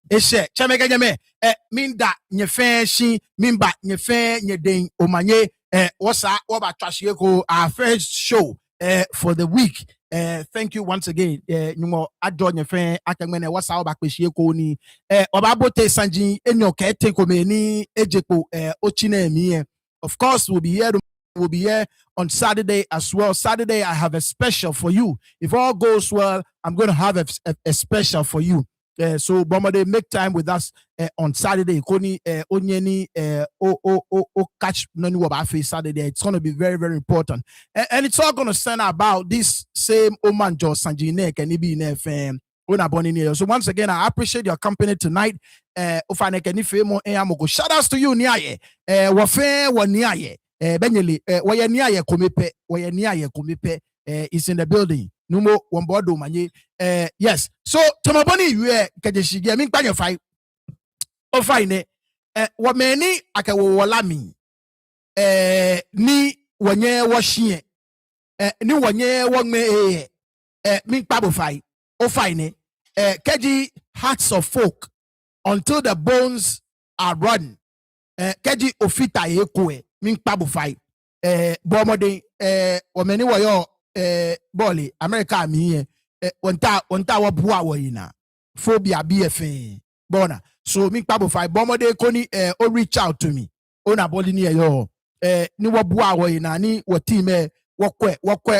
eshe chameka nyame minda nyefe shi mimba nyefe nyeden omanye wasa waba twahye ko our first show for the week. Thank you once again. Nyumo adjo nyefe akangmene wasa waba kwehye ko ni oba bote sanji enyo ka eteko meni ejepo ochine mi. Of course we'll be here on Saturday as well. Saturday I have a special for you. If all goes well, I'm going to have a special for you. So Bomade, make time with us on Saturday. Koni onyeni catch nani wabafe Saturday. It's going to be very, very important. And it's all going to center about this same Omanjo Sanjine and Ibi FM. So once again, I appreciate your company tonight. Shout outs to you, Niaye. Wafe wa Niaye. Benyeli waya Niaye komepe is in the building. Numo wambodo manye. Yes. So tomaboni yue kajeshi min kwanyo fai. O fine. Wameni akawo walami. Ni wanye washie. Ni wanye wangme min kwabo fai. O fine. Keji hearts of folk until the bones are rotten. Keji ofita yekwe min kwabo fai. Bomode wameni wayo boli America mi wanta wabua wayina phobia BFA bona so mi kpabo fai bomode koni o reach out to me ona boli ni yo ni wabua wayina ni watime wokwe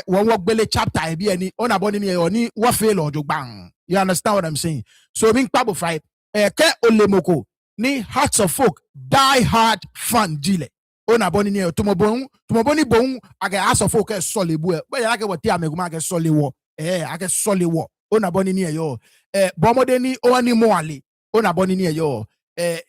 wogbele chapter e bi ani ona boli ni yo ni wa fail ojo bang. You understand what I'm saying? So mi kpabo fai ke olemoko ni hearts of folk die hard fan jile ona boni ni tumoboni bon aga aso focus solid bu but ya ke wati ameguma ke solid wo ake solid wo ona boni ni yo bomode ni oni moale ona boni ni yo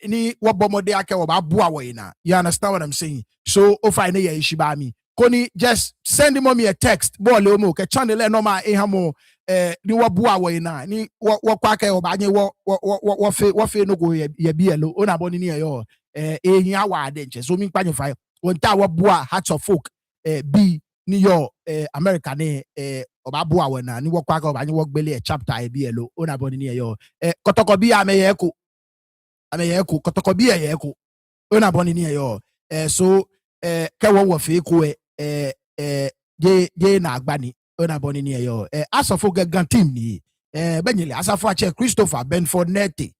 ni wo bomode ake wo ba bua wo ina. You understand what I'm saying? So o fine ya ishiba mi koni just send me a text bole omo ke channel e normal e hamo ni wo bua wo ina ni wo kwa ke wo ba nye wo fe no go ye bielo ona boni ni yo ehia wa adenche so mi kwanyo fire wonta wabua hearts of folk bi ni yo America ne oba bua wona ni wokwa ka oba ni wogbele e chapter e bi elo ona boni ni yo kotokobi ameyeko kotokobi eyeko ona boni ni yo so ke wo fe ko je na agbani ona boni ni yo asofo gagan team ni benyele asafo ache Christopher Benford Nete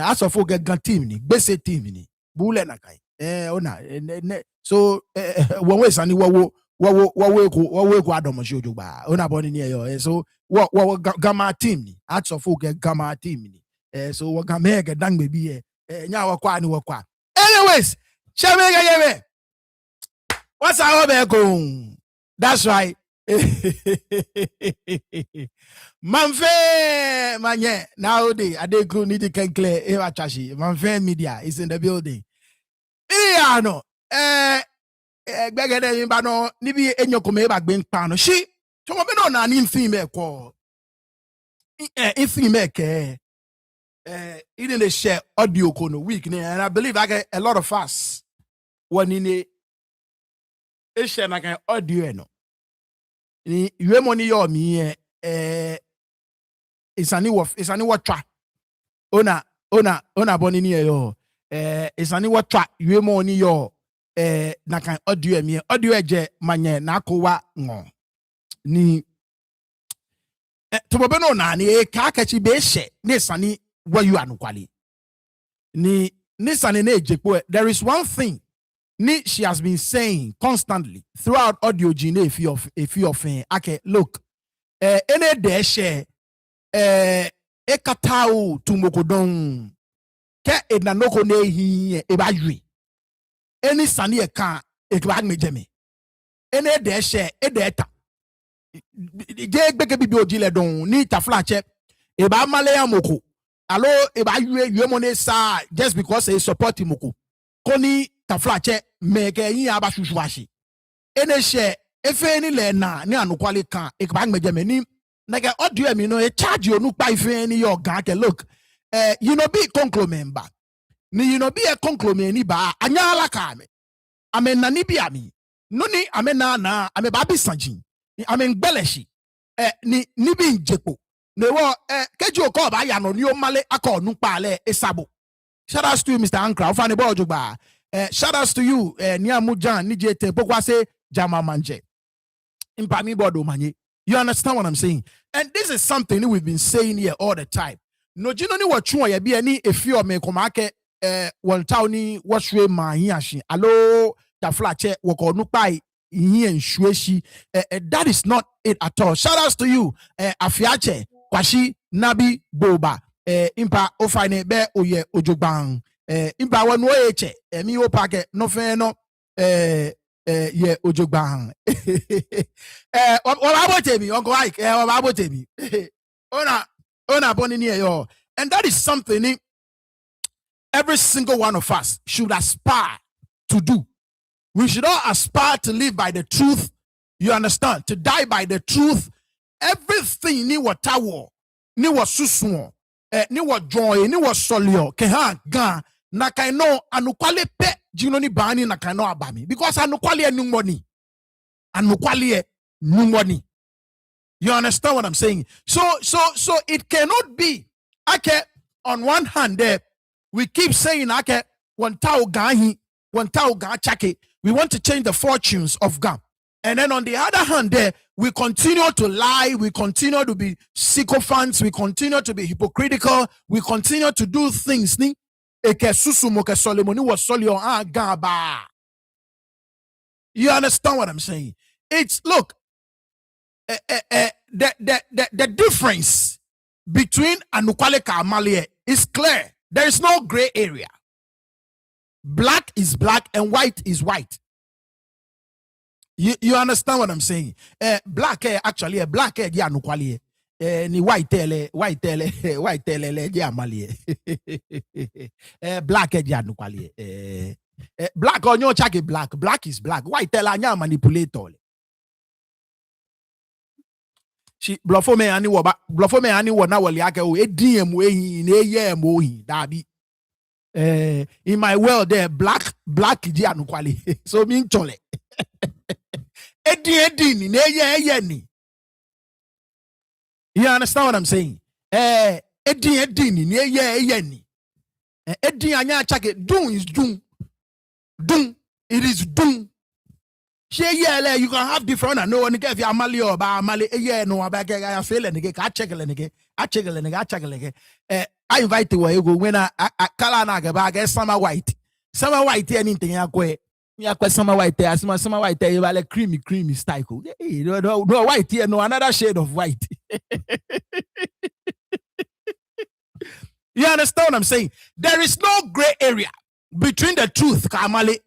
asofo gagan team ni gbese team ni bule na kai ona so one way sani wo ko adomoshi ojogba ona boni ni yo so wo gama team ni asofo gama team ni so wo gama ga dangbe bi nya wo kwa ni wo kwa. Anyways chemega yeme what's our be go. That's right. Manfe Manye Naa Koowa Adekru need to clear Ewa Chashi Manfe Media is in the building. No gbegede yin ba no nibi enyo kome ba gbe npa no shi to mo be no na ni nfin me ko nfin me ke in the share audio ko no week ne, and I believe I get a lot of us one in a share na kan audio no ni yue money yo mi isani watwa ona boni ni yo isani watwa yue money yo na kan audio mi audio eje Manye Naa Koowa ngo ni to bobe no na ni ka kachi be she ni sani wayu anukwali ni sani na ejepo. There is one thing she has been saying constantly throughout audio gene if you of okay, look ene de she ekatao tumokodon ke enanoko ne hi e ba yui eni sani e kan e ba mejeme ene de she e de ta je gbeke bibi ojile don ni taflache e ba male amoko alo e ba yue money sa just because e support moko koni taflache mege yin aba shushuashi ene she efe ni le na ni anukwale kan e ba mejeme ni nega audio mi no e charge you no pa ife ni your gan ke look you know be conclo member ni you know be a conclo me ni ba anyala ka me amen na ni bi ami no ni amen na ame ba bi sanjin ni amen gbeleshi ni bi njepo ne wo keji ko ba ya no ni o male akọ nu pa le esabo. Shout out to you, Mr. Ankra. Ofani bo jogba. Shout out to you, Niamujan, Nijete, Pokwase, Jama Manje. Impami bodo manye. You understand what I'm saying? And this is something that we've been saying here all the time. No, you know what you want be any if you me komake one towni washwe ma hiashi. Hello, the flache woko nupai here in Shweshi. That is not it at all. Shout outs to you, Afiache, Kwashi, Nabi, Boba, Impa, Ofane, Be, Oye, Ojobang, Impa, one way, mi opake, no feno, yeah, Ojobang. What about me? Uncle Ike, what about me? Ona bonini yo. And that is something every single one of us should aspire to do. We should all aspire to live by the truth. You understand? To die by the truth. Everything ni watawo, ni wasusuo, ni wajoy, ni wasolio, keha ga na kaino anukwale pe jino ni bani na kaino abami. Because anukwale numoni. Anukwale numoni. You understand what I'm saying? So it cannot be. Okay, on one hand, there we keep saying, okay, one tau gahi, one tau ga chake. We want to change the fortunes of God. And then on the other hand, there we continue to lie, we continue to be sycophants, we continue to be hypocritical, we continue to do things. Ni eke susumo ke solemoni was solio gaba. You understand what I'm saying? It's look. The difference between Anukwale Kamalie is clear. There is no gray area. Black is black and white is white. You understand what I'm saying? Black hair actually black hair ya Anukwale. Ni white tele ya Amalie. Black hair ya Anukwale. Black on your chake black is black. White tele anya manipulator. She bluffo me ani na wali ake o ediem we na ye mo hi dabi in my world there black di anukwale so mi nchole edi ni na ye ni. You understand what I'm saying? Edi ni na ye ni. Edi anya chake dun is dun it is dun. You can have different and no one give you amali or ba amali no I feel and I check I invite you where you go when I kalana ba get summer white anything I go summer white there summer white there like creamy style. No white here no another shade of white. You understand what I'm saying? There is no gray area between the truth. Amale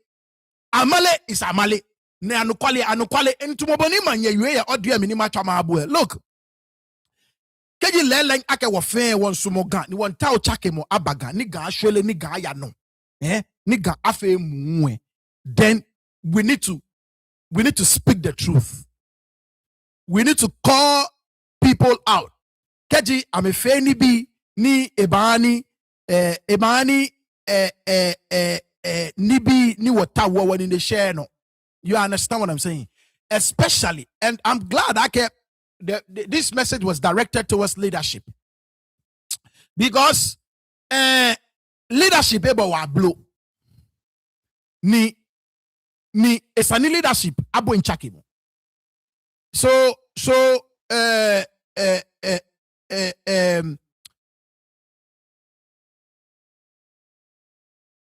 is amale. Ne anukwale ntumoboni manye yue ya odua minima twama abue. Look, keji lelen ake wo fe won sumoga ni won tawo chake mo abaga ni ga ahwele ni ga ya no ni ga afe muwe. Then we need to speak the truth. We need to call people out. Keji amefe ni bi ni ebani nibi ni watawo won in the share no. You understand what I'm saying? Especially, and I'm glad this message was directed towards leadership. Because leadership ebo wa blow. Ni esani leadership abo inchaki mo. So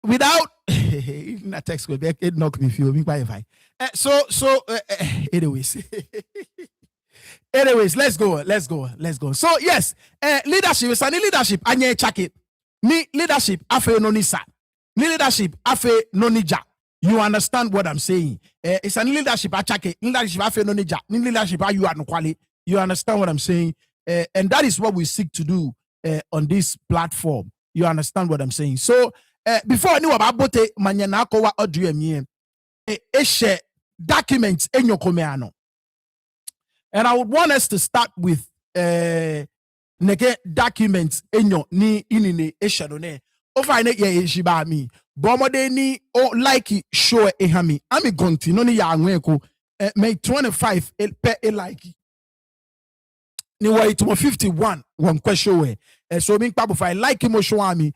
without that text will be it knock me feel me by fine. Anyways. Anyways, let's go. So yes, leadership is any leadership anye chake. Ni leadership afe no nisa. Ni leadership afe no nija. You understand what I'm saying? It's an leadership achake. Leadership afe no nija. Ni leadership ayu anukwale. You understand what I'm saying? And that is what we seek to do on this platform. You understand what I'm saying? So before I knew about bote Manye Naa Koowa audio emi share documents in your command. And I would want us to start with nege documents in your ni inine eshadone. Over ne ye shiba mi. Bomode ni o like show ehami. Ami gonti no ni ya anweko. May 25 pe like. ni wa it mo 51 one question we so mi pa bo like mo show ami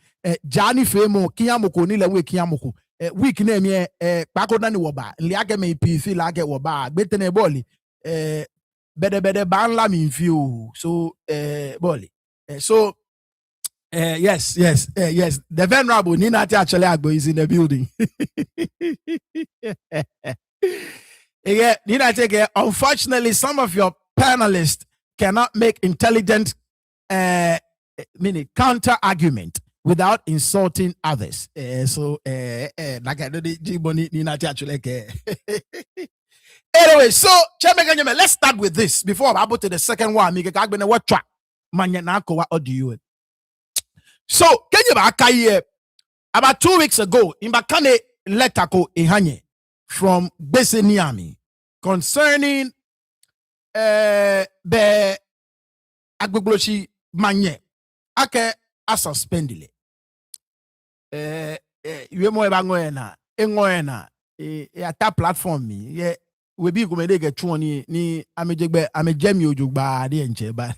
jani fe mo kiyamoko ni le we kiyamoko week na mi pako na ni wo ba li age me pc la age wo ba gbete na ball bede ban la mi fi o so ball so yes the venerable Nina actually Agbo is in the building. Yeah, Nina take unfortunately some of your panelists cannot make intelligent counter argument without insulting others. So like I know the Jiboni Nina actually anyway, so let's start with this before I go to the second one. What track Manye Naa Koowa audio. So, Kenya Bakaye, about 2 weeks ago, in Bakane Letako Ehanye from Beseniami concerning the Agbogloshi Manye Ake a suspendile. You mo ebangoena, engoena, ata platform me, ye we be gumede get 20 ni amejegbe amejemi ojugba de enche ba.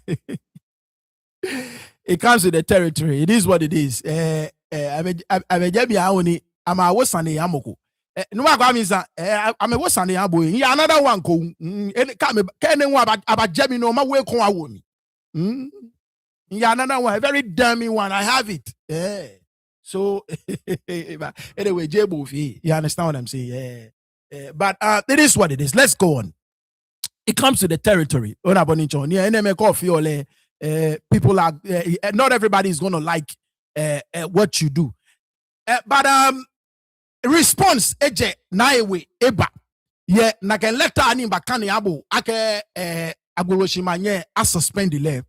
It comes with the territory. It is what it is. I'm a wasani amoko. No I'm a wasani abo. Yeah, another one ko. Can about Jemmy no my way ko awoni. Yeah, another one, a very dummy one. I have it. So anyway, Jebo, you understand what I'm saying? But it is what it is. Let's go on. It comes to the territory. People are not everybody is going to like what you do, but response eje naiwe eba ye na can letter ani bakani abo ake agoloshimanye a suspend the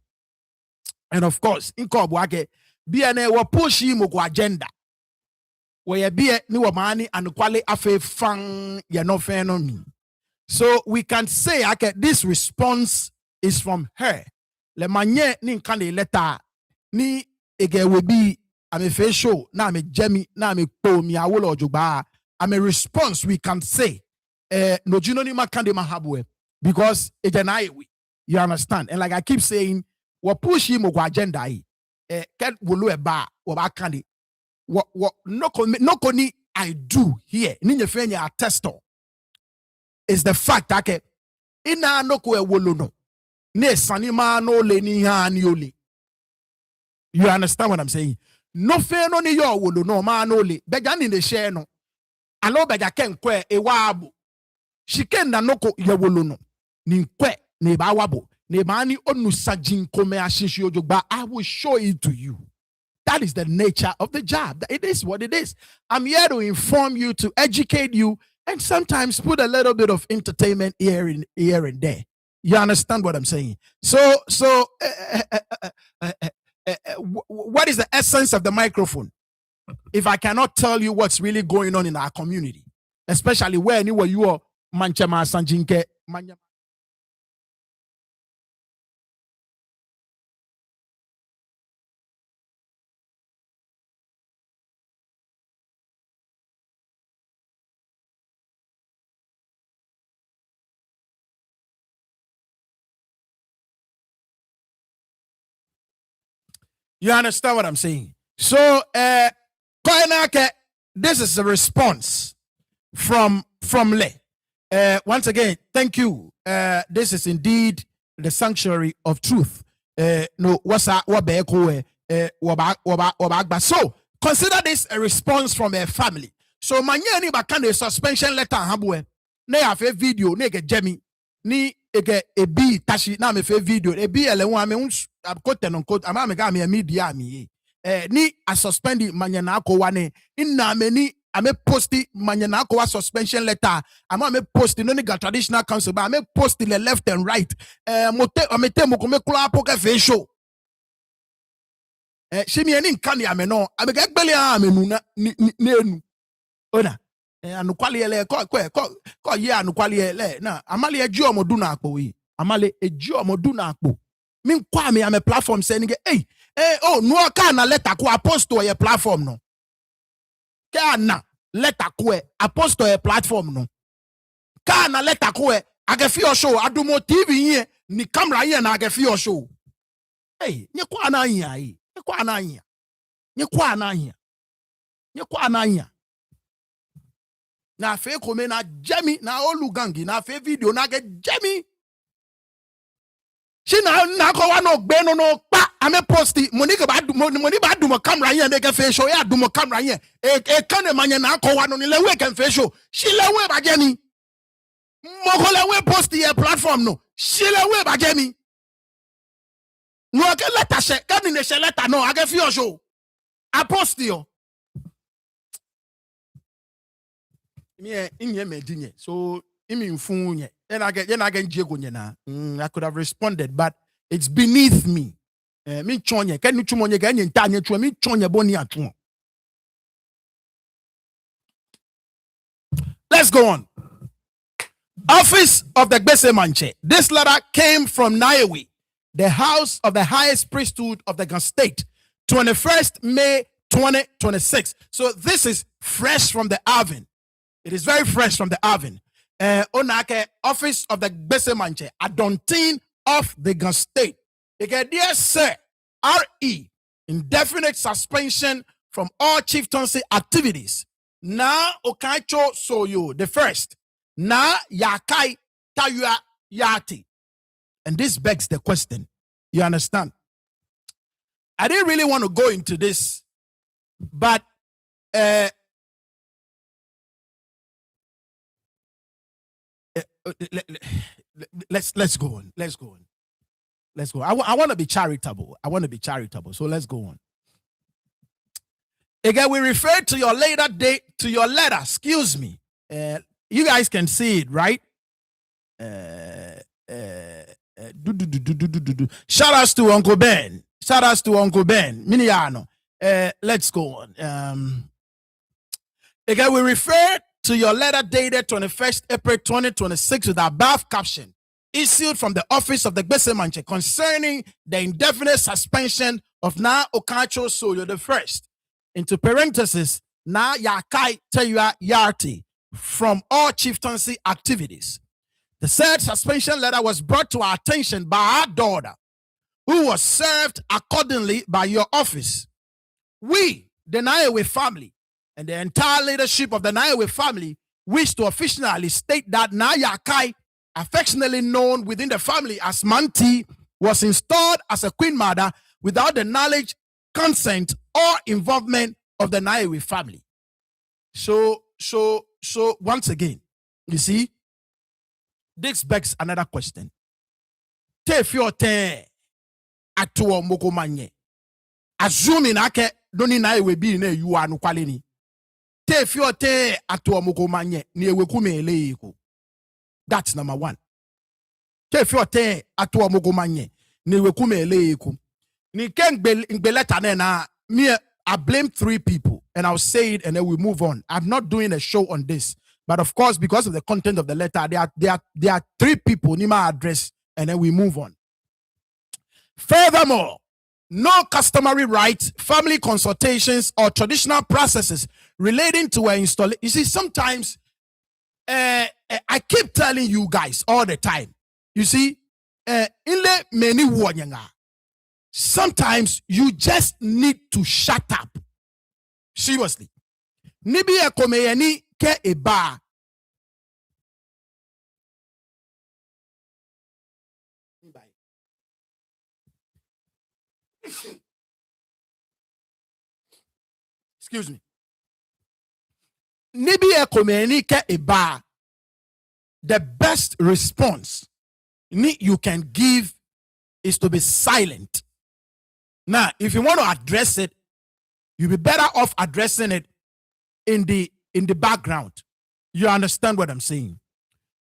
and of course in kobo ake bna wo push him go agenda where be ni wo mani and kwale afe fan ye no fan on me, so we can say ake this response is from her. Le Manye ni nkane letter ni ege we be I'm a face show na me jemi na me po mi awolo ojugba I'm a response we can say no jino ni makande mahabwe because ege na we, you understand, and like I keep saying what push him go agenda ken wolu eba wo ba kande what no koni I do here ni nye fenya attesto is the fact that ina no ko e wolu no. You understand what I'm saying? No fair no ni yo wolo no man ole began in the share no alo bega ken kwe e wabo shiken na noko ye wolo no ni kwe ne ba wabo ne mani onu sajin kome ashishi ojogba. I will show it to you. That is the nature of the job. It is what it is. I'm here to inform you, to educate you, and sometimes put a little bit of entertainment here and there. You understand what I'm saying? So, what is the essence of the microphone? If I cannot tell you what's really going on in our community, especially where you are, Manchama Sanjinke, you understand what I'm saying? So, this is a response from Le. Once again, thank you. This is indeed the sanctuary of truth. No, so consider this a response from a family. So, Manye ni bakane suspension letter habwe. Ne afe video ne ke jemi ni eke ebi tashi na me fe video ebi ele won ame quote non quote ama me ga me media mi ni a suspend Manye Naa Koowa ne inna me ni ame posti Manye Naa Koowa suspension letter ama me posti no ni ga traditional council ba ame posti the left and right mote amete mo ko me kula poke fe show shimi eni nkan ya me no ame ga gbele amenu na enu ona anukwali ele ko ye anukwali ele na amale eji omodu na akpo yi amale eji omodu na akpo min kwa me am a platform saying hey oh no ka na letter ko apostle ye platform no ka na letter ko apostle ye platform no ka na letter ko Agafio show, adumo TV here, ni camera here na agafio show. Hey, nyekwa ananya hii. Nyekwa ananya. Nyekwa ananya. Nyekwa ananya. Na fe kome na jemi na olugangi na fe video na ge jemi. She na Koowa no gbe no pa ame posti money ba du mo camera here na ge fe show ya du mo camera here. E kan Manye Naa Koowa no ni lewe kan fe show. She lewe ba jemi. Mokolewe post your platform no. Shilewe bajemi. No ake letter she. Kani ne she letter no. Ake fiyo show. I post yo. Inye medinye. So imi mfunye. Yen njego nye na. I could have responded, but it's beneath me. Mi chonye. Kani chumonye genye ntanye chwe. Mi chonye boni atuon. Let's go on. Office of the Ga-Mashie. This letter came from Niue, the house of the highest priesthood of the Ga state, 21st May 2026. So this is fresh from the oven. It is very fresh from the oven. Onake, office of the Ga-Mashie, Adontin of the Ga state. Dear sir, RE, indefinite suspension from all chieftaincy activities. Na Okaicho Soyo, the first. Na yakai tayua yati. And this begs the question. You understand? I didn't really want to go into this, but let's go on. Let's go on. Let's go. I want to be charitable. So let's go on. Again, we refer to your later date, to your letter. Excuse me. You guys can see it, right? Shout outs to Uncle Ben. Miniano. Let's go on. Again, we refer to your letter dated 21st April 2026 with the above caption issued from the office of the Ga-Mashie concerning the indefinite suspension of Na Okacho Soyo the first. Into parentheses, Na Yakai Teyua Yarti. From all chieftaincy activities. The said suspension letter was brought to our attention by our daughter, who was served accordingly by your office. We, the Niue family, and the entire leadership of the Niue family, wish to officially state that Na Yakai, affectionately known within the family as Manti, was installed as a queen mother without the knowledge, consent, or involvement of the Niue family. So once again, you see, this begs another question. Te your te atuo moko manye. Assuming ake doni na ewe bi na you anu kwaleni. Te your te atuo moko manye ni ewe kume ele iko. That's number one. Te your te atuo moko manye ni ewe kume ele iko. Ni ken ngbeleta na me. I blame three people, and I'll say it, and then we move on. I'm not doing a show on this, but of course, because of the content of the letter, there are three people Nima address, and then we move on. Furthermore, no customary rights, family consultations, or traditional processes relating to an installation. You see, sometimes I keep telling you guys all the time. You see, inle many wanyanga. Sometimes you just need to shut up. Seriously. Nibi ekomeyeni ke eba. Excuse me. Nibi ekomeyeni ke eba. The best response you can give is to be silent. Now, if you want to address it, you'll be better off addressing it in the background. You understand what I'm saying?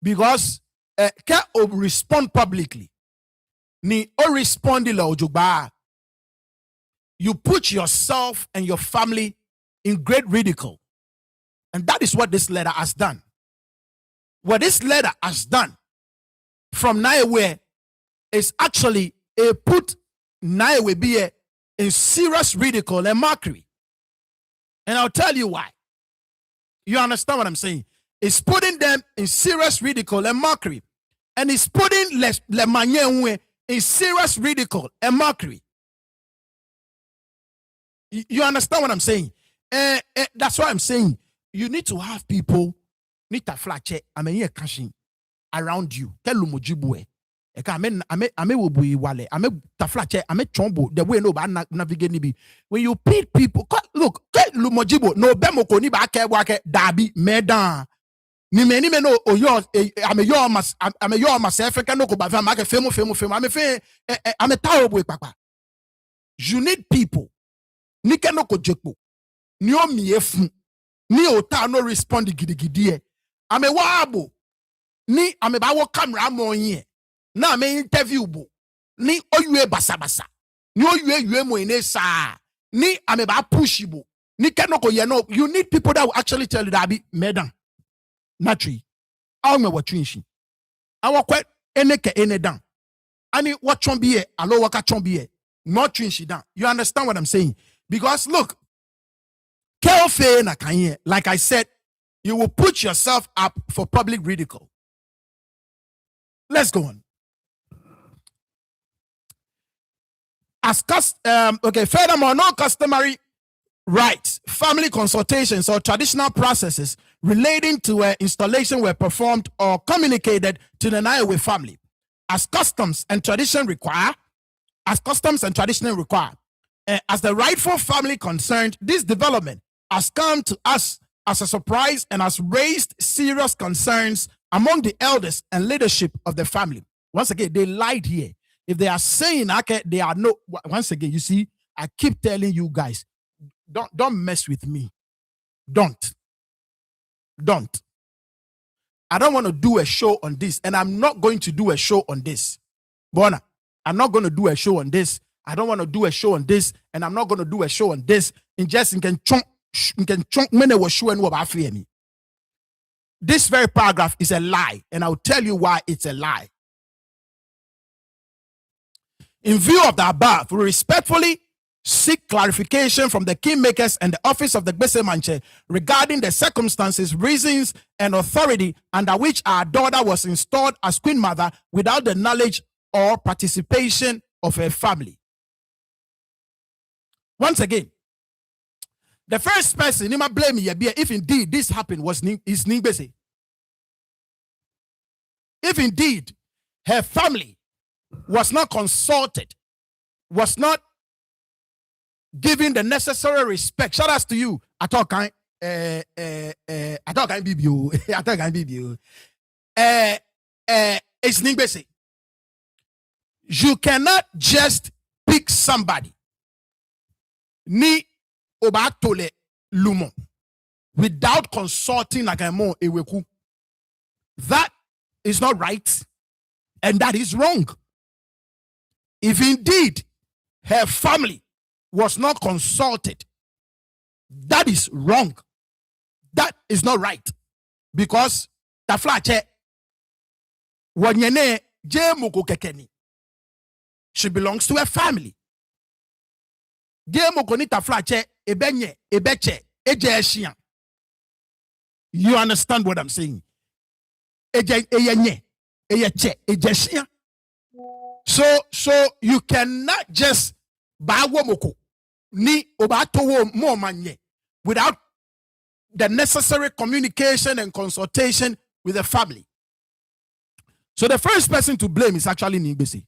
Because can respond publicly. Ni o respond la. You put yourself and your family in great ridicule. And that is what this letter has done. What this letter has done from Niue is actually a put Niue be in serious ridicule and mockery. And I'll tell you why. You understand what I'm saying? It's putting them in serious ridicule and mockery. and is putting le Manye Naa in serious ridicule and mockery. You understand what I'm saying? That's what I'm saying. You need to have people need to flache. I mean, you're cashing around you. Kelumojibwe. Ame will be wale. Ame taflache. Ame chombo. The way no ba navigate nibi. When you pit people, look. Lumojibo no bemoko ni ba ke wake dabi medan. Ni me no oyo. Ame yo myself. Can no go ba make femo. Ame fe. Ame taobo papa. You need people. Ni ke no ko jekpo. Ni o miefu. Ni ota no respond gidigidie. Ame wabo. Ni ame ba wo camera mo yin. Na ame interview bo. Ni oyue basabasa. Ni oyue mo ine sa. Ni ame ba push bo. Ni kenoko ye no. You need people that will actually tell you that be medan. Naturally. Aw me watchinshi. Awa kwet eneke enedan. Ani what chombiye alo waka chombiye. Not chinshi dan. You understand what I'm saying? Because look, like I said, you will put yourself up for public ridicule. Let's go on. Furthermore, no customary rites, family consultations, or traditional processes relating to installation were performed or communicated to the Naiwe family, as customs and tradition require. As the rightful family concerned, this development has come to us as a surprise and has raised serious concerns among the elders and leadership of the family. Once again, they lied here. If they are saying, okay, they are no. Once again, you see, I keep telling you guys, don't mess with me. Don't. I don't want to do a show on this, and I'm not going to do a show on this. Bona, I'm not going to do a show on this. I don't want to do a show on this, and I'm not going to do a show on this. This very paragraph is a lie, and I'll tell you why it's a lie. In view of the above, we respectfully seek clarification from the kingmakers and the office of the Ga-Mashie regarding the circumstances, reasons, and authority under which our daughter was installed as Queen Mother without the knowledge or participation of her family. Once again, the first person you might blame if indeed this happened is Ningbese. If indeed her family was not consulted, was not given the necessary respect. Shout out to you. I talk kind BBO. It's Ningbese. You cannot just pick somebody. Ni obatole lumo without consulting like a mo eweku. That is not right, and that is wrong. If indeed her family was not consulted, that is wrong. That is not right, because the flache wanyene jemuko kekeni. She belongs to a family. You understand what I'm saying? So you cannot just ni obatowo mo manye without the necessary communication and consultation with the family. So the first person to blame is actually Ningbese.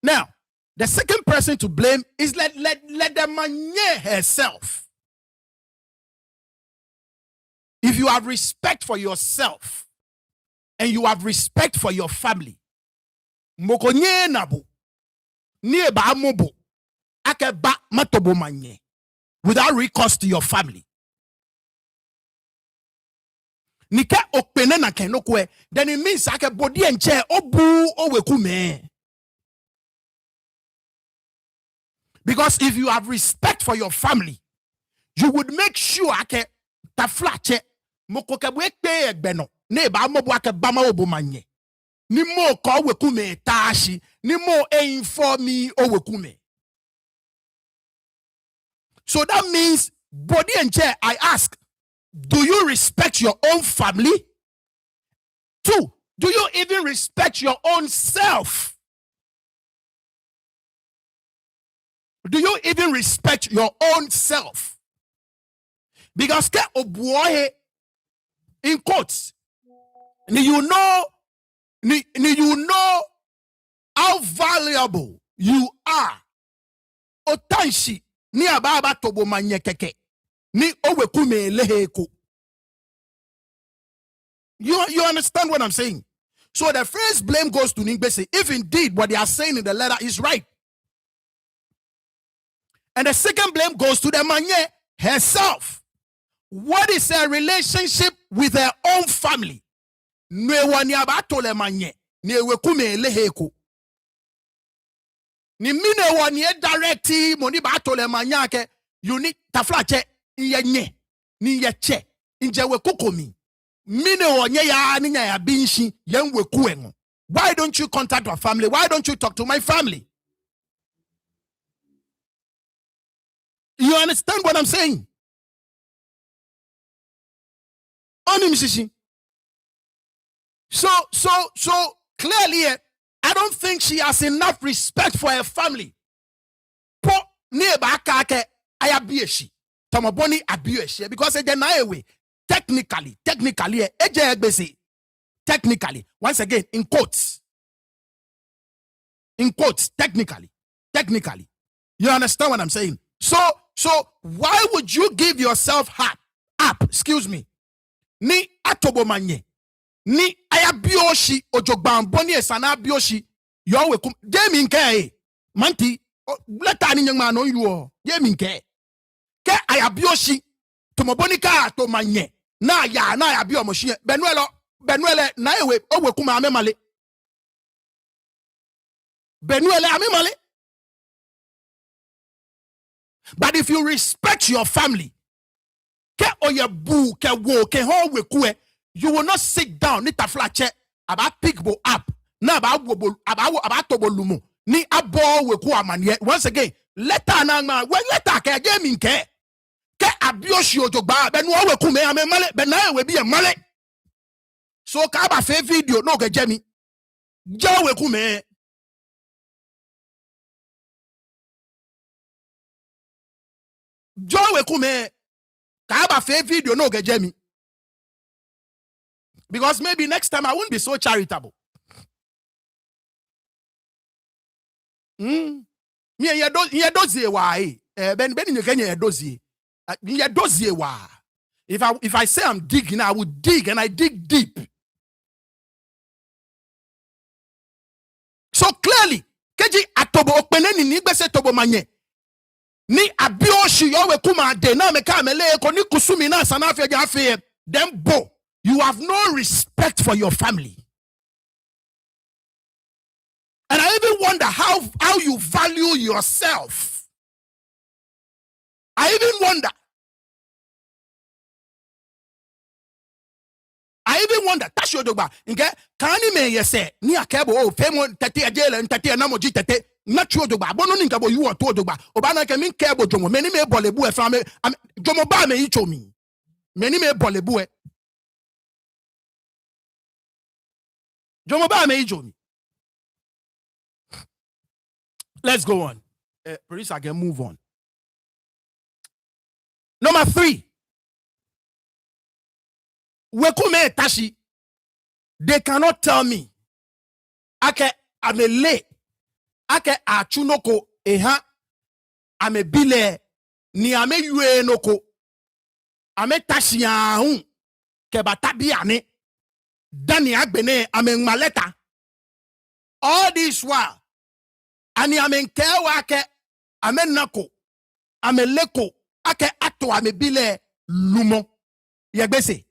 Now, the second person to blame is let the Manye herself. If you have respect for yourself and you have respect for your family, mokonye nabu nie ba mobo akeba matobo manye without recourse to your family. Nika okpene na kenokwe, then it means ake body enche obu owekume. Because if you have respect for your family, you would make sure ake taflache mokokebwe pe egbeno ne ba mobo ake bama obo manye. Ni mo ko wekume tashi, ni mo informi owekume. So that means body and chair, I ask, do you respect your own family? 2, Do you even respect your own self? Do you even respect your own self? Because in quotes, you know how valuable you are. Otanshi ni ababa tobo manye keke ni owekume leheko. You understand what I'm saying? So the first blame goes to Ningbese if indeed what they are saying in the letter is right. And the second blame goes to the Manye herself. What is her relationship with her own family? Ni mine wanye directi moni ba tole manya ke you need taflache nye ni yeche inje we kokomi mine wanye ya ni ya binshi yen we kuengo. Why don't you contact your family? Why don't you talk to my family? You understand what I'm saying? So clearly, I don't think she has enough respect for her family. Po nearby kake ayabiyeshi. Tomoboni abiyeshi because they na way. Technically, technically, once again, in quotes, technically, you understand what I'm saying? So why would you give yourself up? Excuse me. Ni atobo manye, ni ayabioshi ojogban boni esana bioshi. Yo we kum deminke manti leta ni nyangma no you deminke ke ayabioshi tomoboni ka to manye na ayabio moshi benuele na ewe owe kuma amemale benuele amemale. But if you respect your family, ke oye bu ke wo ke ho we kue, you will not sit down ni taflache about pickbo up na about tobo lumu ni abo we ku amanye. Once again, letter na man when letter ke game ke abioshi ojogba be no we ku me amemale be na we bi emale. So ka ba fe video no ke jemi jo we ku me. Joe Kume Kaba fe video no get Jamie. Because maybe next time I won't be so charitable. Me ye dozie why ben you can ye dozie. Ye dozie why. If I say I'm digging, I would dig and I dig deep. So clearly, keji atobo okpeneni ni gbese tobo manye. Ni abioshi yowe kuma de na meka mele ko ni kusumi na sanafia jafe. Then bo, you have no respect for your family. And I even wonder how you value yourself. I even wonder. Tashi odogba. Nke kani me yese ni akebo femo tete ajele ntete na moji tete. Not you dogba bono ninka bo you to dogba obana ke min kebo jomo meni me bolebu e fa me jomo ba me icho mi meni me bolebu e jomo ba me icho mi. Let's go on. Police I can move on. Number 3. Wekume tashi. They cannot tell me. Ake amele. Ake achunoko eha ame bile ni ame yue noko ame tashi ahun ke batabi ane dani agbene ame maleta all this while ani ame nkewa ake ame nako ame leko ake ato ame bile lumo yegbese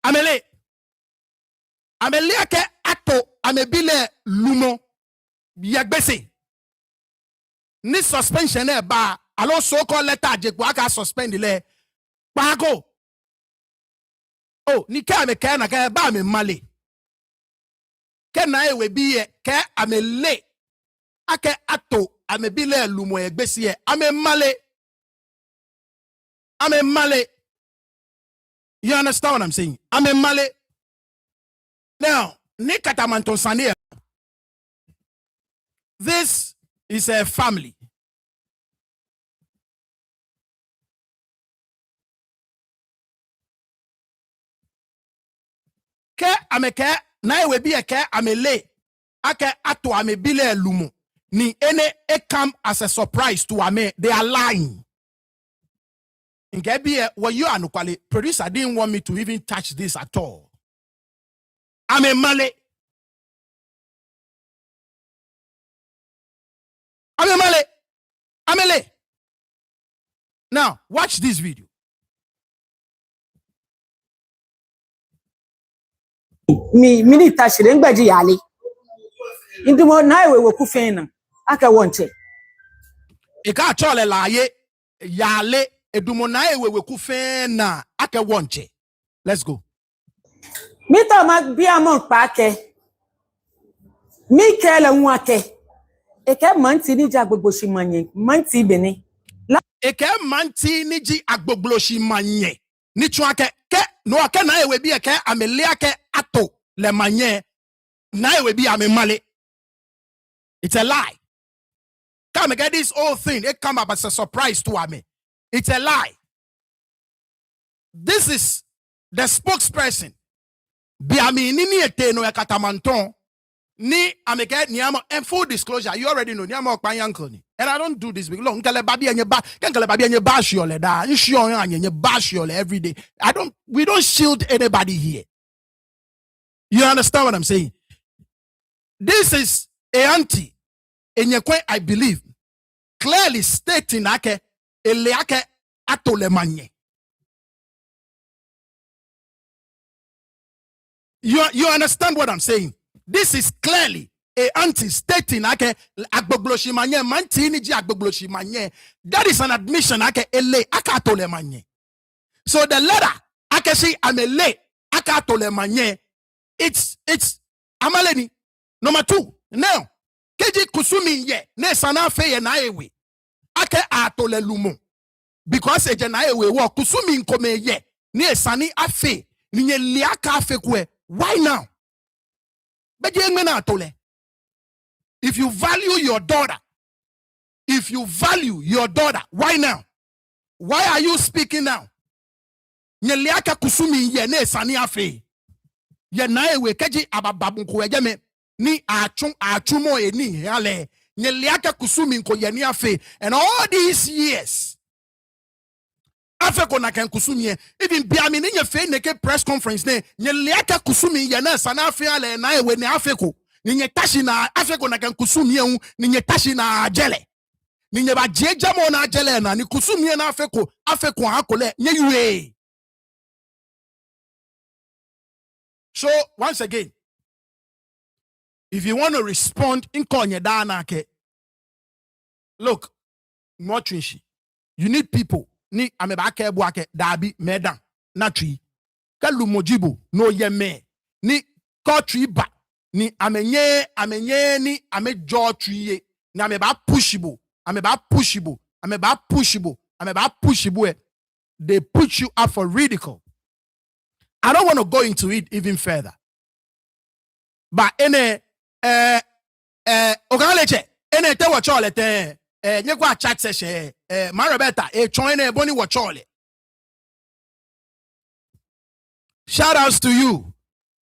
amele ameliake ato amebile lumo yagbese ni suspension e ba alo so call letter je kwa ka suspend le pago oh ni ka me ka na ka ba me male ke na ewe bi e ke amele ake ato amebile lumo yagbese e ame male You understand what I'm saying? I'm a Malay. Now, Nekatamanton Sane. This is a family. Ke ameke na we bi eke amele ake ato ame bile lumu ni ene it come as a surprise to ame. They are lying. In Gabi, what you are no quality producer didn't want me to even touch this at all. I'm a Malay. I'm a Malay. I'm a Malay. Now, watch this video. Mini tashire ngbaji yale. Indimo na we woku fen aka wonche. E ka chole la ye yale edumo na we woku fen na aka wonche. Let's go. Mita ma bia mon pa ke. Mi ke le wu ake. E ke manti ni ja gbogbo si manye, manti beni. E ke manti ni ji agbogbo si manye. Ni tun ake ke no ake na ewe bi eke amele ake ato le manye na ewe bi ame male. It's a lie. Come and get this whole thing. It come up as a surprise to me. It's a lie. This is the spokesperson. Biami nini ete no ekatamanton ni ameke niamo and full disclosure. You already know niamo okpan uncle ni. And I don't do this because look, nkele babi anye ba, nkele babi anye ba shiole da. Nshio anye ba shiole every day. We don't shield anybody here. You understand what I'm saying? This is a auntie. I believe, clearly stating ake eleake atole manye. You understand what I'm saying? This is clearly a auntie stating ake agbogloshi manye manti niji agbogloshi manye. That is an admission ake ele akatole manye. So the letter ake si amele akatole manye. It's amaleni. Number 2. Now. Keji kusumi ye ne sana fe ye na ewe ake atole lumo because eje na ewe wo kusumi nkome ye ne sani afe ni nye liaka afe kwe. Why now? Beje ngme na atole. If you value your daughter, why now? Why are you speaking now? Nye liaka kusumi ye ne sani afe ye na ewe keji abababu ko eje ni achumo eni yale nyeliaka kusumi nko yeni afe. And all these years afe ko na kan kusumi even biami ni nyefe neke press conference ne nyeliaka kusumi yana sana afe ale na ewe ni afe ko ni nyetashi na afe ko na kan kusumi hu ni nyetashi na ajele ni nyeba jeja mo na ajele na ni kusumi na afe ko akole nye yue. So once again, if you want to respond in konye danake, look, Motrinshi, you need people. Ni amebake buake dabi medan natri. Kalu mojibo no yeme. Ni kotri ba. Ni amenye ni amejo triye. Ni ameba pushibo. They put you up for ridicule. I don't want to go into it even further. But Ogaleche, ene te wachole te nyekwa chat session Marabeta join boni wachole. Shout outs to you,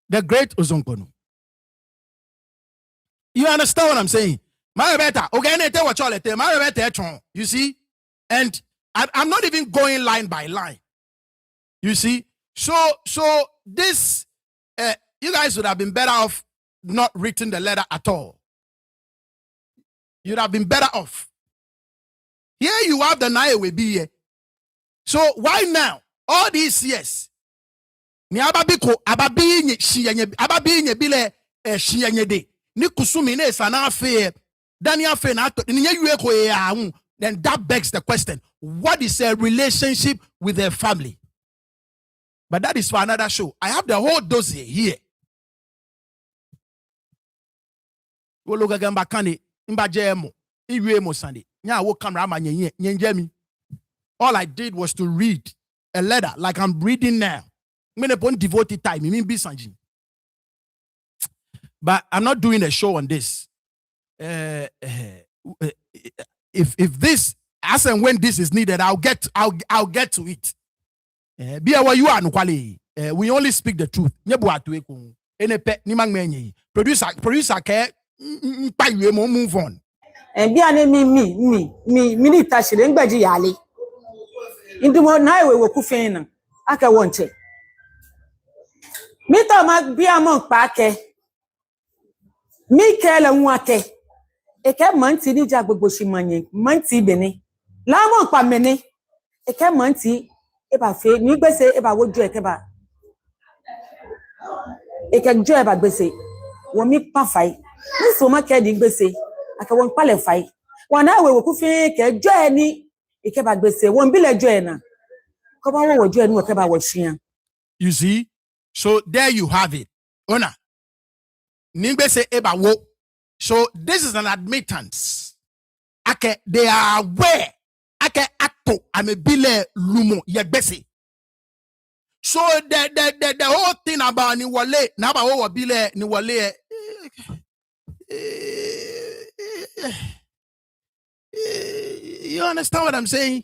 the great Ozonkono. You understand what I'm saying? Marabeta, ene te wachole te Marabeta chon. You see? And I'm not even going line by line. You see? So this you guys would have been better off not written the letter at all. You'd have been better off. Here you have the Naya will be here. So why now? All these years. Ni ababiko ababi nye bile shiyenye de. Ni kusumi ne sana fe. Daniel fe na to. Ni yue ko ya. Then that begs the question: what is a relationship with a family? But that is for another show. I have the whole dossier here. All I did was to read a letter like I'm reading now. Mene pon devoted time. Me be sanji. But I'm not doing a show on this. If this, as and when this is needed, I'll get to it. Be aware you are no quality. We only speak the truth. Producer care move on. And be an me need touch it and baji yali. Into more night we were kufin. I can want it. Mito mag be among pake. Mi kele mwake. Eke manti ni jagboshi manye. Manti bene. Lamon pa mene. Eke manti. Eba fe. Ni bese eba wojo ekeba. Eke jo eba bese. Wami pa fai. Ni so ma ke di bese. Aka won pale fai. Wana we wokufi ke jo eni. Eke ba bese. Won bile jo ena. Koba wo jo eni wakeba wo hia. You see? So there you have it. Ona. Ningbe say eba wo. So this is an admittance. Ake they are aware. Ake acto amebile lumo yegbese. So the whole thing about ni wale na ba wo bile ni wale you understand what I'm saying?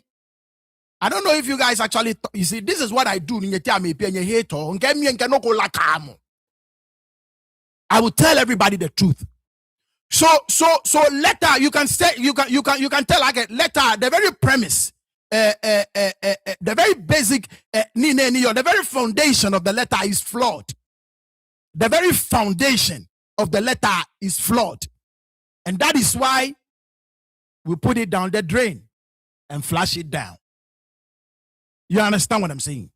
I don't know if you guys actually you see this is what I do in your me pe hate or nke mi nke no ko lakamo. I will tell everybody the truth. So letter you can say you can tell like a letter the very premise the very basic the very foundation of the letter is flawed. The very foundation of the letter is flawed. And that is why we put it down the drain and flush it down. You understand what I'm saying?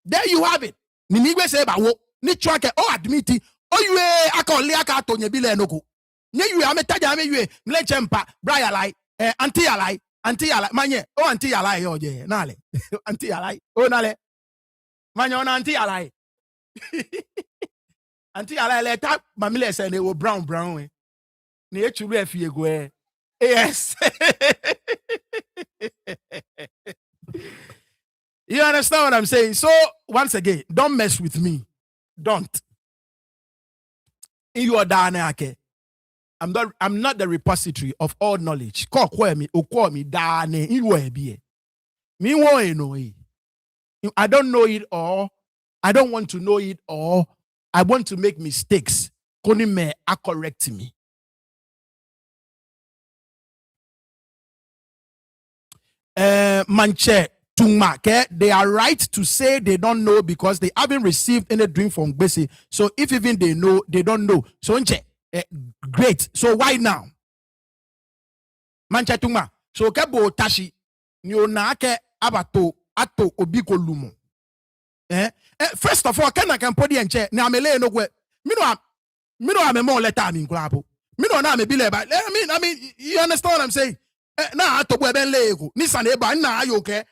There you have it. Ninigwe say ba wo ni chwake o admit o yue akole aka to nye bile enoko. Nye yue ametaja ame yue mlenche mpa bra lai anti yalai manye o anti yalai yo je nale anti yalai o nale manye ona anti yalai anti yalai le ta mamile se ne wo brown we ne echuru afie go yes. You understand what I'm saying? So once again, don't mess with me. Don't. In your dane, I'm not the repository of all knowledge. Call me dane. I don't know it all. I don't want to know it all. I want to make mistakes. Koni me correct me. Manche. They are right to say they don't know because they haven't received any dream from Ga-Mashie. So if even they know, they don't know. So great. So why now? Mancha tungma. So kebo tashi nyo na ke abato ato obiko lumo. First of all, can podi enche na amele no gwe. Mino amemo leta mi nklapo. Mino na me bile ba. I mean, you understand what I'm saying? Na ato bwe ben lego. Nisan eba na ayoke.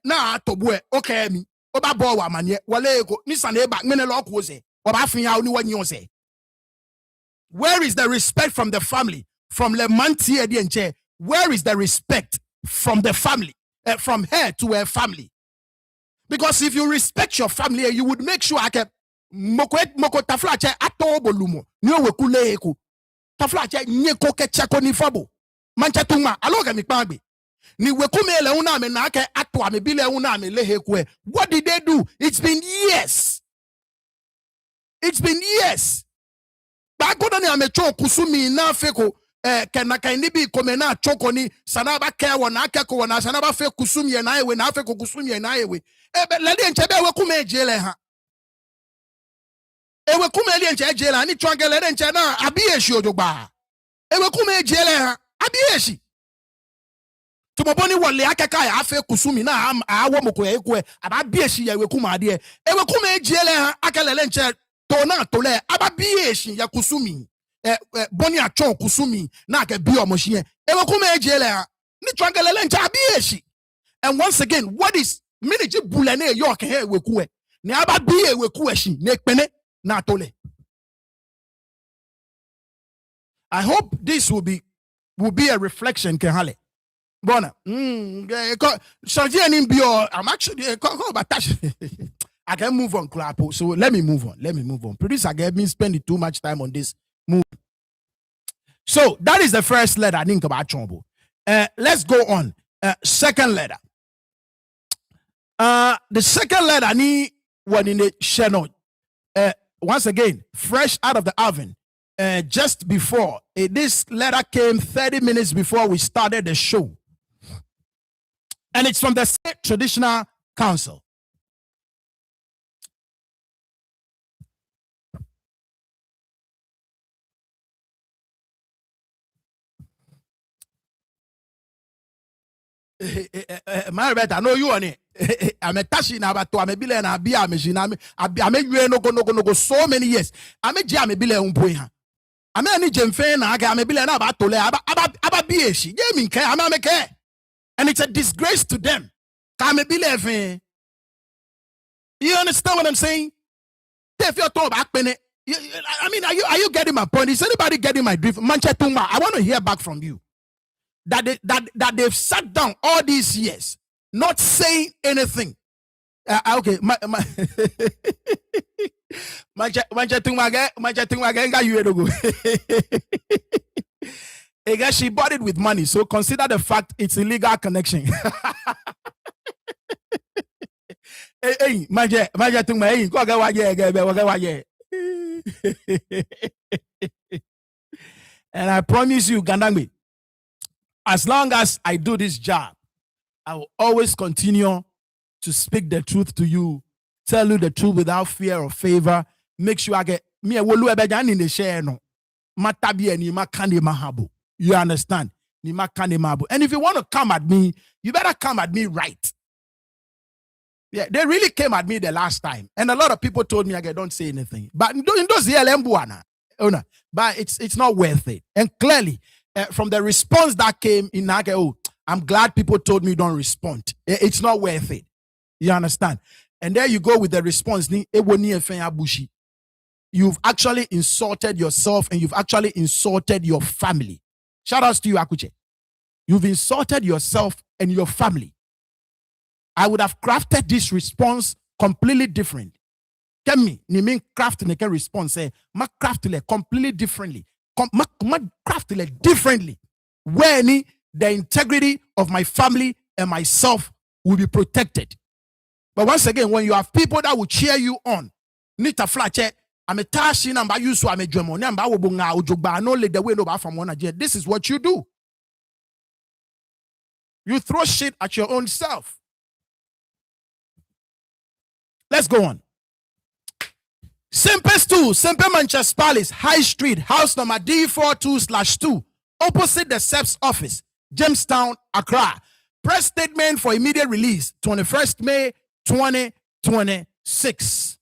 Na tobwe okay mi oba bo wa manye wale ko nisan e ba mene lo ko se oba fin ya oni wanyi o se. Where is the respect from the family? From le manti e de nche, where is the respect from the family? From her to her family? Because if you respect your family, you would make sure ake moko tafla che ato bolumo ni o wekule eko tafla che nyeko ke cheko ni fabo mancha tuma aloga mi pagbe. What did they do? It's been years. It's been years. Bakodani amecho kusumi na feko kenaka indibi komena chokoni sanaba kewa na keko wana sanaba fe kusumi na ewe na feko kusumi na ewe. Leli enchebe ewe kume jele ha. Ewe kume li enche jele ha ni chwangele enche na abiyeshi ojogba. Ewe kume jele ha abiyeshi. Tumoboni wale akeka ya afe kusumi na awo moko ya ekwe ababieshi ya wekuma ade ewekume ejiele ha akelele nche to na tole ababieshi ya kusumi boni achon kusumi na ke bi omohie ewekume ejiele ha ni twangelele nche abieshi. And once again, what is miniji bulene yo ke ewekuwe ni ababie ewekuwe shi na ekpene na tole. I hope this will be a reflection Kehale. Bona. I'm actually I can move on, Klapo. So let me move on. Producer gave me spending too much time on this move. So that is the first letter. I think about Chombo. Let's go on. Second letter. The second letter ni one in the channel. Once again, fresh out of the oven. Just before this letter came 30 minutes before we started the show. And it's from the State Traditional Council. I know you on it. I'm a tashi now, but I'm a bill and I'll be a machine. I'm a no go so many years. I'm a jam a bill and boy. I'm a Jim Fan. I'm a bill and about to lay about be she gave me care. I'm a care. And it's a disgrace to them. I'm a bill. You understand what I'm saying? If you're talking back, I mean, are you getting my point? Is anybody getting my drift? Manye Naa Koowa, I want to hear back from you. That they've sat down all these years, not saying anything. Okay, Manye Naa Koowa, she bought it with money, so consider the fact it's illegal connection. Hey, Manye Naa Koowa, and I promise you, Gandangwe, as long as I do this job, I will always continue to speak the truth to you, tell you the truth without fear or favor. Make sure I get me a wolu ebejan in the share no. Matabi ni makande mahabo. You understand? Ni makande mahabo. And if you want to come at me, you better come at me right. Yeah, they really came at me the last time, and a lot of people told me I don't say anything. But in those but it's not worth it. And clearly, from the response that came in Nage, I'm glad people told me don't respond. It's not worth it. You understand? And there you go with the response. You've actually insulted yourself and you've actually insulted your family. Shout outs to you, Akuche. You've insulted yourself and your family. I would have crafted this response completely different. Kemi, ni mean craft ne response say ma craft le completely differently. Ma craft le differently. Where the integrity of my family and myself will be protected. But once again, when you have people that will cheer you on, nita flache, I'm a tashi number you so I'm a German number no let the way no from one. This is what you do. You throw shit at your own self. Let's go on. Sempe 2, Sempe Manchester Palace, High Street, house number D42/2, opposite the SEPS office, Jamestown, Accra. Press statement for immediate release, 21st May 2026.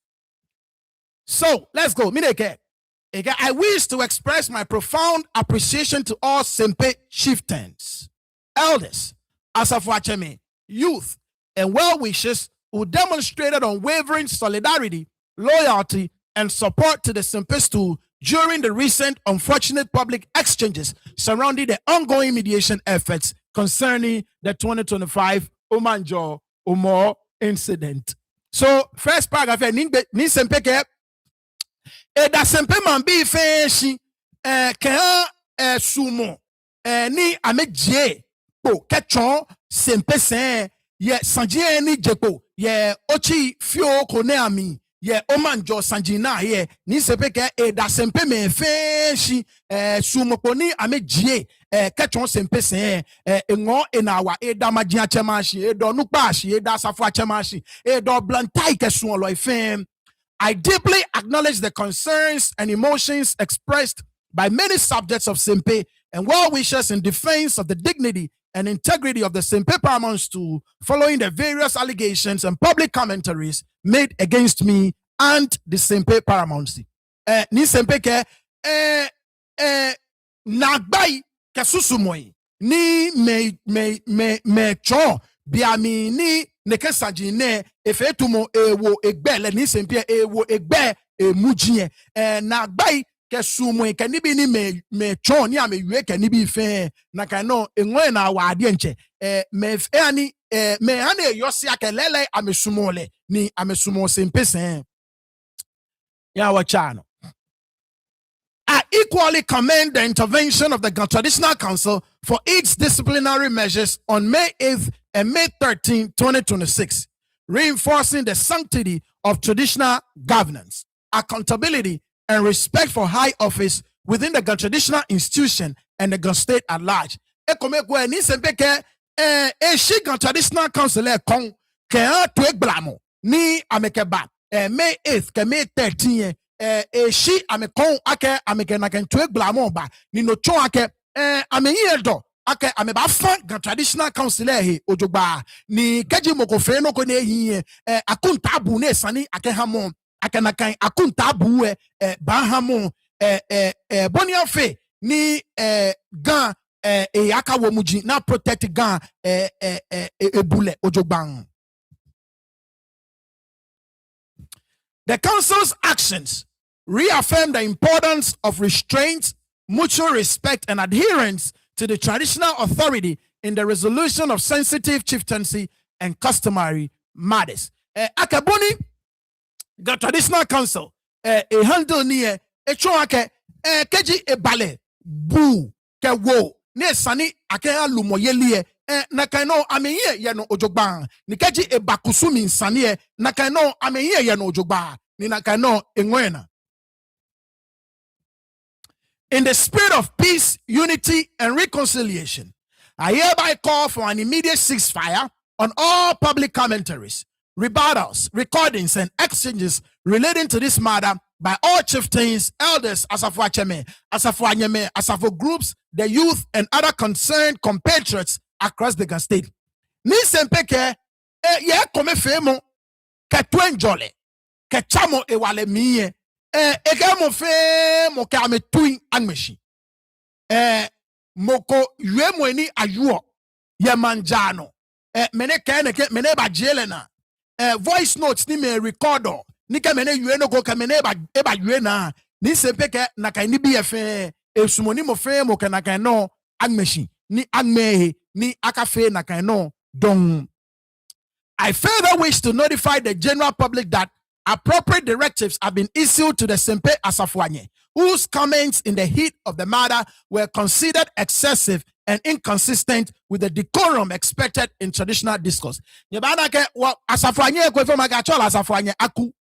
So, let's go. I wish to express my profound appreciation to all Sempe chieftains, elders, Asafwacheme, youth, and well-wishers who demonstrated unwavering solidarity, loyalty, and support to the Sempe stool during the recent unfortunate public exchanges surrounding the ongoing mediation efforts concerning the 2025 Omanjo Omo incident. So, first paragraph, ni Sempe ke da Sempe man bi feshi ke sumo ni ameje po ketchon Sempe sen ye sanjie ni jepo ye ochi fio kone ami ye omanjo sanjina ye ni Sempe ke da Sempe me feshi sumo poni amejie ketchon Sempe sen ngo enawa da majia chemashi do nukpashi da safwa chemashi do blantai kesun lo ifem. I deeply acknowledge the concerns and emotions expressed by many subjects of Sempe and well-wishers in defense of the dignity and integrity of the Sempe Paramount stool following the various allegations and public commentaries made against me and the Sempe Paramountcy. Ni Sempe ke nagbai ke susumoi ni me chon biami ni neke sanjine efetumo ewo egbe le ni Sempe ewo egbe emujie nagbai ke sumo ke ni bi ni me chon ni amewe ke ni bi fe na ka no enwe na wa ade nche me ani me ane yosi ake lele amesumole ni amesumo sempesen ya wachano. I equally commend the intervention of the Traditional Council for its disciplinary measures on May 8th and May 13, 2026, reinforcing the sanctity of traditional governance, accountability, and respect for high office within the traditional institution and the state at large. Traditional Council ni amekeba May 8th ke May 13 she amekon ake amekenaken twek blamo ba ni no chon ake amenye do ake ameba fa Traditional Council he ojogba ni keji mokofe no ko ne yi akunta bu ne sani ake hamon ake nakan akunta bu ba hamon boni afe ni gan aka wo muji na protect gan ebule ojogba. The council's actions reaffirm the importance of restraint, mutual respect, and adherence to the traditional authority in the resolution of sensitive chieftaincy and customary matters. Akaboni, the Traditional Council, handle near a choake, keji ebale, bu, ke wo, ne sani, ake alumo yelie, nakaino ameye yano ojogba ni keji ebakusumi nsanie nakaino ameye yano ojogba ni nakaino engwena. In the spirit of peace, unity, and reconciliation, I hereby call for an immediate ceasefire on all public commentaries, rebuttals, recordings, and exchanges relating to this matter by all chieftains, elders, Asafo Acheme, Asafo Anyeme, Asafo groups, the youth, and other concerned compatriots across the state. Ni sempeke ye kome femo ke twenjole ke chamo e wale miye ke mo femo ke ame tuin Ga-Mashie moko yue mweni ayuo ye manjano mene kene ke mene ba jele na voice notes ni me recorder ni ke mene yue no go ke mene ba yue na ni sempeke na kai ni BF esumoni mo femo ke na kai no Ga-Mashie ni agmehe ni akafe na kaino dong. I further wish to notify the general public that appropriate directives have been issued to the Sempe Asafwanye, whose comments in the heat of the matter were considered excessive and inconsistent with the decorum expected in traditional discourse. Yebana ke wa Asafwanye ko fo magachola Asafwanye aku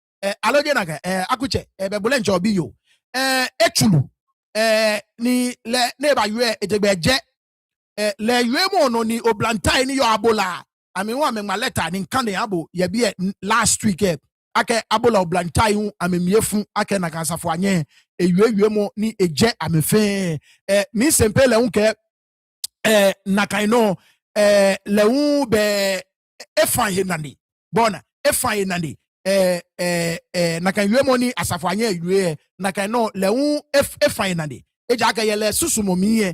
aloje na ke akuche bebule njobi yo etulu ni le neba yue ejegbeje le yue no ni oblantai ni yo abola amiwa me maleta ni nkane abo ye bi last week ake abola oblantai hu amemiefu ake na Asafwanye eyue mo ni eje amefe mi sempele unke nakaino le hu be efan henani bona efan henani nakanyue mo ni Asafwanye yue nakaino le hu efan henani eja aka yele susumomi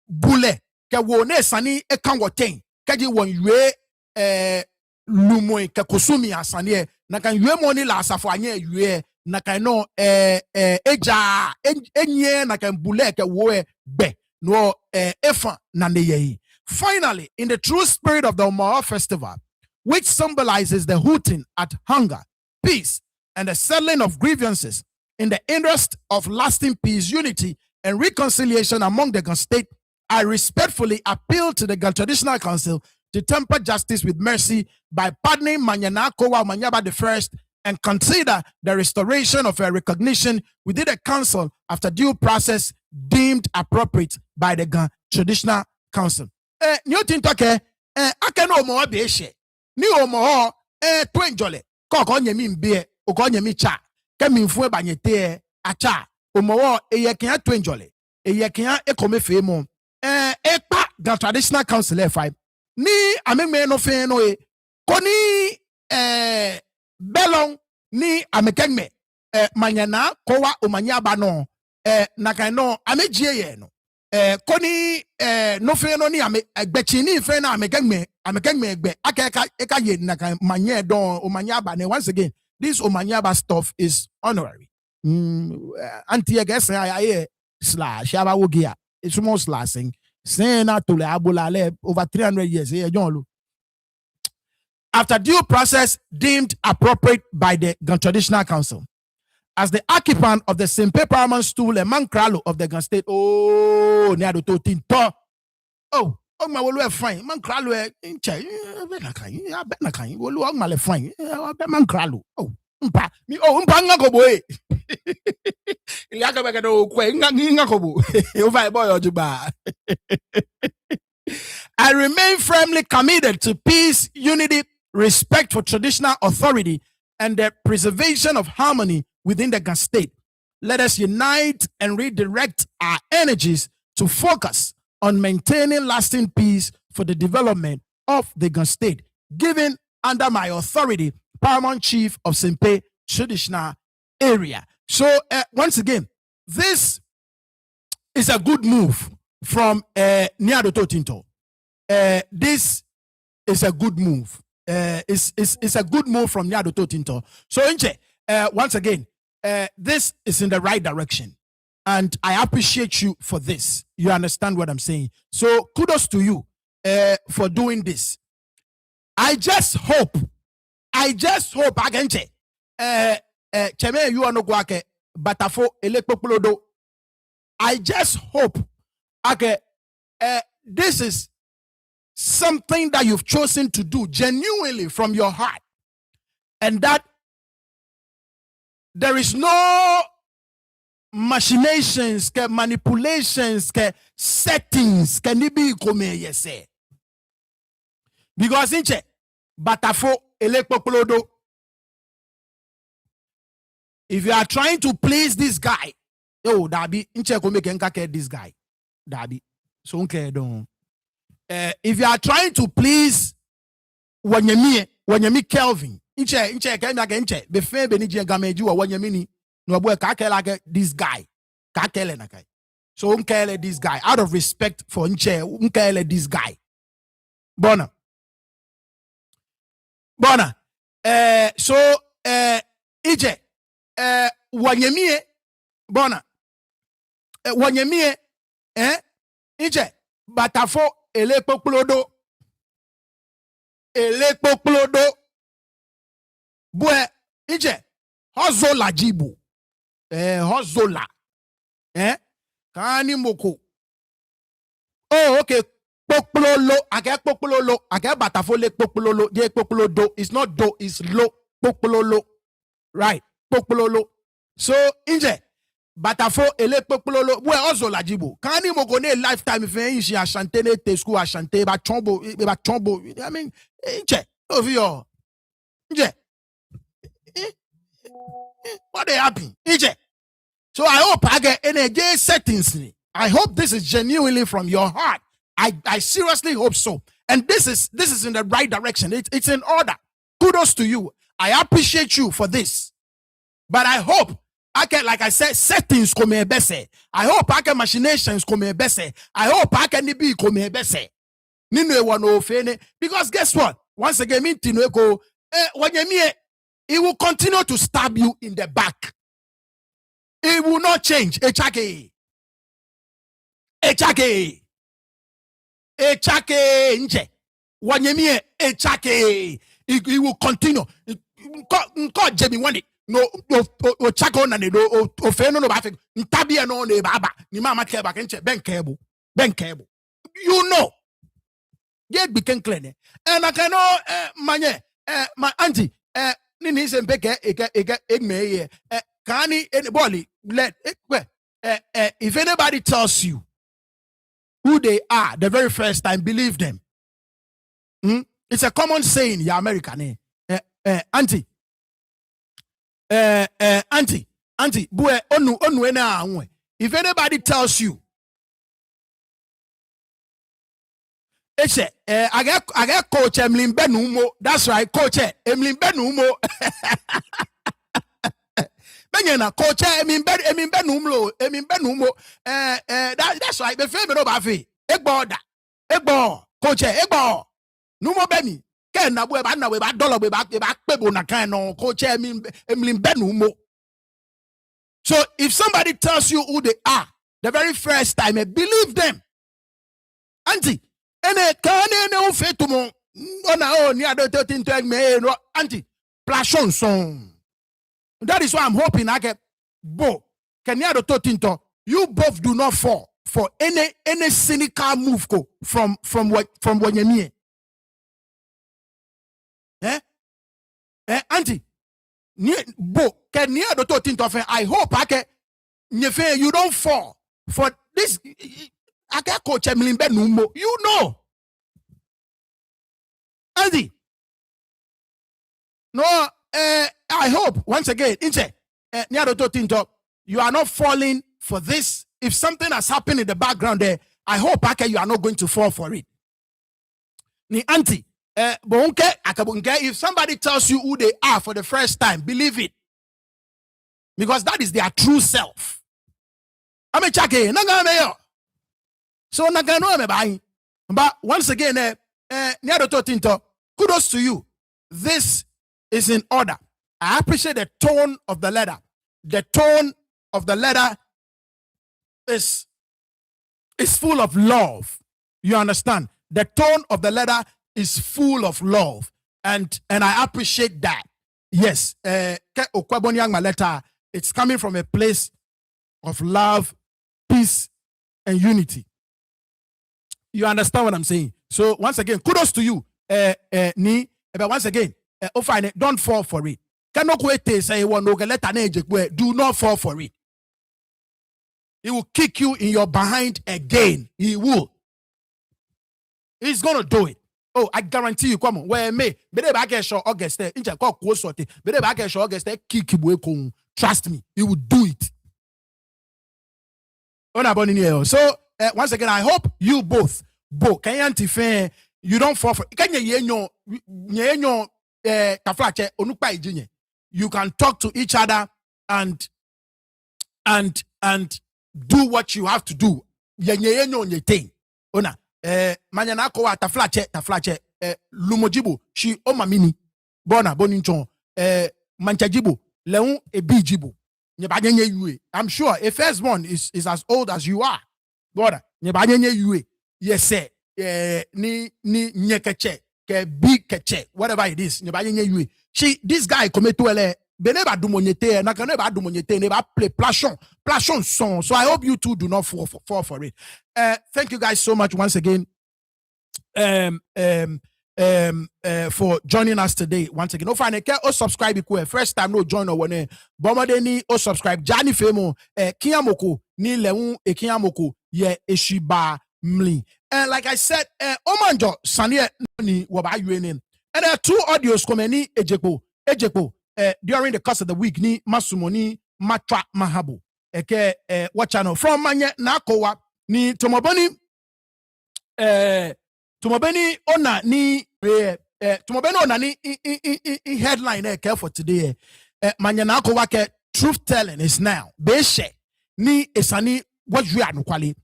bule ke wo ne sani e kan woten kaji won yue lumoy ke kosumi asane na kan yue mo ni la Asafwanye yue na kan no eja enye na kan bule ke wo be no efa na ne ye. Finally, in the true spirit of the Omaha festival, which symbolizes the hooting at hunger, peace, and the settling of grievances in the interest of lasting peace, unity, and reconciliation among the state, I respectfully appeal to the Traditional Council to temper justice with mercy by pardoning Manye Naa Koowa Manyaba I and consider the restoration of a recognition within the council after due process deemed appropriate by the Traditional Council. Newton Toke, ake no mo be she. Ni o mo twenjole. Ko nyemi mbe, o ko nyemi cha. Ke minfu banyete acha. O mo eyekia twenjole. Eyekia ekome mo. Ekpa the Traditional Council F5 ni ameme no fe no koni belong ni amekengme Manye Naa Koowa omanyaba no nakaino amejie ye no koni no fe no ni agbechi ni fe na amekengme egbe aka ye naka manye don omanyaba ne. Once again, this omanyaba stuff is honorary. Anti guess I slash aba wogia it's almost lasting saying that to le abula le over 300 years eh jonlu after due process deemed appropriate by the Gun Traditional Council. As the occupant of the Simpe Paramount stool, a man kralo of the Gun State, oh, near the Totinto. Oh, my will fine. Man kralo, inche, benakai, will walk my fine. Man kralo. Oh, me, oh, Mpanga boy. Yakabagado, Quang, boy, or Juba. I remain firmly committed to peace, unity, respect for traditional authority, and the preservation of harmony within the Gun State. Let us unite and redirect our energies to focus on maintaining lasting peace for the development of the Gun State, given under my authority, Paramount Chief of Simpe Traditional Area. So, once again, this is a good move from Niadoto Tinto. This is a good move. It's a good move from Niadoto Tinto. So, Inche, once again, this is in the right direction. And I appreciate you for this. You understand what I'm saying? So, kudos to you for doing this. I just hope, Agenche, Cheme, you are no guake, Batafo, Elekpoplodo. I just hope, okay, this is something that you've chosen to do genuinely from your heart, and that there is no machinations, manipulations, settings, can it be come say? Because inche batafo elekpoplodo. If you are trying to please this guy, oh, Dabi, inche come make this guy, Dabi, so okay don't. If you are trying to please Wanyemi Kelvin, inche kenya kenche befe beniji gameji wa Wanyemi no boy kakela this guy, kakele na kai. So unkele this guy out of respect for inche unkele this guy. Bona. So ije Wanyemi bona Wanyemi ije batafo elekpoplodo bue ije hozola jibu hozola kani moko. Oh, okay. Poplolo ake batafo le poplolo de poplodo. It's not do, it's lo poplolo, right? Poplolo. So inje batafo ele poplolo bue hozola jibu kani moko ne lifetime fe ishi ashante ne te school ashante ba chombo. I mean inje of your inje. What they happen? EJ. So I hope I get any settings. I hope this is genuinely from your heart. I seriously hope so. And this is in the right direction. It's in order. Kudos to you. I appreciate you for this. But I hope I can, like I said, settings come bese. I hope I can machinations come bese. I hope I can be come bese. Because guess what? Once again, it will continue to stab you in the back. It will not change. Echake. Nje. Wanyemie echake. It will continue. Nko Jemi wani. No chako na no ofeno no bafe. Ntabia no ne baba. Ni mama keba kenche benkebo. You know. Get became clear. And I can know Manye my auntie nini sempeke egme kani anybody let if anybody tells you who they are the very first time, believe them. It's a common saying, yeah, American. Auntie, boy, onu. If anybody tells you, I get Coach Emlyn Benumo. That's right, Coach Emlyn Benumo. Coach Emin Benumo. That's right. The favorite of Afi. Egbo. Coach Egbo. Numo Beni. Ken na we ba dollar we back pebo na kan no Coach Emlyn Benumo. So if somebody tells you who they are the very first time, believe them. Auntie, ene kane ne o fetumo oh ni ado to tinto me no anti plashon song. That is why I'm hoping I get bo can you ado to tinto you both do not fall for any cynical move go from Wanyemie. Auntie, bo can you ado to tinto I hope I can you don't fall for this. I can't coach Emily Benumo. You know. Andy. No, I hope once again, you are not falling for this. If something has happened in the background there, I hope you are not going to fall for it. Ni auntie, if somebody tells you who they are for the first time, believe it. Because that is their true self. I'm a chake, so nagano me buying. But once again, kudos to you. This is in order. I appreciate the tone of the letter. The tone of the letter is full of love. You understand? The tone of the letter is full of love. And I appreciate that. Yes. It's coming from a place of love, peace, and unity. You understand what I'm saying? So once again, kudos to you. But once again, don't fall for it. Do not fall for it. He will kick you in your behind again. He will. He's gonna do it. Oh, I guarantee you. Come on, where me? August. Trust me, he will do it. So once again, I hope you both, you don't fall for it. You can talk to each other and do what you have to do. Manye Naa Koowa taflache lumojibo shi omamini bona boninchon manchajibo leun ebijibo. I'm sure a firstborn is as old as you are. Brother, yes, ni nyekeche ke big keche, whatever it is. This guy kometuele beneba dumonyete na kaneba dumonyete neba play plashon song. So I hope you two do not fall for it. Thank you guys so much once again. For joining us today once again. No fine, subscribe first time no join or one bomodeni subscribe Jani Femo Kiyamoko ni leun Kiyamoko ye eshiba mli. And like I said, Omanjo Sanye ni waba yuenin. And there are two audios komeni ejeko during the course of the week ni masumoni matra mahabo what channel from Manye Naa Koowa ni tomoboni Tumobeni ona ni headline care for today. Manye Naa Koowa ke truth telling is now. Beshe ni esani what you are no kwale.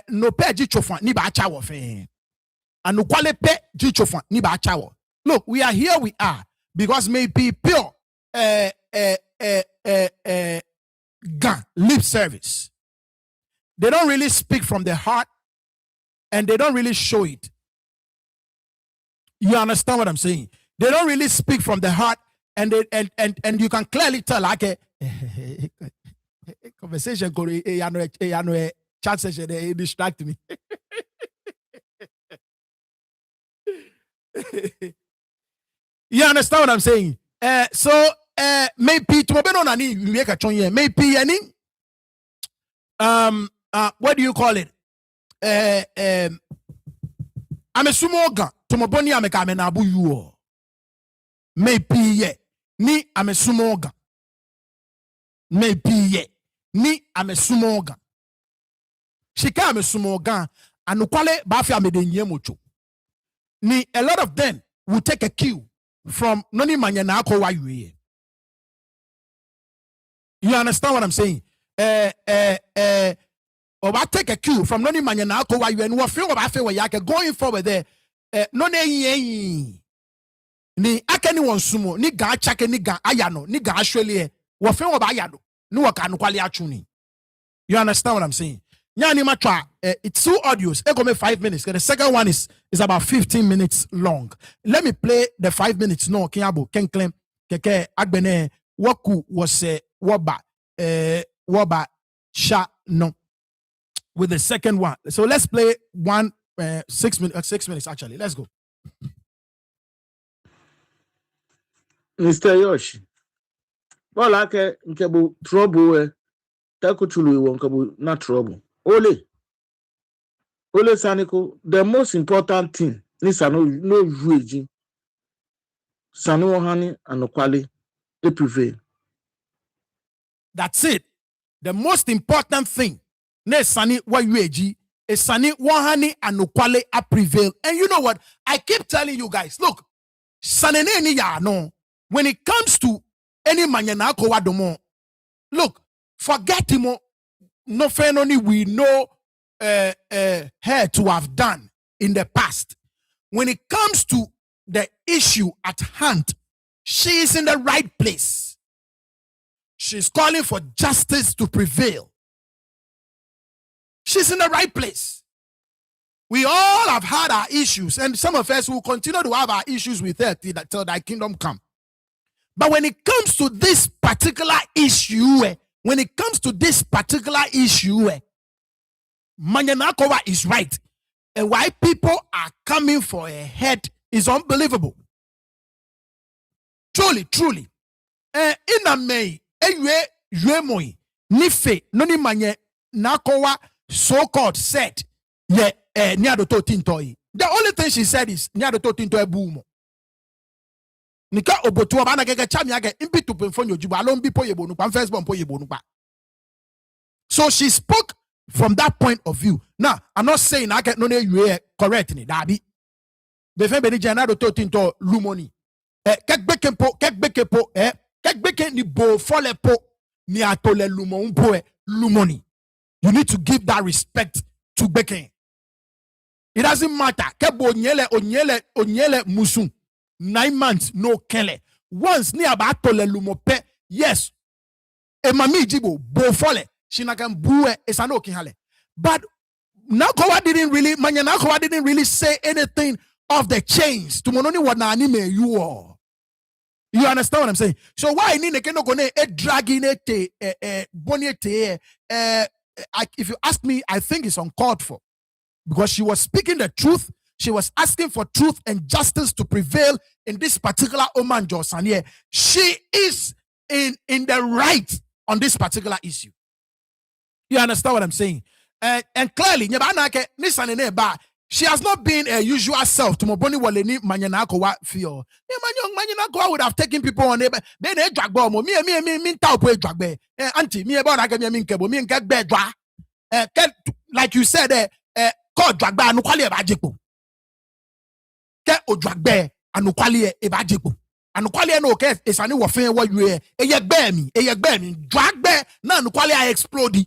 No pe ji chofan ni ba chawo fe. Anu kwale pe ji chofan ni ba chawo. Look, we are here. We are because maybe pure lip service. They don't really speak from their heart, and they don't really show it. You understand what I'm saying? They don't really speak from the heart, and you can clearly tell like a conversation chat session they distract me. You understand what I'm saying? So maybe tomorrow nani make a chonye maybe any what do you call it? I'm a sumoga tomoboni amekame na abu you maybe ye ni I'm a sumoga maybe ye ni I'm a sumoga shika I'm a sumoga anukwale bafi amedenye mocho ni a lot of them will take a cue from noni Manye Naa Koowa you. You understand what I'm saying? Or I take a cue from noni Manye Naa Koowa you and what feel about feel yake going forward there. No ni akeni won sumo ni ga chake ni ga ayano ni ga actually what feel about ayano ni waka anukwale achuni. You understand what I'm saying? Nyani matwa. It's 2 audios. It come 5 minutes. The second one is about 15 minutes long. Let me play the 5 minutes. No, Kiabo, Ken claim keke agbene waku was waba sha no with the second one. So let's play 6 minutes. 6 minutes actually. Let's go. Mr. Yoshi. Well, ke nkebu trouble takuchulu nkebu na trouble. Ole Saniko, the most important thing ni sano no jueji. Sano hani anokwale e prevail. That's it. The most important thing ne sani wa yueji is sani wahani anokwale a prevail. And you know what? I keep telling you guys, look, sanene ni ya no. When it comes to any Manye Naa Koowa domo, look, forget him. No only we know her to have done in the past. When it comes to the issue at hand, she is in the right place. She's calling for justice to prevail. She's in the right place. We all have had our issues, and some of us will continue to have our issues with her till thy kingdom come. But when it comes to this particular issue, Manye Naa Koowa is right. And why people are coming for a head is unbelievable. Truly. In a May, Yue Nife, Noni Manye Naa Koowa so-called said, Niadoto Tintoi. The only thing she said is Niadoto Tintoi boom. Nika obotu abana keke chami ake impi to penfonyo jibo alon bi po yebonu pa first born po yebonu pa. So she spoke from that point of view. Now, I'm not saying I get no you correct ni dabi. Befe beni janado to tinto lumoni. Kek beke ni bo fole po ni atole lumon po lumoni. You need to give that respect to beke. It doesn't matter. Kebo onyele musun. 9 months no kele. Once ni abatole lumope, yes. E mami jibo bo fole. Shinakan buwe esano kinhale. But Manye Naa Koowa didn't really say anything of the change. To mononi wana anime you all. You understand what I'm saying? So why ni nekeno gone dragging boniete if you ask me, I think it's uncalled for. Because she was speaking the truth. She was asking for truth and justice to prevail in this particular Oman Josanie. She is in the right on this particular issue. You understand what I'm saying? And clearly, she has not been a usual self to Moboni Waleni Manye Naa Koowa feel. Manye Naa Koowa would have taken people on it. Then a drag bomb. Me taupe drag be. Auntie, me about I get me kebo, me get bed dra. Like you said, call drag ba anukwali ebajipo. Ke o drag be anukwali ebajipo. Anukwali no ke esani wo fen wo yue. Eye gbe mi. Drag be na anukwali I explode.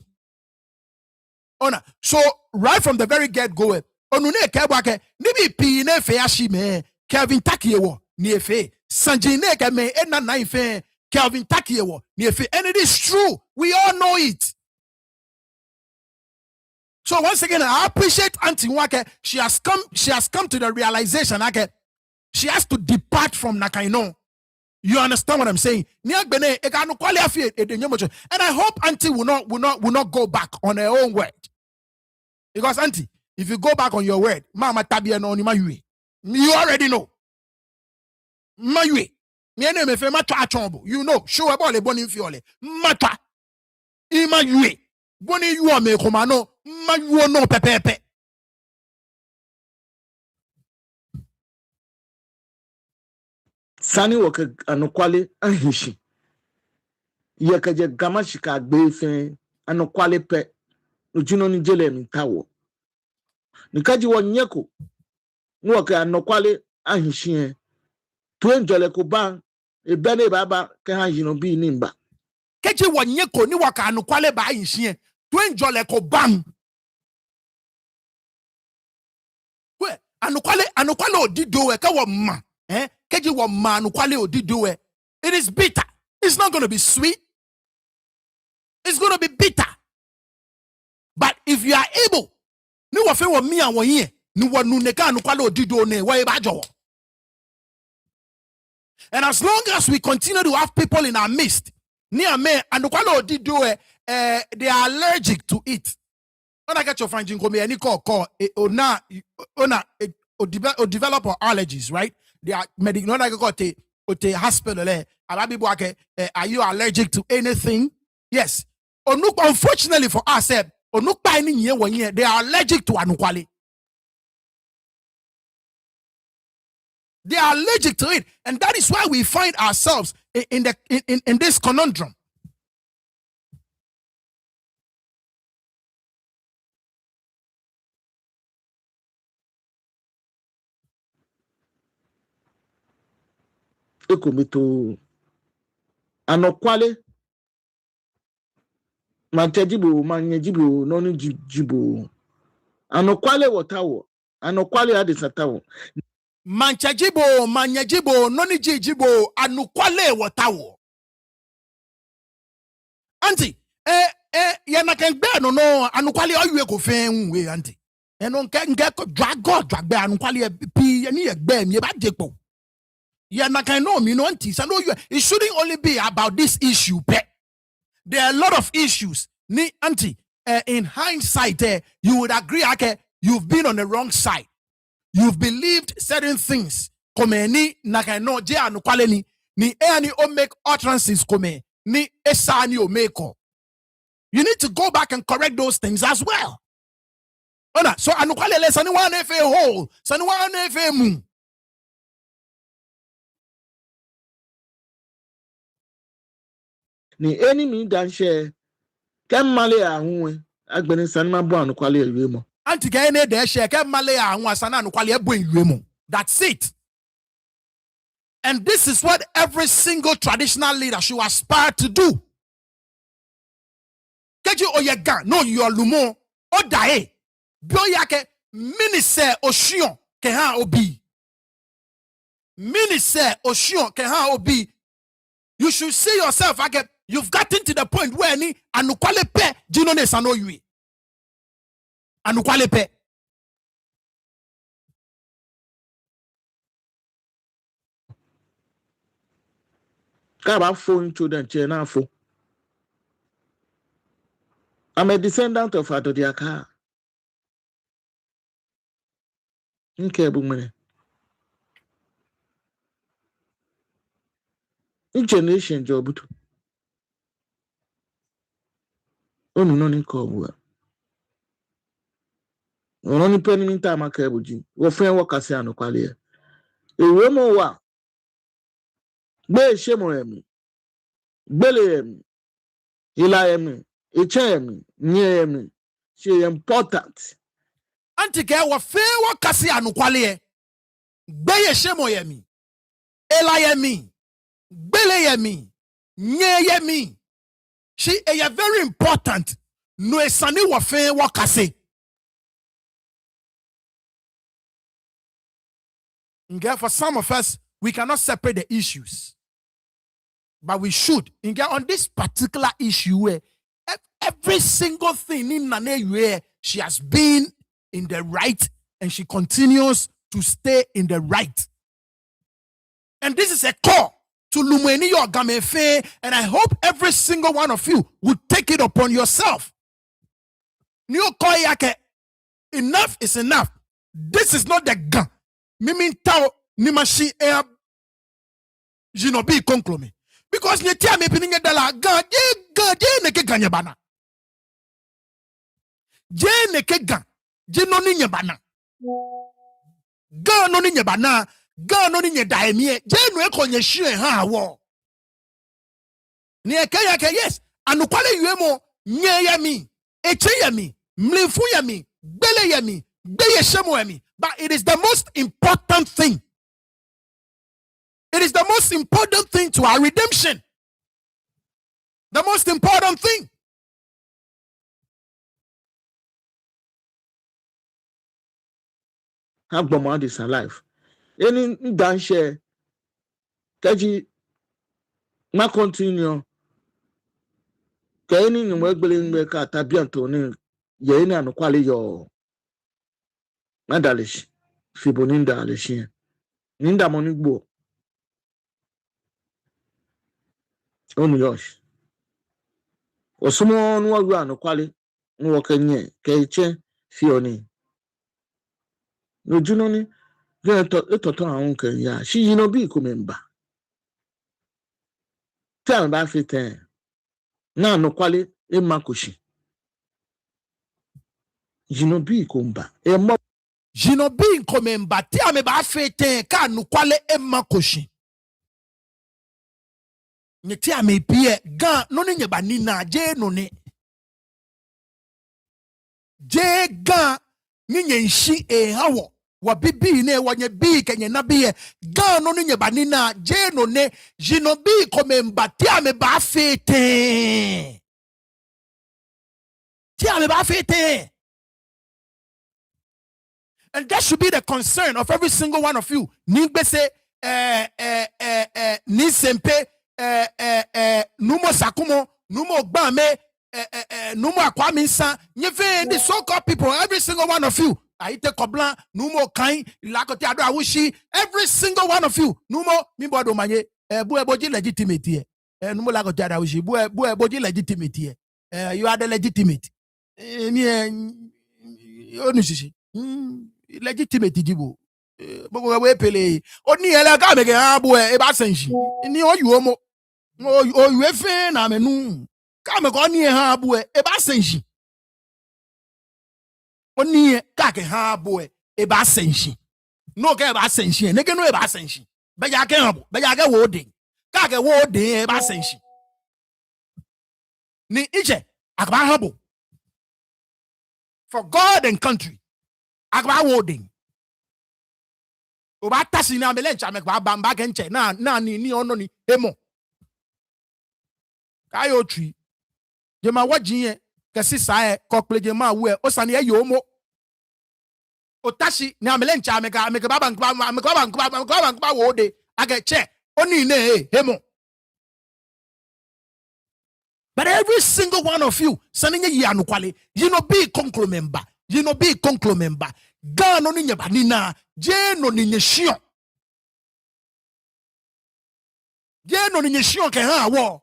So right from the very get-go, onune kebwake nibi pi ne fe ashime Kelvin Takiewo ni efe sanjine ke me ena na ife Kelvin Takiewo ni efe, and it is true. We all know it. So once again, I appreciate Auntie Wake. She has come to the realization that she has to depart from Nakaino. You understand what I'm saying? And I hope Auntie will not go back on her own word. Because Auntie, if you go back on your word, Mama Tabia no ni mayue. You already know. Mayue. You know, show about the boni fiole. Mata. Imayue. Boni you are me komano. Mayu no pepepe. Sani woke anokwale ahishi. Yekaje Ga-Mashie ka gbe fe anokwale pe. Ujino ni jele mtawo. Nikaji wonyeko. Woke anokwale ahishi. Tuenjole ko ba ebene baba ke ha yino bi nimba. Keji wonyeko ni waka anokwale ba ahishi. Tuenjole ko bam. Anukwale odidowe ka wo ma keji wo ma anukwale odidowe. It is bitter. It's not going to be sweet. It's going to be bitter. But if you are able, ni wafe wa mi an here, ni wanu neka anukwale odido ne wa eba jowo. And as long as we continue to have people in our midst, near me anukwale odido they are allergic to it. When I get your friend Jinko me any call develop allergies, right? They are medical. When I go to hospital, are you allergic to anything? Yes. Unfortunately for us, they are allergic to anukwale. They are allergic to it, and that is why we find ourselves in this conundrum. Ekomito anokwale mantejibo manyejibo nonu jibo anokwale watawo anokwale adisatawo Manchajibo manyejibo noni jibo anukwale watawo. Auntie, yana ken gbe no anukwale oyu ko fe nwe auntie. Eno nke drag be anukwale pi ni egbe mi ba depo. Yana ken no mi no auntie, so no you it shouldn't only be about this issue pe. There are a lot of issues. Ni auntie, in hindsight you would agree okay, you've been on the wrong side. You've believed certain things. Come ni nakano je anukwale ni ani o make utterances come ni esani o make. You need to go back and correct those things as well. So anukwale le sani wan efe hole, sani wan efe mu. Ni enemy dan share kemale ahunwe agbeni sanma bo anukwale ewe mo. Anti-gay de share kemale ahunwa sana anukwale ebo ewe mo. That's it. And this is what every single traditional leader should aspire to do. Keji oyega no yolumo o dae. Bioyake minise oshion ke ha obi. Minise oshion ke ha obi. You should see yourself again. You've gotten to the point where ni anukwale pe jino ne sano yui. Anukwale pe. Kaba phone children chena fo. I'm a descendant of Adodiaka. Nke bumene. In generation jobutu. Onu no ni ko. Ono ni penny minta makabuji. Wo friend wo kase anukwale. Ewe mo wa. Be shemo emi. Bele emi. Ila emi. Eche emi. Nye emi. She important. Anti-gay wa fe wa kasi anukwale. Beye shemo yemi. Ela yemi. Bele yemi. Nye yemi. She is very important. No esani wa fe wa kasi. For some of us, we cannot separate the issues. But we should. On this particular issue, where every single thing in Nane, she has been in the right and she continues to stay in the right. And this is a call to Lumeni Ga-Mashie, and I hope every single one of you would take it upon yourself. Enough is enough. This is not the gun. Mimin tao ni mashi air jinobi konklome. Because nye tia me pininge dala gan je neke ganye bana. Je neke gan je no ni nye bana. Gan no ni nye bana, gan no ni nye daemie, je no eko nye shire ha wo. Ni eke yes, anukwale yuemo nye yami, eche yami, mlifu yami, bele yami, beye shemo yami. But it is the most important thing. It is the most important thing to our redemption. The most important thing. Have Bomad is alive. Any dan share. Kaji ma continue. Kaini ni mwegbele nweka tabianto ni ye na no kwale yo madalish fiboninda alishia ninda monigbo onu yosh osumo no wa no kwale no kanye keche fioni no juno ni ye to awon kan ya shi yino bi ko memba tan ba fiten na no kwale e makoshi yino bi ko mba e mo Jinobi nkomemba ti ame ba fete ka nukwale emma koshi. Nye ti ame pie gan no ne nyeba nina je no ne. Je gan ni nye nshi hawo wa bibi ne wa nye bi kenye na biye gan no ne nyeba nina je no ne jinobi nkomemba ti ame ba fete. Ti ame ba fete. And that should be the concern of every single one of you. Ningbese ni sempe numo sakumo numo gbame numo akwaminsa nyeve the so-called people, every single one of you. Aite koblan numo kain lakoti ado awushi, every single one of you. Numo mimbodo manye bu eboji legitimate numo lakoti ado awushi bu eboji legitimate you are the legitimate ni onishishi legitimate jibo bogo we pele oni ele ka me ke abu e ba sanji ni oyu omo oyu efe na menu ka me ko ni ha abu e ba sanji oni ka ke ha abu e ba sanji no ke ba sanji ne ke no e ba sanji be ja ke abu be ja ke wo den ka ke wo den e ba sanji ni ije akba habu for God and country agba woding oba tasi na melencha me gba bamba kenche na ni ono ni emo kayo twi je ma wajin kesi sa kokple je ma wo osane ye omo otashi na melencha me ga baba wode aga che oni ne emo. But every single one of you saninye yi anukwale you know be conclo member. You know, be conclo member. Gano ni nyeba nina. Jeno ni nyeshion. Jeno ni nyeshion ke ha wo.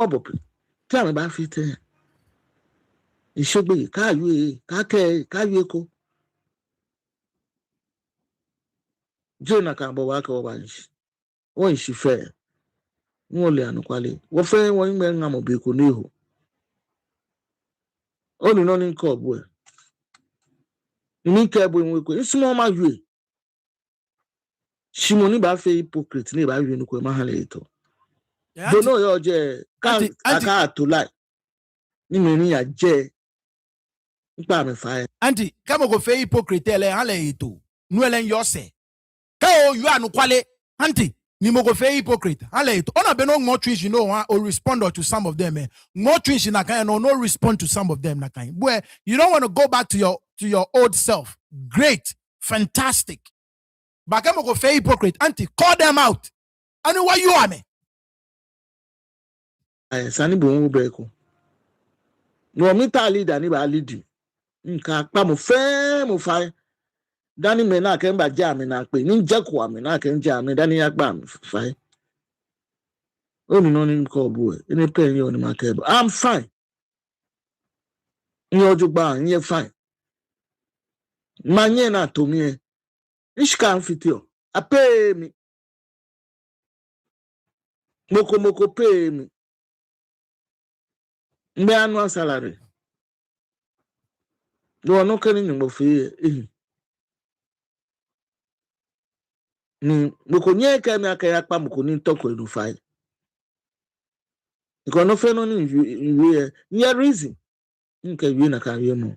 obope tan ba fiten isogbe ka yue ko jona ka bo wa ka o ba nshi won shi fe nwole anukwale wo fe won ngbe ngamo be ko niho onu no ni ko bu e ni ke bu nwe ko isumo ma yue shimoni ba fe hypocrite ni ba yue ni ko ma hale to bono yo je ka to lie ni me ni ya je npa me fa Auntie, kama go fe hypocrite ele hale ito. Nu ele yose. Ka o yu anukwale. Auntie, ni mo go fe hypocrite. Hale ito. Ona be no more twins, you know, or respond to some of them. More twins in that kind, no respond to some of them that kind. Boy, you don't want to go back to your old self. Great, fantastic. But kama go fe hypocrite. Auntie, call them out. I know why you are me. sani bo nwo be ko no mi ta leader ni ba lead nka pa mo fa dani me na ke mba ja me na pe ni je ko ame na ke ja me dani ya gba me fa oni no ni ko bu e ni pe ni oni ma ke do I'm fine ni oju gba ni fine manye na to mi ishka amfitio ape mi moko pay mi mbe annual salary no kani ni mo fi ni moko nye ka mi aka ya pa moko ni toko enu fai iko no fe no ni iwe ye reason nke wi na ka wi mo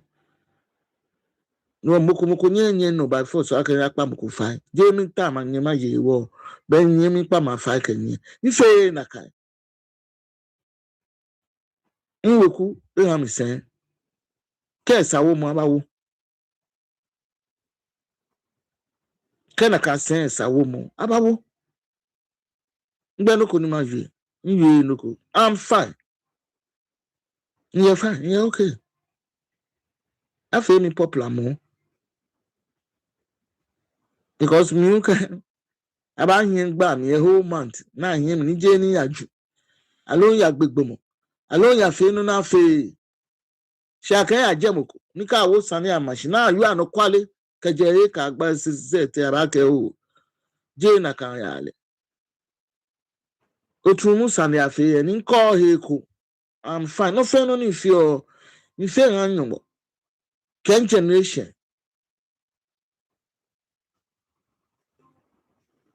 no moko nye no by force aka ya pa moko fai je mi ta ma nye ma ye wo ben nye mi pa ma fai kan nye ife na kai nwoku ha mi sen ke sawo mo abawo ke na ka sen sawo mo abawo Ngbe no ko ni ma hwe. Nwie no ko. I'm fine. You're fine. You're okay. I feel me popular more. Because me can about him bam a whole month. Now him ni Jenny Yaju. Alone ya big bomo. Alone ya fe no na fe. Shaka ya jemoko. Nika wo sane ya machine. You are no kwale. Kajere ka agba sise te abake o. Je na kan ya ale. Otumu sane ya fe. Ni nko heko. I'm fine. No fe no ni fe o. Ni fe nganyo. Ken generation.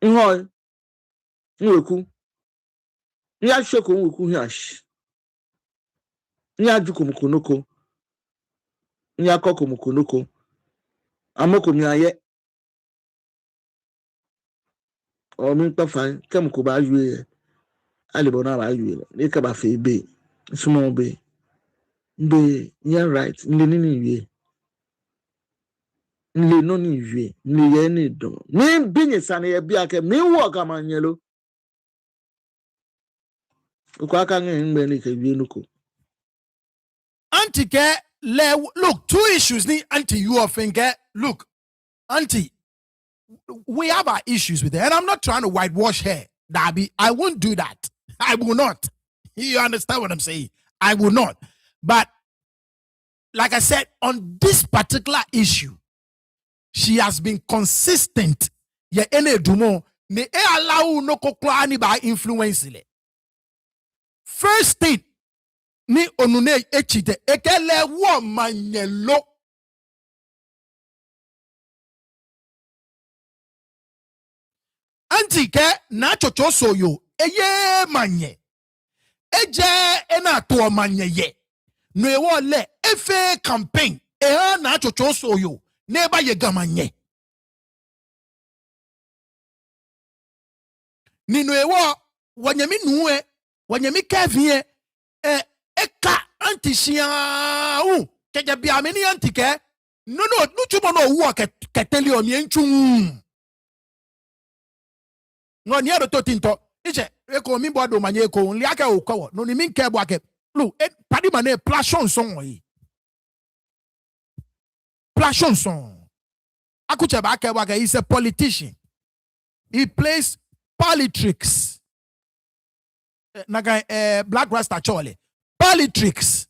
Nhoy. Nweku. Ni asheko nweku hiash. Ni ajuko mukunoko. Ni akoko mukunoko. Amoko mi aye. O mi pa fine. Kem ko ba yue. Ali bona ba yue. Ni ka ba fe be. Small be. Be, yeah right. Nle ni yue. Nle no ni yue. Nle ye ni do. Mi binye sane ye bi ake mi wo Ga-Mashie. Ukwa ka ngbe ni ke yue nuko. Auntie ke look, two issues ni auntie you often get. Look, auntie, we have our issues with her, and I'm not trying to whitewash her, Darby. I won't do that. I will not. You understand what I'm saying? I will not. But like I said, on this particular issue, she has been consistent. Ye ene dumo ne e allow no kokla ni by influence le. First thing ni onune echite ekele wo manyelo. Antike na chocho soyo eye manye. Eje ena to manye ye. No ewo le efe campaign e na chocho soyo neba ye Ga-Mashie. Ni no ewo wanyemi nuwe wanyemi kevie eka antishia u keje bia meni antike no nuchumo no wo keteli oni enchu no ni ado tinto iche eko mi bo do manye eko nli aka okwo no ni mi nke bo ake lu padi mane plashon son yi plashon son akuche ba ake bo ake he's a politician, he plays politics. Naga Black Rasta Chole politics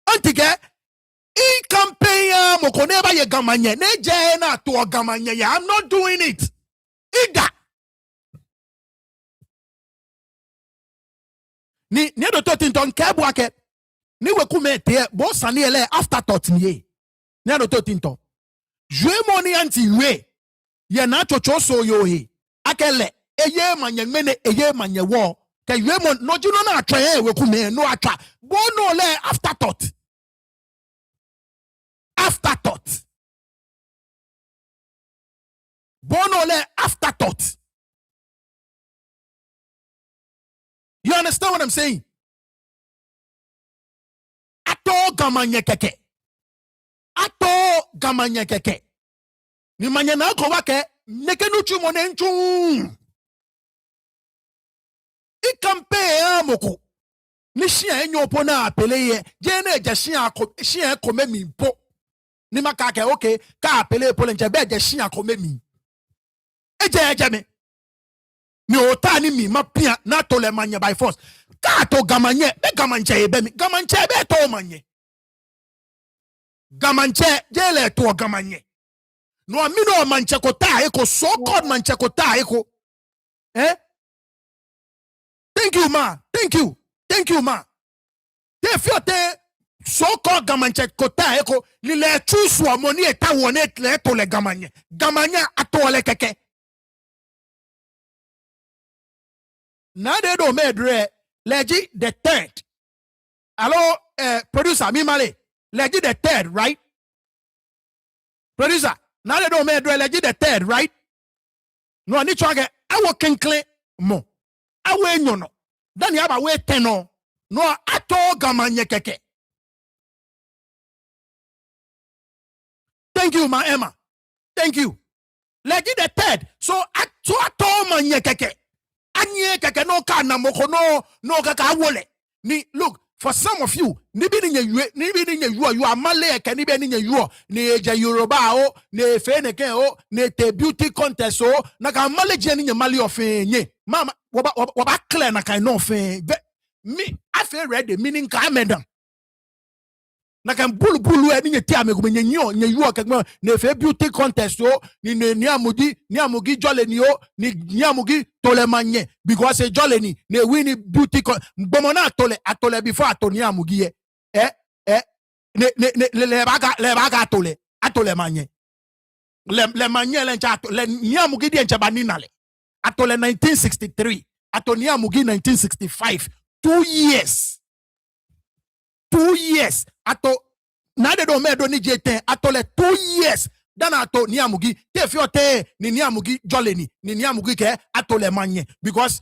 antige in campaign mokone ba ye Ga-Mashie ne je na to Ga-Mashie. I'm not doing it ida ni do to tinton kebu ake ni weku me te bo sani ele afterthought ni do to tinton jwe money anti we ye na chocho so yo he akele eye manye mene eye manye wo ke yemo no juno na atwa e weku me no atwa bo no le afterthought bono le afterthought. You understand what I'm saying? Ato Ga-Mashie keke ni Manye Naa Koowa ke neke nuchu mone nchu I kampe amoko ni shia enyo po na apele ye jene je shia kome mi po ni makake okay ka apele po lenche be je shia kome mi eje me ni ota ni mi mapia na to le Manye by force ka to Ga-Mashie be Ga-Mashie be mi Ga-Mashie be to Manye Ga-Mashie jele to Ga-Mashie no amino manche kota eko so called manche kota eko thank you ma if you te so called Ga-Mashie kota eko lile choose wa moni eta wone le to le Ga-Mashie atole keke na de do medre legi the third hello producer mi male legi the third right producer na de do medre legi the third right no ani chwage awo kenkle mo awo enyono dani aba we teno no ato Ga-Mashie keke. Thank you ma Emma, thank you Legit the third. So I told Manye keke. Anye keke no ka na moko no kaka wole. Ni look for some of you. Ni you are Malay ke ni be ni you ni eja Yoruba o ni fe ne ke o ni te beauty contest o na ka Malay je ni Mali ofe nye. Mama waba clear na ka no fe. Me I feel ready meaning ka medam. Na kan bulu e ni ti amego nye you akagma ne fe beauty contest o ni amugi jole ni o ni amugi tole manye because e jole ni ne win beauty bomona atole before atoni amugi le baga atole manye le manye le ncha le ni amugi di ncha baninale atole 1963 atoni amugi 1965 2 years ato na de do me do ni jeten atole 2 years dan ato ni amugi te fi ote ni amugi joleni ni amugi ke atole manye because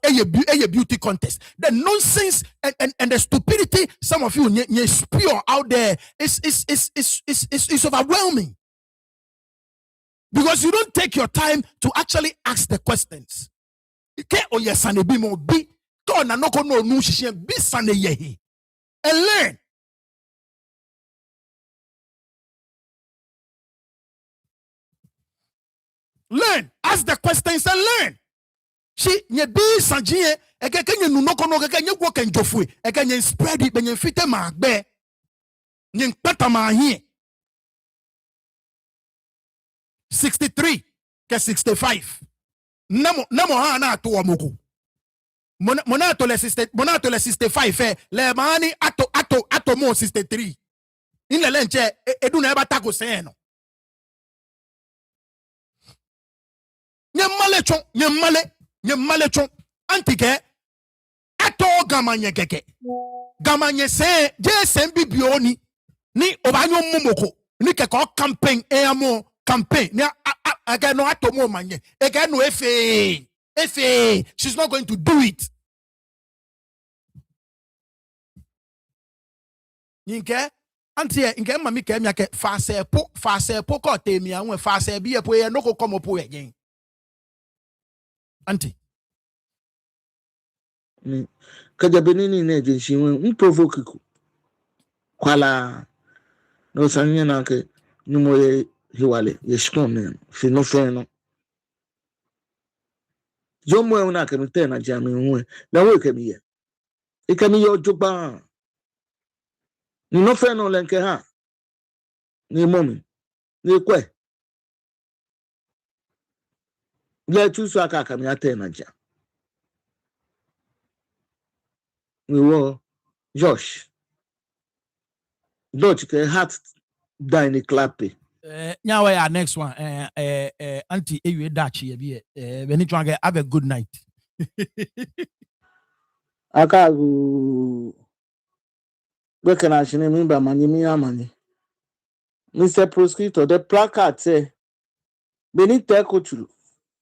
eye beauty contest. The nonsense and the stupidity some of you nye spew out there is overwhelming because you don't take your time to actually ask the questions. Ke oyesane bi mo bi to na no ko no nu hihie bi sane yehi and learn. Learn. Ask the questions and learn. She nye bi sanjie eke kenye nunoko no eke nye wo ken jofue eke nye spread it benye fite ma agbe nye pata ma hie 63 ke 65 namo ha na ato omoko mona to le 65 le mani ato mo 63 in le lenche edu na eba tako se no nye male chon antike ato Ga-Mashie keke Ga-Mashie se je sembi bioni ni obanyo momoko ni keko campaign amo campaign ni aga no ato mo manye aga no efe she's not going to do it yinke antie nke mami ke miake fase po ko temi anwe fase bi epo ye no ko komo po again Auntie. Kaja benini ne jinshi un provoke ku. Kwala no sanya na ke numo ye hiwale ye shkome fi no fe no. Jomo e una ke mte na jami unwe. Na we ke miye. E ke miye ojuba. Ni no fe no lenke ha. Ni momi. Ni kwe. Le chusu aka ka mi ate na jam. We were Josh. Dutch ke hat dine clappy. Now our next one. Auntie Ewe Dachi be when you try have a good night. Aka go na shine mi ba mani mi amani. Mr. Prosecutor, the placard say Benite Kochulu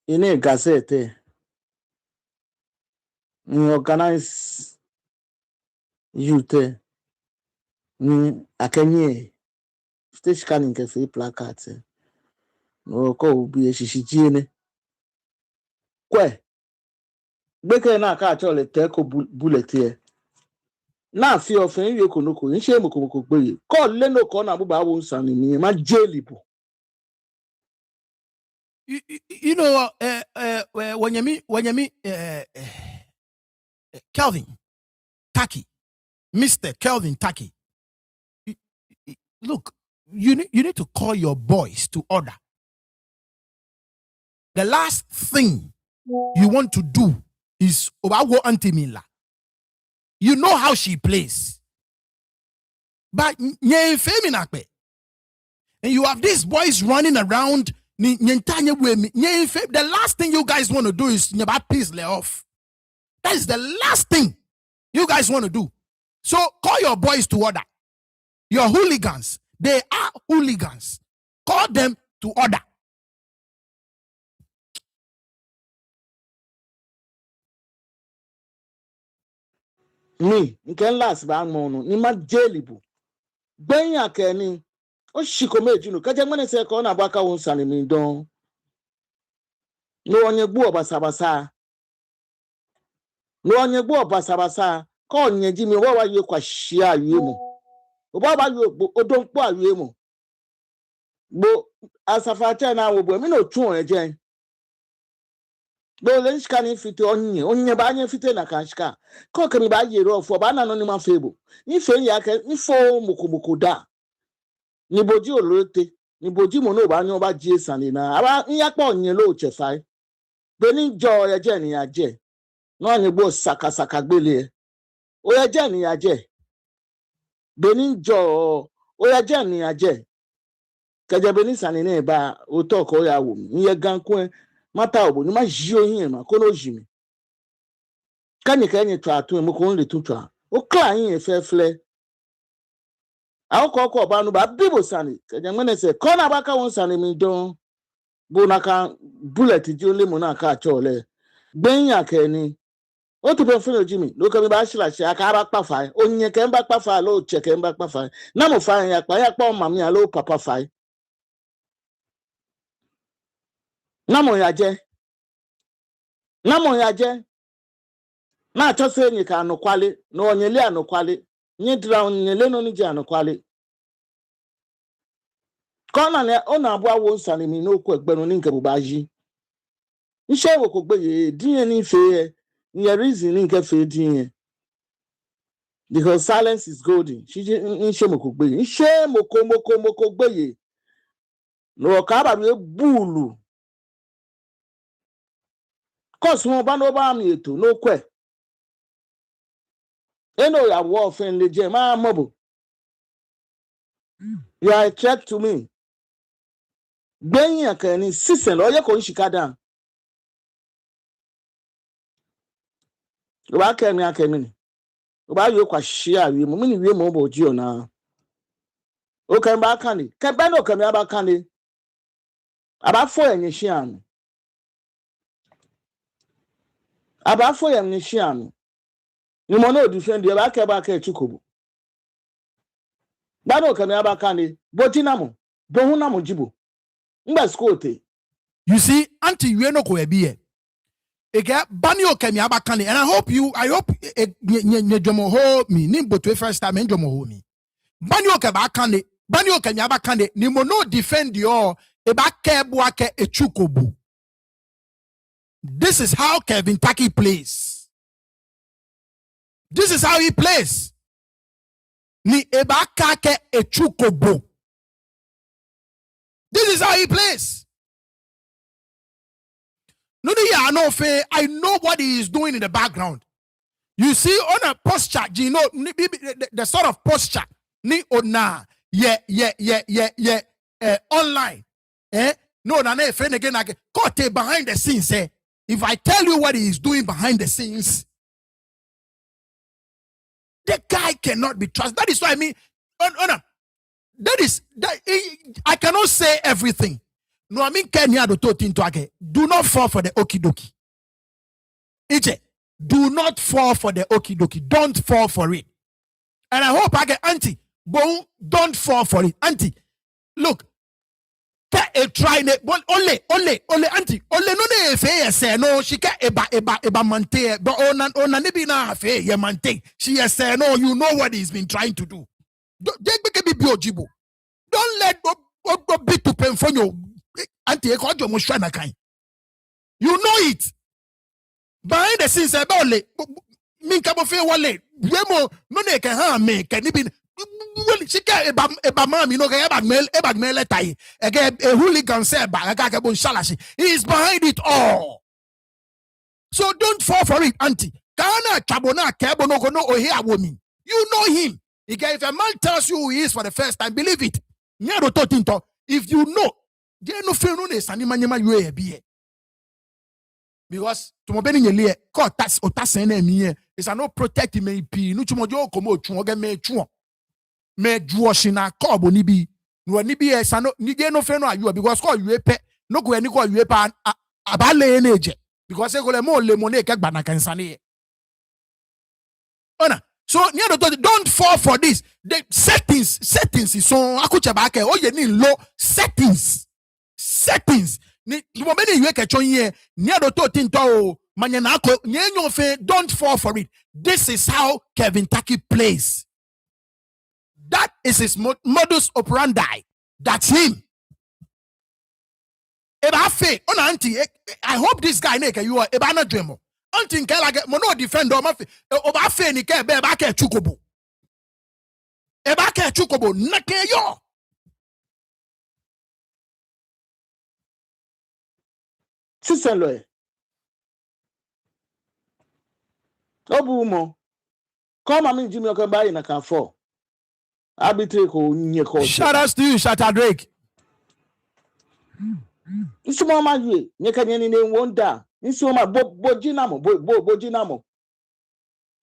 in a gazette. We organize youth. Ni akenye stage scanning ke fi placard say. No ko bi e shishijine. Kwe gbeke na ka chole teko bullet here. Na fi ofen wi okonoko nse mokomoko gbeye. Call le no ko na buba wo nsani mi ma jelibo. You know, when you meet Kelvin Taki, Mr. Kelvin Taki, look, you need to call your boys to order. The last thing you want to do is Obawo Auntie Mila. You know how she plays. But and you have these boys running around. The last thing you guys want to do is peace lay off. That is the last thing you guys want to do. So call your boys to order. Your hooligans, they are hooligans. Call them to order. Me, nke last ba mono ni ma jelibo. Ben ya ke ni o shikome junu ka je mane se ko na gbaka won sani mi don. no onye gbo basabasa no onye gbo basabasa ka onye Jimmy wa ye kwahia awie mu oba ba yo odompo awie mu bo asafate na wo bo mi no tun ejen bo lenshika ni fite onye ba anya fite na kanshika ka okemi ba ye ro fo ba na no ni ma febo ni fe ya ke ni fo mukubuku da ni boji olote ni boji mo no ba anya ba ji esani na aba nyapa onye lo chefai beni jo eje ni aje no ni gbo sakasaka gbele o eje ni aje beni jo o eje ni aje keje beni sani ne ba o to ko ya wo mi ye gankun mata obo ni ma ji oyin ma ko no ji mi kani kenye twa to mo ko nle tutwa o kla yin efefle ko ba no ba bibo sani keje ngene se ko na ba ka won sani mi don bo na ka bullet ji ole mo na ka chole gbenya keni o to be fun Jimmy lo ka mi ba shila shi aka ba pa fa onye ke mba pa fa lo che ke mba pa fa na mo fa ya pa o mami alo papa fa na mo ya je na cho se nyi ka anokwale na onyele anokwale nyi dra onyele no ni ji anokwale ko na le o na abo awo nsani mi no ku egbe no ni nke bu ba ji nse wo ko gbe ye din ni fe ye reason ni nke fe din because silence is golden nse mo ko gbe ye nse mo ko gbe ye no ka ba mi bulu cause mo ba no ba mi eto no kwe eno ya wo ofen leje ma mobo you are a threat to me gbẹ̀yìn kan ni sísẹ̀ lọ́yẹ́ kò ń ṣìkà dáa ọba akẹ́mi ni ọba yóò kwa ṣí àwí mu mí ni wíwé mọ́ bọ̀ jí ọ̀nà ó kẹ́mi bá kàn ní kẹ́mi náà kẹ́mi bá kàn ní àbá fọ́ ẹ̀yìn ṣí àmì ni mo náà dìfẹ́ndì ọba akẹ́ bá kẹ́ ẹ̀tú kò bò gbá náà kẹ́mi bá kàn ní bó jí náà mọ̀ bó hún náà mọ̀ jí bò. You see, auntie, you know ko ebiye. Ege bani o kemi abakane, and I hope nye jomo ho mi ni mboto first time jomo ho mi. Bani o kemi abakane ni mo no defend yo e ba ke buake e chukobu. This is how Kevin Taki plays. This is how he plays. Ni e ba kake e chukobu. This is how he plays. I know what he is doing in the background. You see, on a posture, you know, the sort of posture, online. No, behind the scenes. If I tell you what he is doing behind the scenes, the guy cannot be trusted. That is what I mean. I cannot say everything. No, I mean Kenya do do not fall for the okidoki. Ije, do not fall for the okidoki. Don't fall for it. And I hope I get auntie. Don't fall for it. Auntie, look. Try ole auntie. Ole no ne fe say no. She can eba mante. But ona nibi na fe ye mante. She say no. You know what he's been trying to do. Don't let go be to pen for you. Auntie, you know it. Behind the scenes, about Minkabo fe wale. Yemo no ne can harm me. Can it be? She can't eba mom, you know, ebag mele tai. Again, a hooligan said, "Bagagabon shalashi." He is behind it all. So don't fall for it, auntie. Kana kabona kabono kono ohia woman. You know him. If a man tells you who he is for the first time, believe it. If you know, because to mo beni nyele ko tas otasene mi is a no protect me pi nu tumo jo komo tun oge me tun me juoshi na ko bo ni bi no ni bi e sano ni je no fe no ayu because ko yu pe no ko eni ko yu pa abale na eje because e ko le mo na ke gba na kan sane ona. So don't fall for this. The settings is so akuchebake. Oh, you need low settings. ni mo be ni yue ke chon ye ni adoto tinto Manye Naa Koowa nyenyo fe don't fall for it. This is how Kevin Taki plays. That is his modus operandi. That's him. Eba fe ona auntie I hope this guy make you eba na dwemo. Auntie nke like mono defend o ma fe oba fe ni ke be eba ke chukobo. Eba ke chukobo na ke yo. Sister Obumo. Come on, Jimmy Okamba in a car for. Arbitrate ko nye ko. Shout out to you, Shatta Drake. Nsuma ma yue, nye kanyeni ne wonda. Nsuma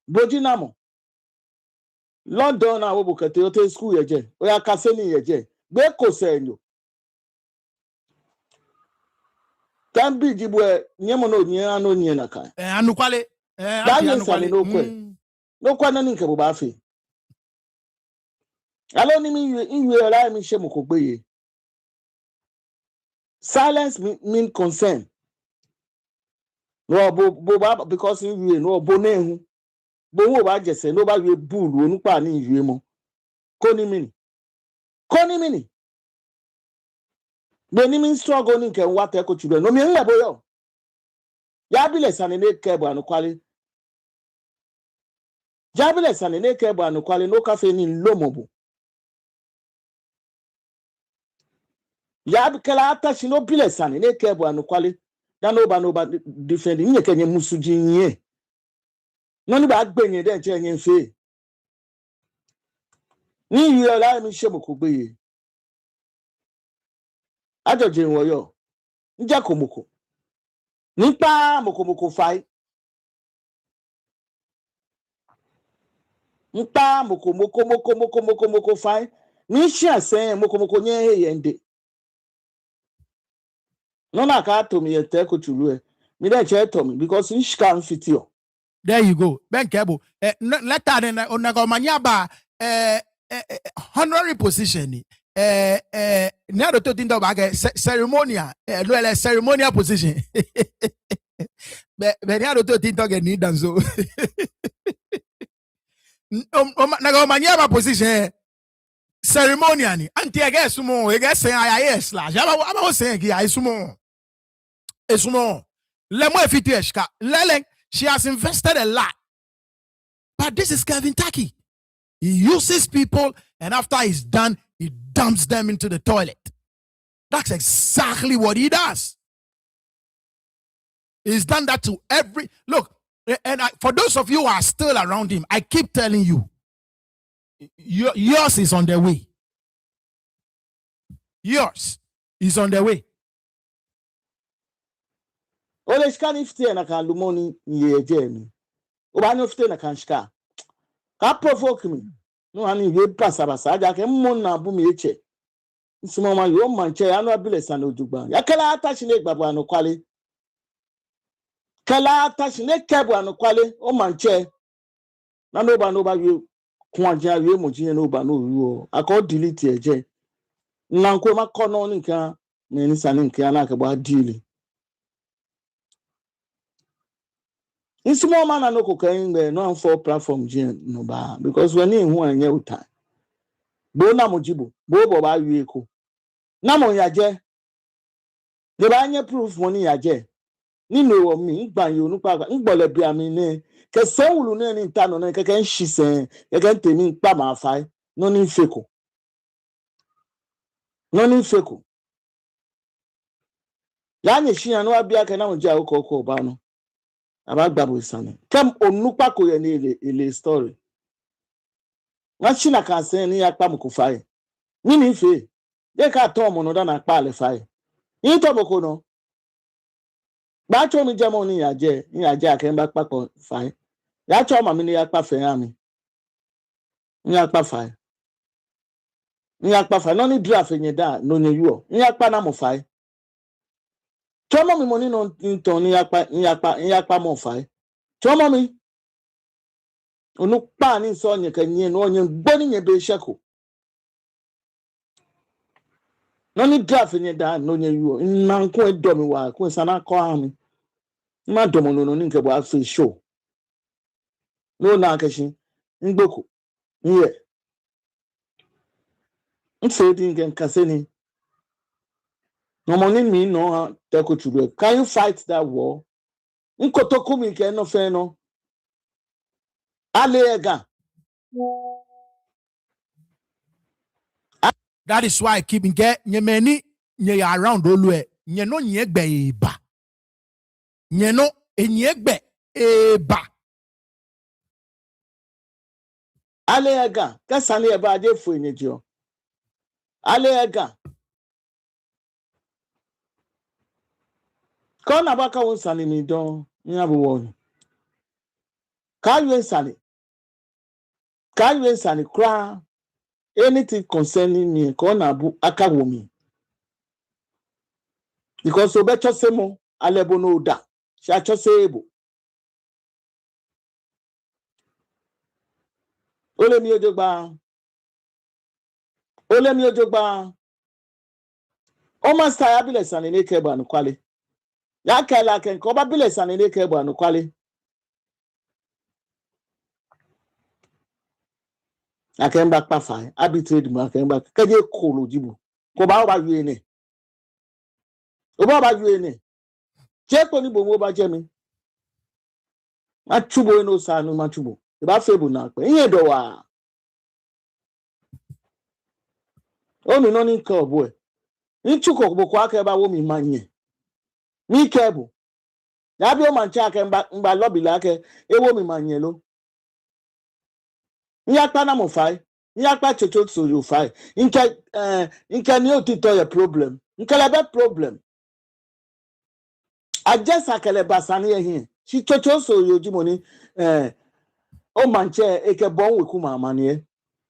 bojinamo. London na wobu kete ote school yeje. Oya kaseni yeje. Be ko senyo. Tambi jibwe nyemo no nye ano nye naka. Anukwale. Anukwale no kwe. No kwa nani nke buba afi. Alo ni mi yue la mi she mokogbe. Silence mean consent. No bo because you no bonehu. Bo wo ba jese no ba we bull onu pa ni yue mo. Koni mini. Be ni min struggle ni nke wate ko chube. No mi nle boyo. Ya bile sane ne kebo anukwale. Jabile sane ne kebo anukwale no kafe ni lomobo. Ya bikela atashi no bile sane ne kebo anukwale. Ya no ba defend nye kenye musuji nye. Noni ba agbenye den che nye fe. Ni yu la mi she mokogbe ye. Ajoje nwoyo. Nja komoko. Nipa moko fai. Npa moko fai. Ni shi asen moko nye he yende. Nona ka to me yete ko chulu mi den che to me because in shika fit yo. There you go. Ben Kebo. Later then onago manyaba honorary position ni. Ni adoto tindo baga ceremonial ceremonial position. Be ni adoto tindo ge ni danzo. Nago manyaba position ceremonial ni. Anti ege sumo ege sen ayaye slash. Aba sen ki ay sumo. Esumo. Lemo efiti eshka. Lele. She has invested a lot. But this is Kevin Taki. He uses people, and after he's done, he dumps them into the toilet. That's exactly what he does. He's done that to every... Look, and for those of you who are still around him, I keep telling you, yours is on the way. Yours is on the way. Ole shika ni fite na kan lumoni ye jemi. Oba ni fite na kan shika. Ka provoke me. No ani we pasa aja ke mmon na bu me eche. Nsimo ma yo manche anu abile san ojugba. Ya kala atashi ne gbagbo anu kwale. Kala atashi ne kebu anu kwale o manche. Na no ba we kwanja we mo jinye no ba no ru. Akọ delete eje. Nanko ma kono ni kan me ni san ni kan na ke ba delete. In small man no cocaine no for platform no ba because when in who anya uta bo na mojibo bo ba wi eko na mo yaje de ba anya proof money yaje ni no mi gban yo nu pa ngbole bia mi ne ke sewulu ne ni nta no ke kan hisen ke kan temi pa ma fai no ni feko ya nye shi anu abia ke na mo ja okoko ba no abagbabo isane kem onupa ko ye ni ile story na china kan se ni apa mko fai ni fe de ka to mo no da na pa le fai ni to boko no ba cho mi jemo ni yaje aken ba pa ko fai ya cho ma mi ni apa fe ami ni apa fai no ni draft yen da no ni yo ni apa na mo fai Chomo mi money no into ni yakpa mo fai. Chomo mi. Onu pa ni so nye kenye no nye gboni nye be sheko. no ni draft ni da no nya yu na nko edomi wa ko sana ko ami ma domo no ni nke bo afi show no na akashi ngboku nye mfedi ngen kaseni no money me no teko chube. Can you fight that war? Nkotoku mi ke no fe no alega. That is why I keep get nyemeni nye around olue nye no nyegbe eba nye no enyegbe eba Alega kasani eba ade fo enyejo alega kona baka won sani mi don nyabo won ka you sani kra anything concerning me kona bu aka wo mi because obecho semo alebo no da sha cho sebo ole mi ojogba o master ya bile sani ne keba no kwale ya kala ken ko ba bile sani ne keba no kwale akemba pa fa arbitrate mu akemba keje kolo jibu ko ba yu ene o ba yu ene je ko ni bo mo ba je mi ma chubo no sa no ma chubo e ba febu na pe yin do wa o mi no ni ko bo e ni chuko bo kwa ke ba wo mi manye mi kebu ya bi o man cha ke mba lobby la ke e wo mi manye lo nyakpa na mo fai nyakpa chocho so you fai inka ni otito your problem nkele be problem adjust akele basani ehin si chocho so you jimoni o manche eke bon we kuma amanie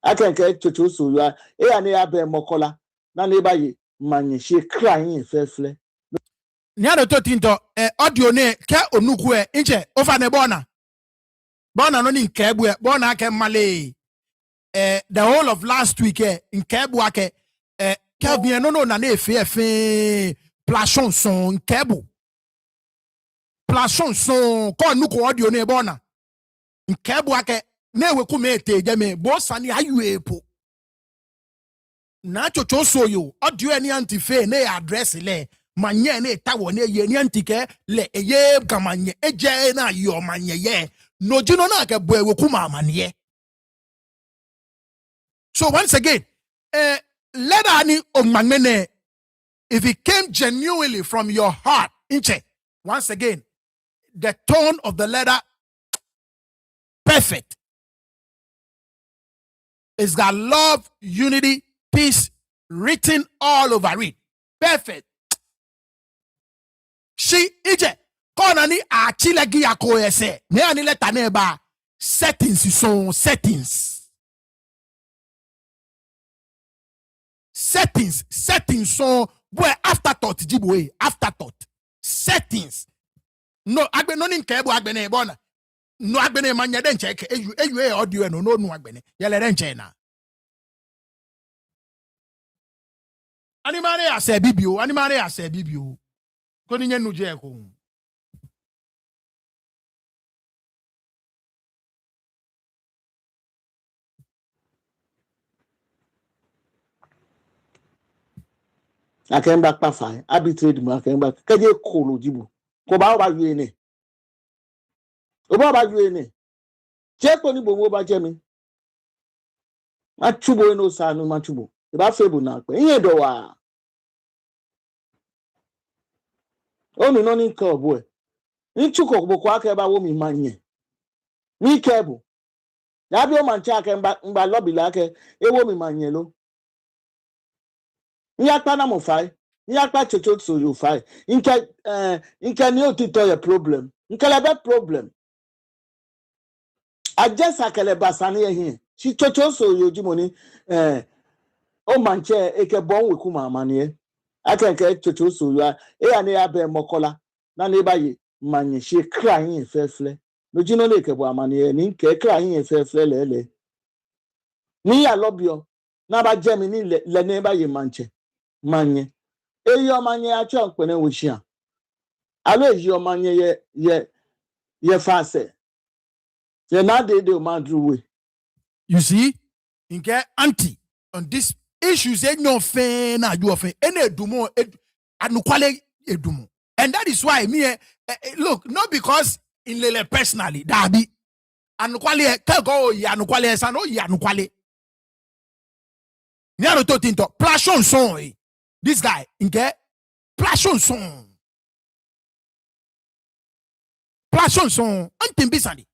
akenke chocho so you e ya ne ya be mokola na ne baye manye she crying fefle nya do to tinto audio ne ke onuku nche ofa ne bona no ni nkebu bona ke male the whole of last week nkebu ake Kevin no na efe plashon son nkebu plashon son ko nuku audio ne bona nkebu ake na eweku me etejeme bo sani ayu epo na chocho so yo audio eni antife na address le manye na tawo na ye ni antike le eye gamanye eje na yo manye ye no jino na ke bo eweku mamane. So once again, letter ani omangmene, if it came genuinely from your heart, inche, once again, the tone of the letter, perfect. It's got love, unity, peace written all over it. Perfect. She inche, kona ni achilegi yako ese, ne ani letter neba, settings so settings. Settings so boy afterthought jiboe afterthought settings no agbe no nin kebu agbe na ebona no agbe na manya den check eyu audio no agbe ne yele den check na animare ase bibio ko ni nyenu je ko akemba pa fa arbitrate mu akemba keje kolo jibu ko ba yu ene o ba yu ene je ko ni bo mo ba je mi ma chubo no sa no ma chubo e ba febu na pe yin do wa o mi no ni ko bo e ni chuko bo kwa ke ba wo mi manye mi kebu ya bi o man cha ke mba lobby la ke e wo mi manye lo nyakpa na mo fai nyakpa chocho so you fai inka ni otito your problem nkele be problem adjust akele basani ehin si chocho so you jimoni o manche eke bon we kuma amanie akenke chocho so you ya ne ya be mokola na ne baye manye she crying fefle no jino le ke bo amanie ni ke crying fefle lele ni ya lobio na ba jemi ni le ne baye manche Manye. Eyo manye acho kwene wushia. Alo eyo manye ye fase. Ye na de madruwe. You see, in get anti on this issue, say no fan, na you offend any edumo anukwale edumo. And that is why me look, not because in lele personally, dabi anukwale go ya anukwale sano ya anukwale. Nyaro to tinto plashon son. This guy in get plashon son. Plashon son antin bisani.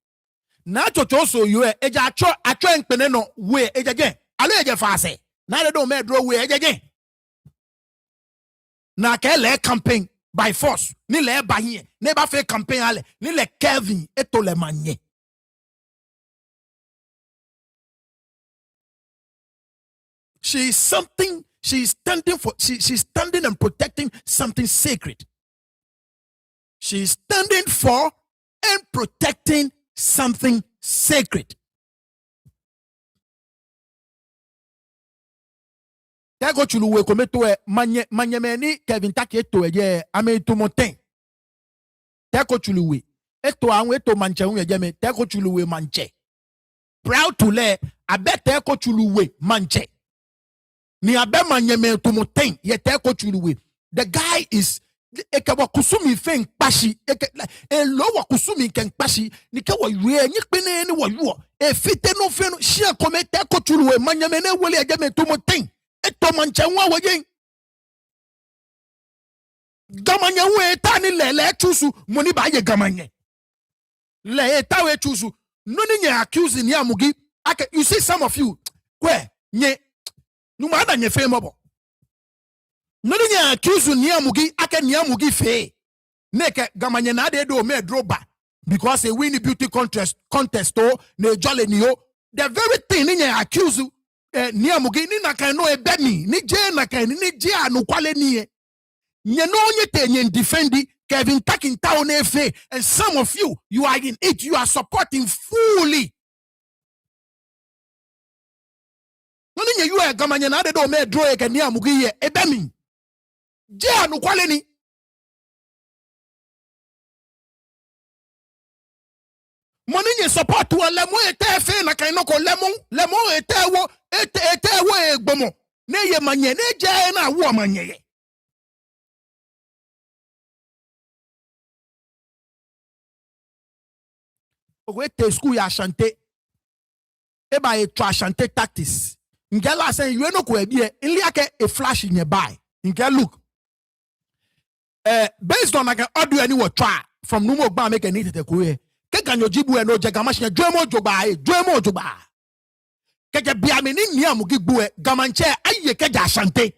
Na chocho so you eja acho enkpene no we eja alo eja fase na de do me draw we eja na ke le campaign by force ni le ba hie ne ba fe campaign ale ni le Kevin eto le manye. She is something, she's standing and protecting something sacred. She's standing for and protecting something sacred. Tego chuluwe kometo manye meni Kevin Taki eto ye ame to moten. Tego chuluwe eto anwe eto manche unye jeme tego chuluwe manche. Proud to le abe tego chuluwe manche. Ni abe manye me to moten ye tego chuluwe. The guy is eke wakusumi fen pashi eke lo wakusumi ken pashi ni ke wo yue ni pene ni wo yo e fite no fe no shia komete ko chuluwe manyamene wole eje me to moten eto manche nwa wo yen gamanye we ta ni lele chusu moni ba ye gamanye le ta we chusu no ni nya accuse ni amugi ake you see some of you kwe nye numa na nye fe mobo no ni accuse niamugi ake niamugi fe neke gamanye na de do me droba because a win beauty contest to ne jolly ni o the very thing ni accuse niamugi ni na kan no ebe ni je na kan ni je anu kwale ni e nye no nye te nye defendi Kevin Taki town efe and some of you are in it, you are supporting fully. No ni you are gamanye na de do me draw e ke niamugi ye ebe mi je anu kwale ni moni nye support wa lemo ete fe na kan no ko lemo ete wo egbomo ne ye manye ne je na wo manye ye owe te school ya chante e ba e try chante tactics ngela say you no ko ebie nli ake a flash in your buy nke look based on like audio any what try from numo gba make any tete ko ye ke ganyo jibu e no je Ga-Mashie dwemo jogba ke je bia me ni niam gigbu e gamanche aye ke ja chante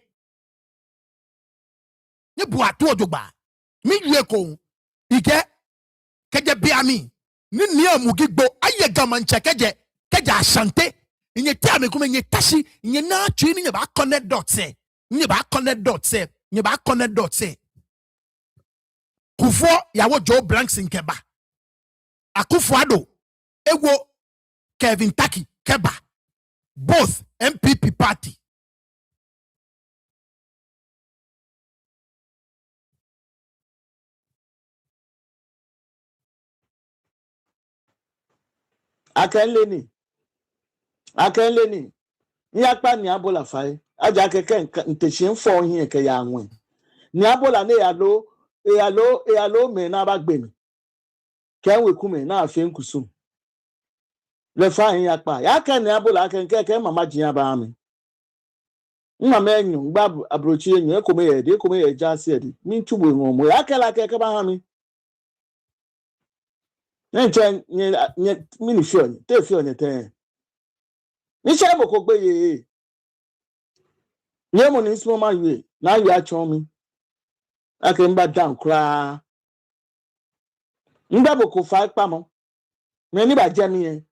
ni bu atu jogba mi yue ko ike ke je bia mi ni niam gigbo aye gamanche ke ja chante nye tia me kuma nye tashi nye na twi nye ba connect dots kufo yawo Joe Blanks nkeba Akufo-Addo ewo Kevin Taki keba both MPP party Akenleni ni akpa ni abola fai aja keke nteshin fo hin ke ya anwen ni abola ne ya lo me na ba gbe mi ke we ku me na afi nkusum le fa hin akpa ya ke ni abola ke mama jiya ba mi mama enyu gba abrochi enyu ko me ye ja se de mi tubo won mo ya ke la ke ba ha mi nche nye mini fion te fion te ni se mo ko gbe ye nye mo ni smo ma yue na yu a chon mi ake mba down kra mba bo ko fa pa mo me ni ba je mi ye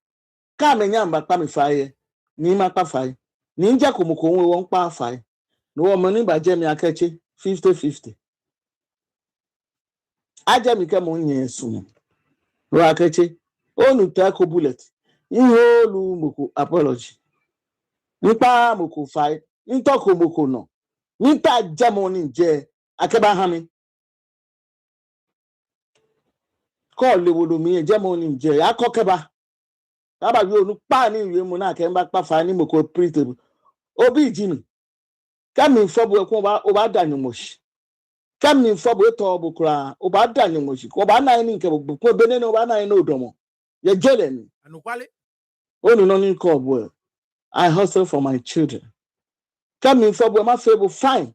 ka me nya mba pa mi fa ye ni ma pa fa ye ni nje ko mo ko won pa fa ye no wo mo ni ba je mi akeche 50-50 aje mi ke mo yen sun ro akeche onu ta ko bullet ihe olu moko apology nipa moko fa ntoko moko no Nita jamoni je akeba hami. Call le wodo mi jamoni je akokeba. Aba yo nu pa ni iwe mu na kemba pa fa ni mo ko print. Obi jimi. Kami fobu ekun oba danyu moshi. Kami fobu eto obukura oba danyu moshi. Oba na ni nke bu bene no oba na ni odomo. Ye jele ni. Anukwale. Onu no ni call boy. I hustle for my children. Kami fobu ma fable fine.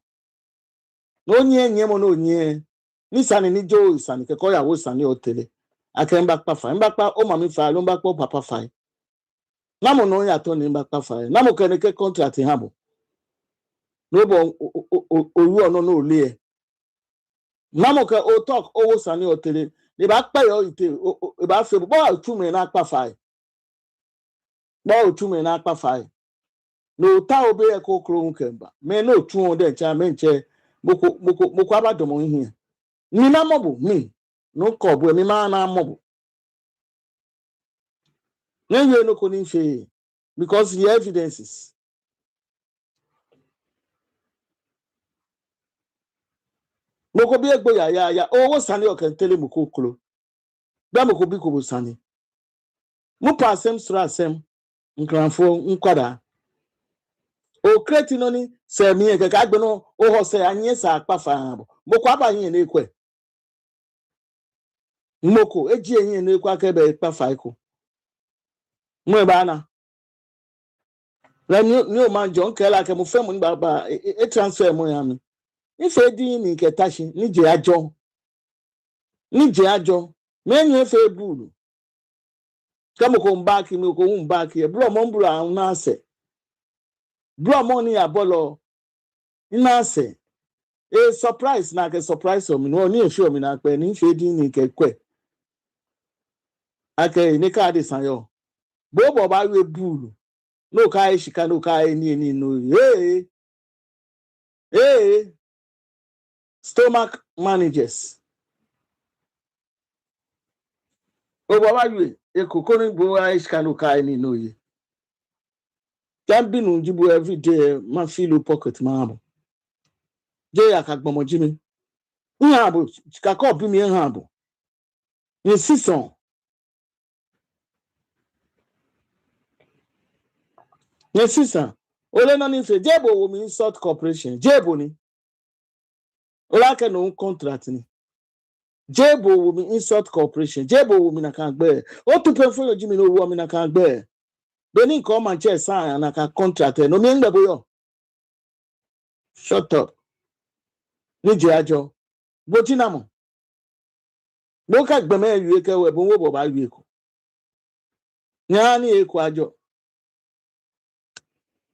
No nye mo no nye. Ni sani ni jo sani ke ko yawo sani otele. Akemba pa fa. Mbakpa o mami fa lo mbakpa papa fa. Namo no ya to ni mbakpa fa. Namo keneke contract habo. No bo oru ono no le. Namo ke o talk o sani otele. Ni ba pa yo ite e ba fe bo tu me na pa fa. Bo tu me na pa fa. No ta obe e ko kro nkemba. Me no tu on de cha me nche boko abadomo here. Mi na mobo me no ko bo mi ma na mobo. Nwe no ko ni fe because the evidences. Moko bi egbo ya owo sani o kan tele moko klo. Ba moko bi ko bo sani. Mu pa asem sura asem nkranfo nkwada. O kreti no ni se mi e keke agbe no o ho se anye sa akpa fa abo. Moko aba yin na ekwe. Moko eji yin na ekwa ka be ekpa fa iko. Mo e ba na. La ni o man John kela ke mo fe mo ni baba e transfer mo ya mi. Ife di ni ke tashi ni je ajo. Ni je ajo. Me nyu fe bulu. Kamo ko mbaki mi ko mbaki e bro mo mbura na ase. Bro mo ni abolo na ase. E surprise na ke surprise o mi no ni e show mi na pe ni fe di ni ke kwe. Ake ni ka de san yo. Bo ba we bulu. No ka e shika no ka e ni no. Hey. Stomach managers. Baba we e kokoni bo a shika no ka e ni no ye. Can be no jibu every day man feel pocket ma. Je akagbomo jimi. Nhabo chikako bi mi nhabo. Ni sison. Ni sison. Ole no ni fe jebo wo mi insult corporation. Jebo ni. Ola ke no contract ni. Jebo wo mi insult corporation. Jebo wo mi na kan gbe. O tu pe fun jimi no wo mi na kan gbe. Beni ko man che sign na kan contract no mi ngbe boyo. Shut up. Ni je ajo. Bo tinamo. Bo ka gbe me wi ke we bo wo ba wi ko. Nya ni e ko ajo.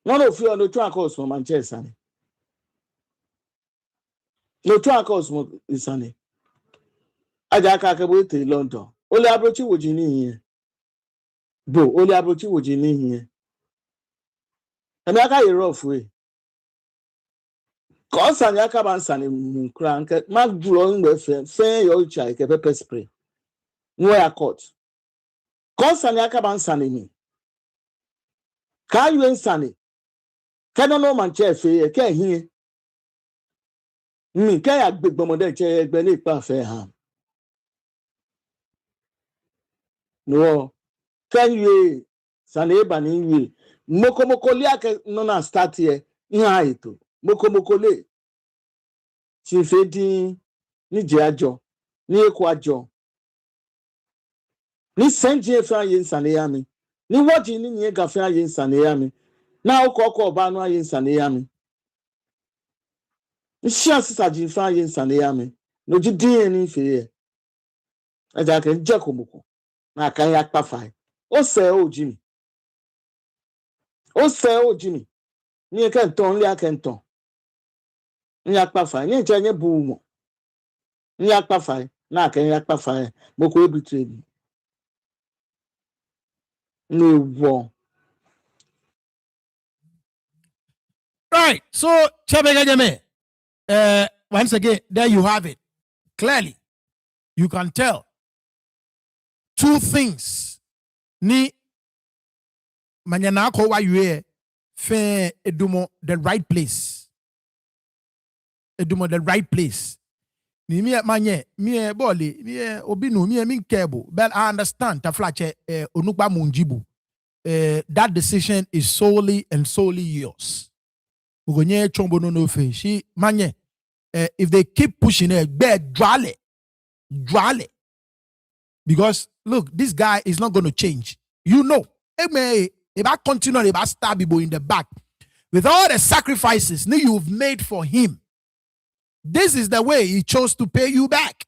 None of you no track us from Manchester. No track us from Isani. Aja ka ke bo te London. Ole abrochi woji ni here. Bo ole abrochi woji ni here. Emi aka ye rough way. Ko sani aka ban sani nkra nke ma duro ngbe fe yo chai ke pepper spray. Nwe akot. Ko sani aka ban sani mi. Ka yu nsani. Ke no Manchester fe ke here. Mi ke ya gbegbomo de che egbe ni pa fe ha. No. Can you saneba ni wi mokomokole ake no na start here nha eto mokomokole ti fe din ni je ajo ni eku ajo ni senje fa ye nsane ya mi ni woji ni nye gafe ye nsane ya mi na okoko ba no ye nsane ya mi nshi asisa ji fa ye nsane ya mi no ji din ni fe ye aja ke je komoko na kan ya pa fa o se o ji mi. O se o jimi ni e kan ton li akenton ni akpa fa ni je nye bu mo ni akpa fa na kan akpa fa mo ko ebitu ebi ni wo. Right. So, Chabegajame, once again, there you have it. Clearly, you can tell two things. Ni Manye Naa Koowa yue fe edumo the right place. edumo the right place. Ni me manye me boli me obinu me min cable. But I understand taflache onukba munjibu. That decision is solely yours. Ugonye chombo no fe. She manye. If they keep pushing it, drale. Because look, this guy is not going to change. You know, if I continue, if I stab you in the back, with all the sacrifices you've made for him, this is the way he chose to pay you back.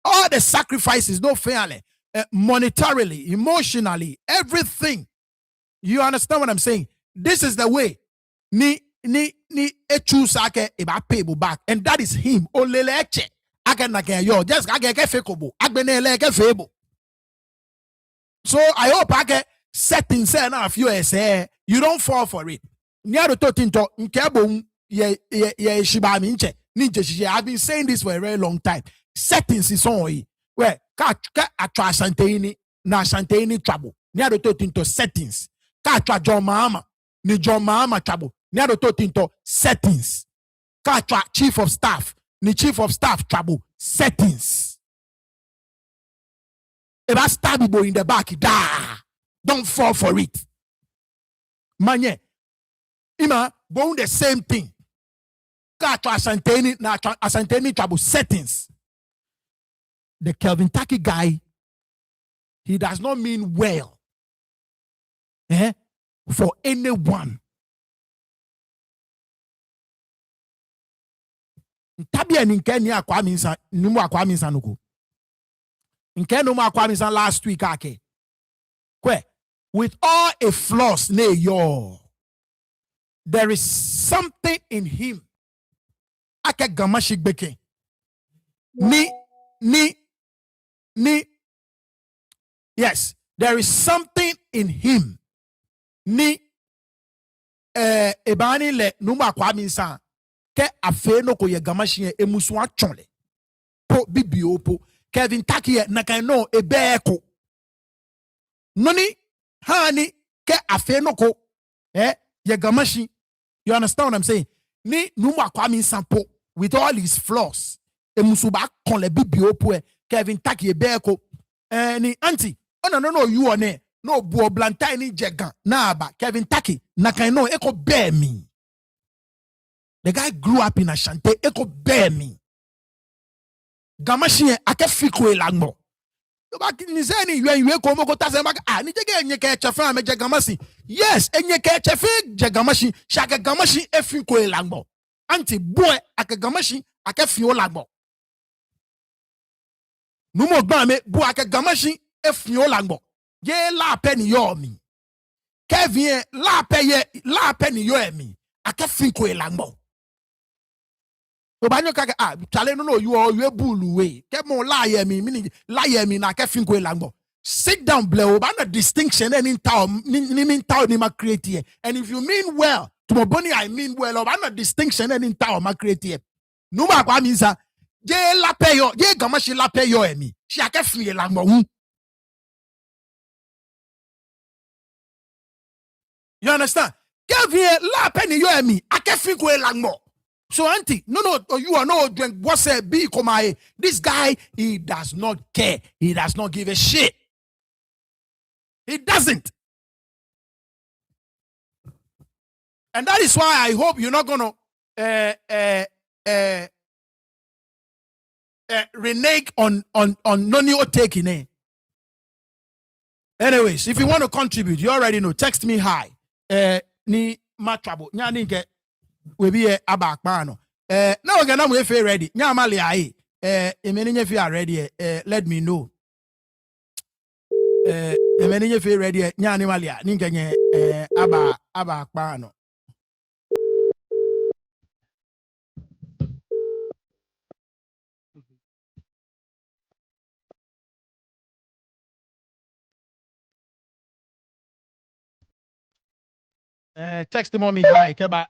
All the sacrifices, no fairly, monetarily, emotionally, everything. You understand what I'm saying? This is the way. Ni echusake eba pay back, and that is him. Oleleche. Yo, just fekobo. Febo. So I hope I get settings now if you don't fall for it. I've been saying this for a very long time. Settings is on where attra santeni na santeni trouble. Near the totinto settings. Katra John Mahama. Ni John Mahama trouble. Near the totinto settings. Katra chief of staff. Ni chief of staff trouble. Settings. If I stab you in the back, don't fall for it. Manye. Ima, bone the same thing. Katra asanteni trouble. Settings. The Kelvin Taki guy, he does not mean well for anyone. Tabia ninkeni akwa minsa numu akwa minsa nuku. Nke numu akwa minsa last week ake. Kwe, with all a flaws there is something in him. Ake Ga-Mashie beke. Yes, there is something in him. Ebani le numa kwa minsa ke afe no ko ye Ga-Mashie emusu achole po bibio po Kevin Taki na kan no ebeko noni hani ke afe no ko ye Ga-Mashie. You understand what I'm saying? Ni numa kwa minsa po with all his flaws emusu ba kon le bibio po Kevin Taki ebeko ni auntie no you on it. No buo blantai ni jegan na aba Kevin Taki na kan no eko bear me. The guy grew up in Ashanti. Eko bear me. Ga-Mashie ake fiko elangmo. Nizeni yue komo kota zemba ni jege enye ke chefe me Ga-Mashie. Yes, enye ke chefe Ga-Mashie shake Ga-Mashie e fiko elangmo. Anti boy ake Ga-Mashie ake fio lagmo. Numo gba me bo ake Ga-Mashie e fio lagmo. Ye la penny yo mi. Kevin la penny yo mi. Ake fiko elangmo. Obanyo kake chale no you bulu we. Kemo lie me na ke finko elangbo. Sit down ble obana distinction any town ni ma create here. And if you mean well, to Moboni I mean well obana distinction any town ma create here. Numa kwa minsa je la peyo, je Ga-Mashie la peyo emi. Shi ake fin elangbo. You understand? Kevin la penny yo emi ake finko elangbo. So auntie, no, you are no drink. What's a be komae? This guy, he does not care. He does not give a shit. He doesn't. And that is why I hope you're not gonna renege on Nonio taking it. Anyways, if you want to contribute, you already know. Text me hi. Ni ma trouble. Nya get. We be abakpano. Now we're gonna we feel ready. Nyamali ai. If you are ready, let me know. If you ready, nyanimalia. Ningenye abakpano. Text mommy hi keba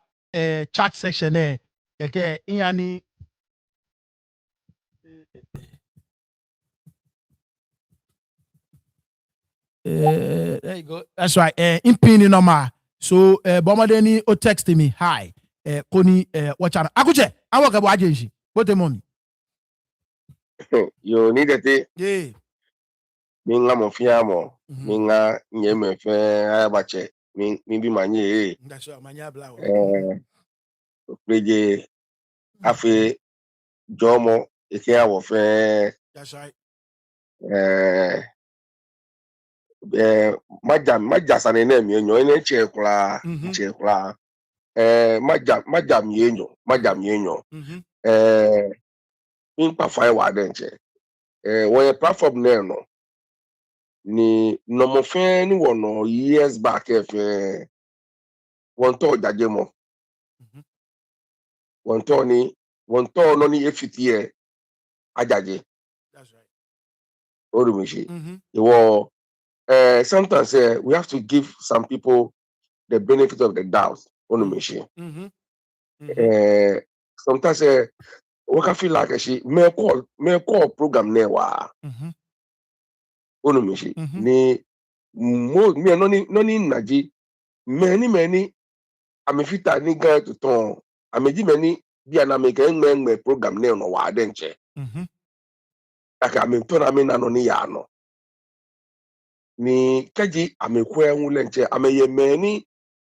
chat section there. Okay, iani there you go. That's right. Impini normal. So Bomadeni o text me hi. koni wachana akuche awo ka bo ajenshi bote mommy Yo ni dete yeah minga mofia mo minga nyeme fe abache mi bi manye that's right manya blawo preje afi jomo eke awo fe that's right maja sane mi enyo ene chekula maja mi enyo impa fire wa denche wo platform ne no ni nomofe ni wono years back efe won to jaje mo won to no ni efiti ajaje that's right orumishi iwo sometimes we have to give some people the benefit of the doubt orumishi sometimes we can feel like she me call program ne wa orumishi ni mo me no ni naji many amefita ni ga to ton ameji many bia na me ga ngme program ne no wa denche aka me to na me na no ni ya no ni kaji amekwe nwule nche ameye many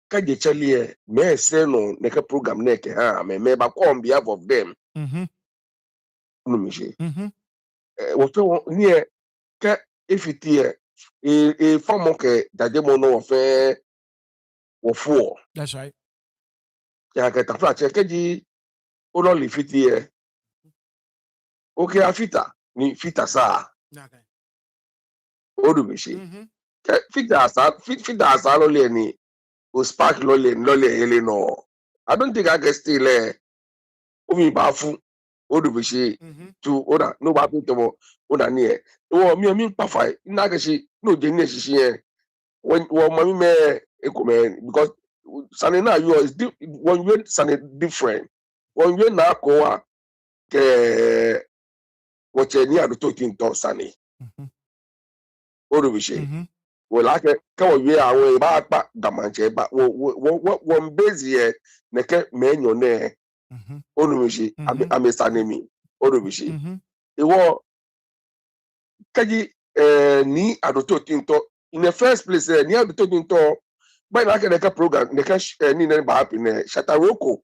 kaji chalie me se no ne ka program ne ke ha me ba ko on behalf of them orumishi woto ni ke efitie form ke dade mo no fe wo fo that's right ya ke tafa che keji olo li fitie okay afita ni fita sa orumishi ke fita sa lo le ni o spark lo le ele no I don't think I can still omi ba fu orumishi to oda no ba put mo oda ni wo mi pa fa na ke shi no je ni shi when mami me ekome because sane na you is when you sane different when you na Koowa ke wache ni aduto tinto sane orubishi wo la ke wo we awon ba pa Ga-Mashie ba wo mbezi e ne ke menyo ne orubishi ame sane mi orubishi iwo kaji ni aduto tinto in the first place ni aduto tinto by na ke program ne ka ni ne ba happy ne Shataroko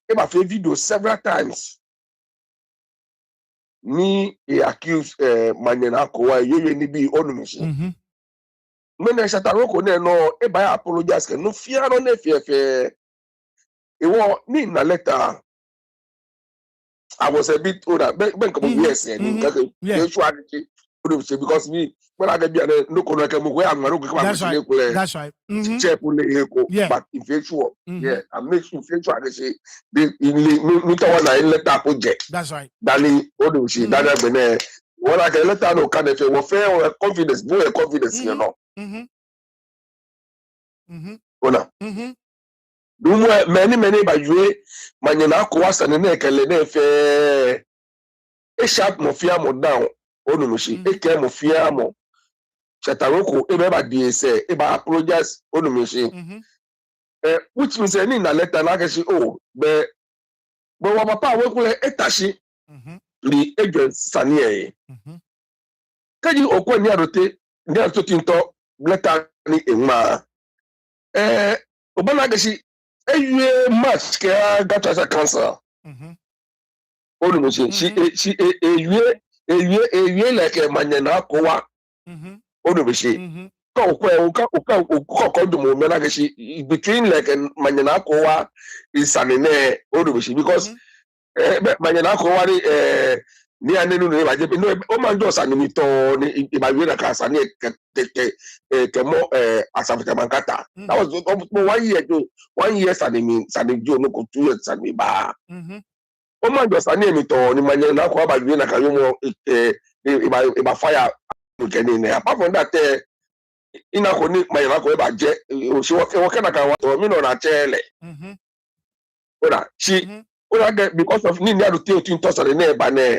e ba fe video several times ni accuse Manye Naa Koowa yeye ni bi onumishi men Shataroko ne no e ba apologize ke no fear no ne fefe e wo ni na letter I was a bit older ben come yes ni ka ke because me when I get no kono ke mo we amaro ke that's right that's right check but eventual I make sure eventual I say the me to one na letter project that's right dali odushi dali bene when I get letter no can if we fair confidence no confidence you know ona dumo many ba yue Manye Naa Koowa sane na ekele na fe e sharp mo fear mo down onumishi e ke mo fear mo Shataroko e be ba die say e ba apologize onumishi which means any na letter na ke shi but wa papa we kule etashi li agent sanie kaji okwo ni arote tinto letter ni enma obana ke shi ewie match ke gata cancer onumishi she ewie like Manye Naa Koowa onumishi dumo mena ke shi between like Manye Naa Koowa is sanene onumishi because Manye Naa Koowa ni anenu ne ba je no o man do sanimi to ni ba we na ka sane ke mo asafete mankata that was 1 year sanimi jo no ko 2 years sanimi ba o man do sanimi to ni Manye Naa Koowa ba we na ka yo mo ba fire ni apart from that ina ko ni Manye Naa Koowa ba je o si wo kana ka wa to mi no na chele ora get because of ni ado tin to sare na ba na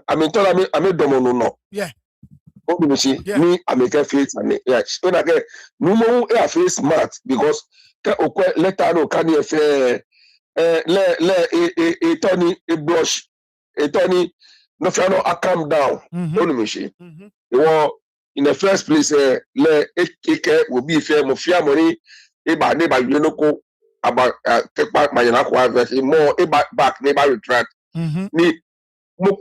ame domo no yeah obishi ni ameka face and ora get no mo e face smart because ka okwe letter no ka ni efe le Tony a blush a Tony no fiano a calm down Ga-Mashie in the first place le eke will be fair mo fia money eba neba yenoko about Manye Naa Koowa verse more eba back neba retract ni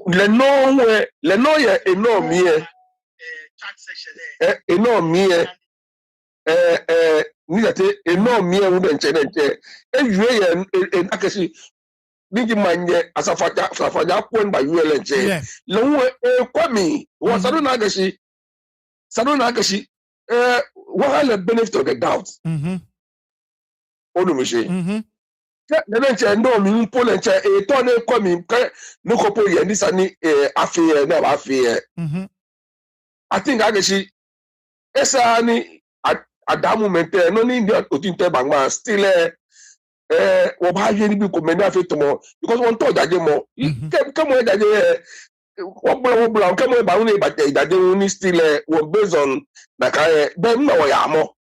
le no ye enorme ni ate enorme wo de nche ewie ye akesi ningi manye asafaja pon ba UL nche le wo kwami wo sadu na agashi what are the benefit of the doubt Ga-Mashie le nche ndo mi mpo le nche to ne kwami ka no kopo ye ni sani afi na ba afi I think agashi esa ni at that moment no ni ndi otinte bangma still wo ba ye ni bi ko meni afi to mo because won to jaje mo ke mo jaje wo bla ke mo ba ni ba jaje ni still wo based on na ka dem na wo ya mo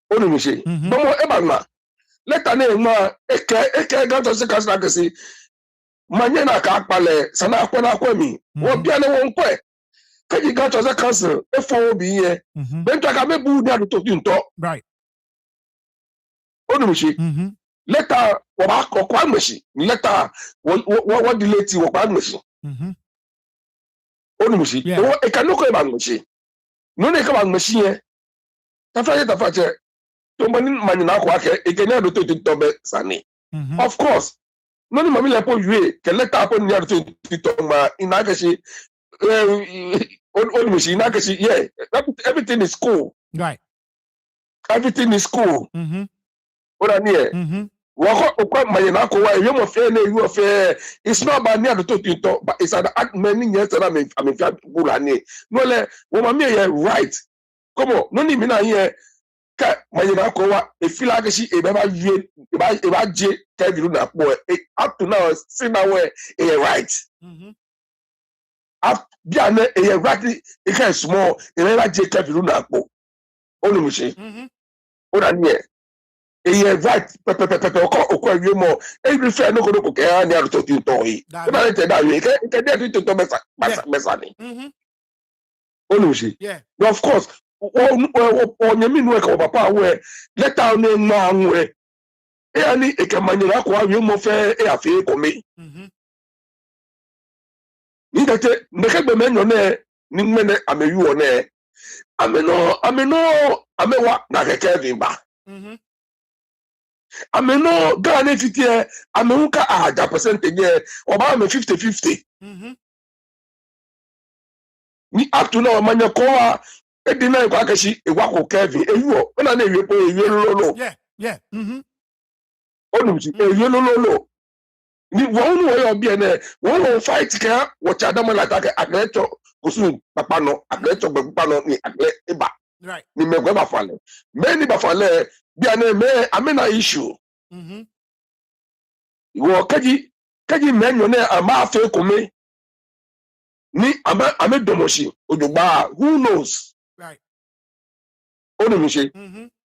Ga-Mashie bomo e bangma later na ma eke ga to se kasna kesi Manye Naa ka akpale sana akwa mi wo bia na wo nkwe kaji ga to se cancel e fo obi ye ben to ka me bu dia to tinto Right. Ga-Mashie later wo ba ko Ga-Mashie later wo delete wo Ga-Mashie Ga-Mashie wo e ka no ko e Ga-Mashie no ne ka Ga-Mashie ta fa che to Manye Naa Koowa ke e ke nya do to tinto be sani of course no ni mami le po yue ke later po nya do to tinto ma inagashi Ga-Mashie inagashi yeah everything is cool. Right. Everything is cool. What I mean? Manye Naa Koowa, you mo fe na you fe. It's not about near the to but it's an many years that I mean bulani. No le wo mami ye right. Come on, no ni mi na here ka Manye Naa Koowa e feel like she e ba vie e ba je Kevin na po up to now see now where e right. Up biane e right e can small e ba je Kevin na po. Ga-Mashie. What I mean? E right pepe okwa wie mo e refer no ko ke ani aru to tinto yi e ba te da yi ke dey to mesa ni Ga-Mashie Yeah. of course nyemi nu e ka papa we later no ma nwe e ani e ke Manye Naa Koowa wie mo fe e afi ko mi ni dete ndeke be menyo ne ni mene ameyu one ameno amewa na ke Kevin ba ameno Ghana fitie amehuka aja percentage oba me 50-50 ni up to now Manye Koowa edina ko akashi egwako Kevin eyo na na ewe po ewe lolo Yeah. Ga-Mashie ewe lolo ni wonu wo obi ene wo fight ka wo chadama la ta ke agreto kusun papa no agreto papa no ni agre eba Right. ni megwe ba fale me ni ba fale bia na me amena issue wo kaji menyo ne ama afi ko me ni ame domoshi odugba who knows Right. Ga-Mashie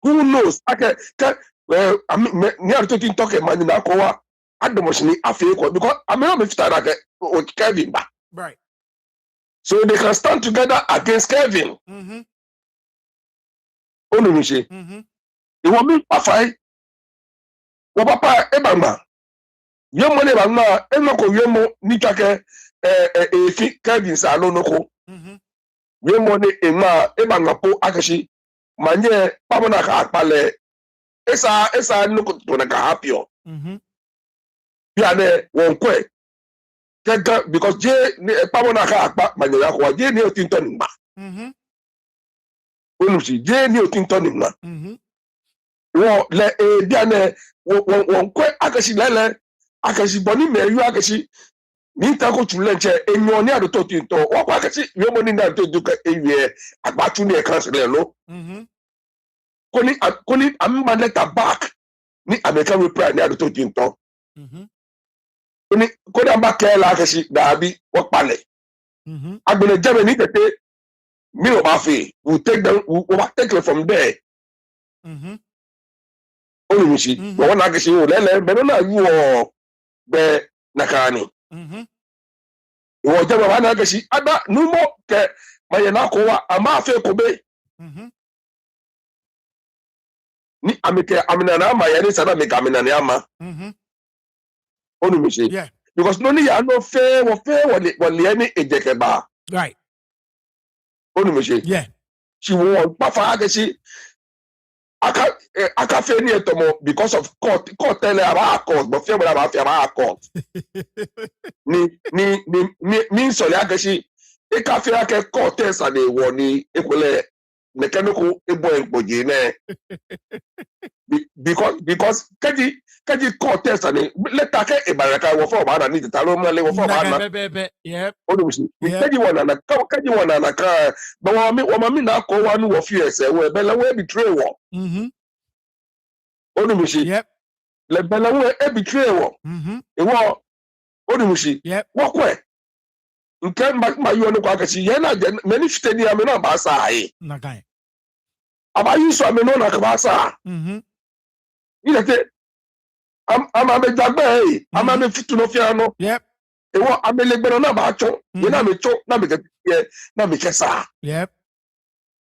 who knows ake ka ni aru to tin talk Manye Naa Koowa adomoshi ni afi ko because ame me fitara ke o Kevin ba Right. so they can stand together against Kevin Ga-Mashie iwo mi afai wo papa e bangma yemo ne bangma e no ko yemo ni twake fi Kevin sa lo noko yemo ne ema e bangma po akashi Manye pamona ka akpale esa noko to na ka hapio bia ne won kwe kega because je pamona ka akpa Manye Naa Koowa je ni otinto ni ma Ga-Mashie je ni otinto ni ma wo le bia ne won kwe akashi lele akashi boni meyu akashi ni ta ko tule nche enyo ni adoto tinto wo kwa akashi yemo ni na to duka ewie agbatu ni e cancel lo koni amma letter back ni American reply ni adoto tinto koni amba kela akashi dabi wo pale agbele jame ni tete mi o ba fi we take them we take it from there Olumishi. But one agashi o lele beno na you o be nakani. Wo jama wana agashi ada numo ke Manye Naa Koowa ama afe kobe. Ni amina na ama yani sana me amina na ama. Olumishi. Yeah. Because no ni ya no fe wole any ejekeba. Right. Olumishi. Yeah. She won pafa agashi aka fe ni etomo because of court tell about court but fe about court. Ni so ya gashi e ka fe aka court esa na ewo ni ekwele mechanical ebo enpoje na because kaji court esa ni later ke e baraka wo for ba na ni talo ma le wo for ba na Yep. Olumishi kaji wona na ka ba wa mi na Koowa nu wo fi ese we be la we betray wo Olumishi Yep. le be la we betray wo ewo Olumishi Yep. wo kwe nke ma yo no kwa kachi ye na many fiteni ame na ba sa ai Nakai. aba yi so ame no na ka ba sa ile te ama me jagbe ama me fitu no fia no Yep. ewo ame le gbero na ba cho ye na me cho na me ke na me ke sa Yep.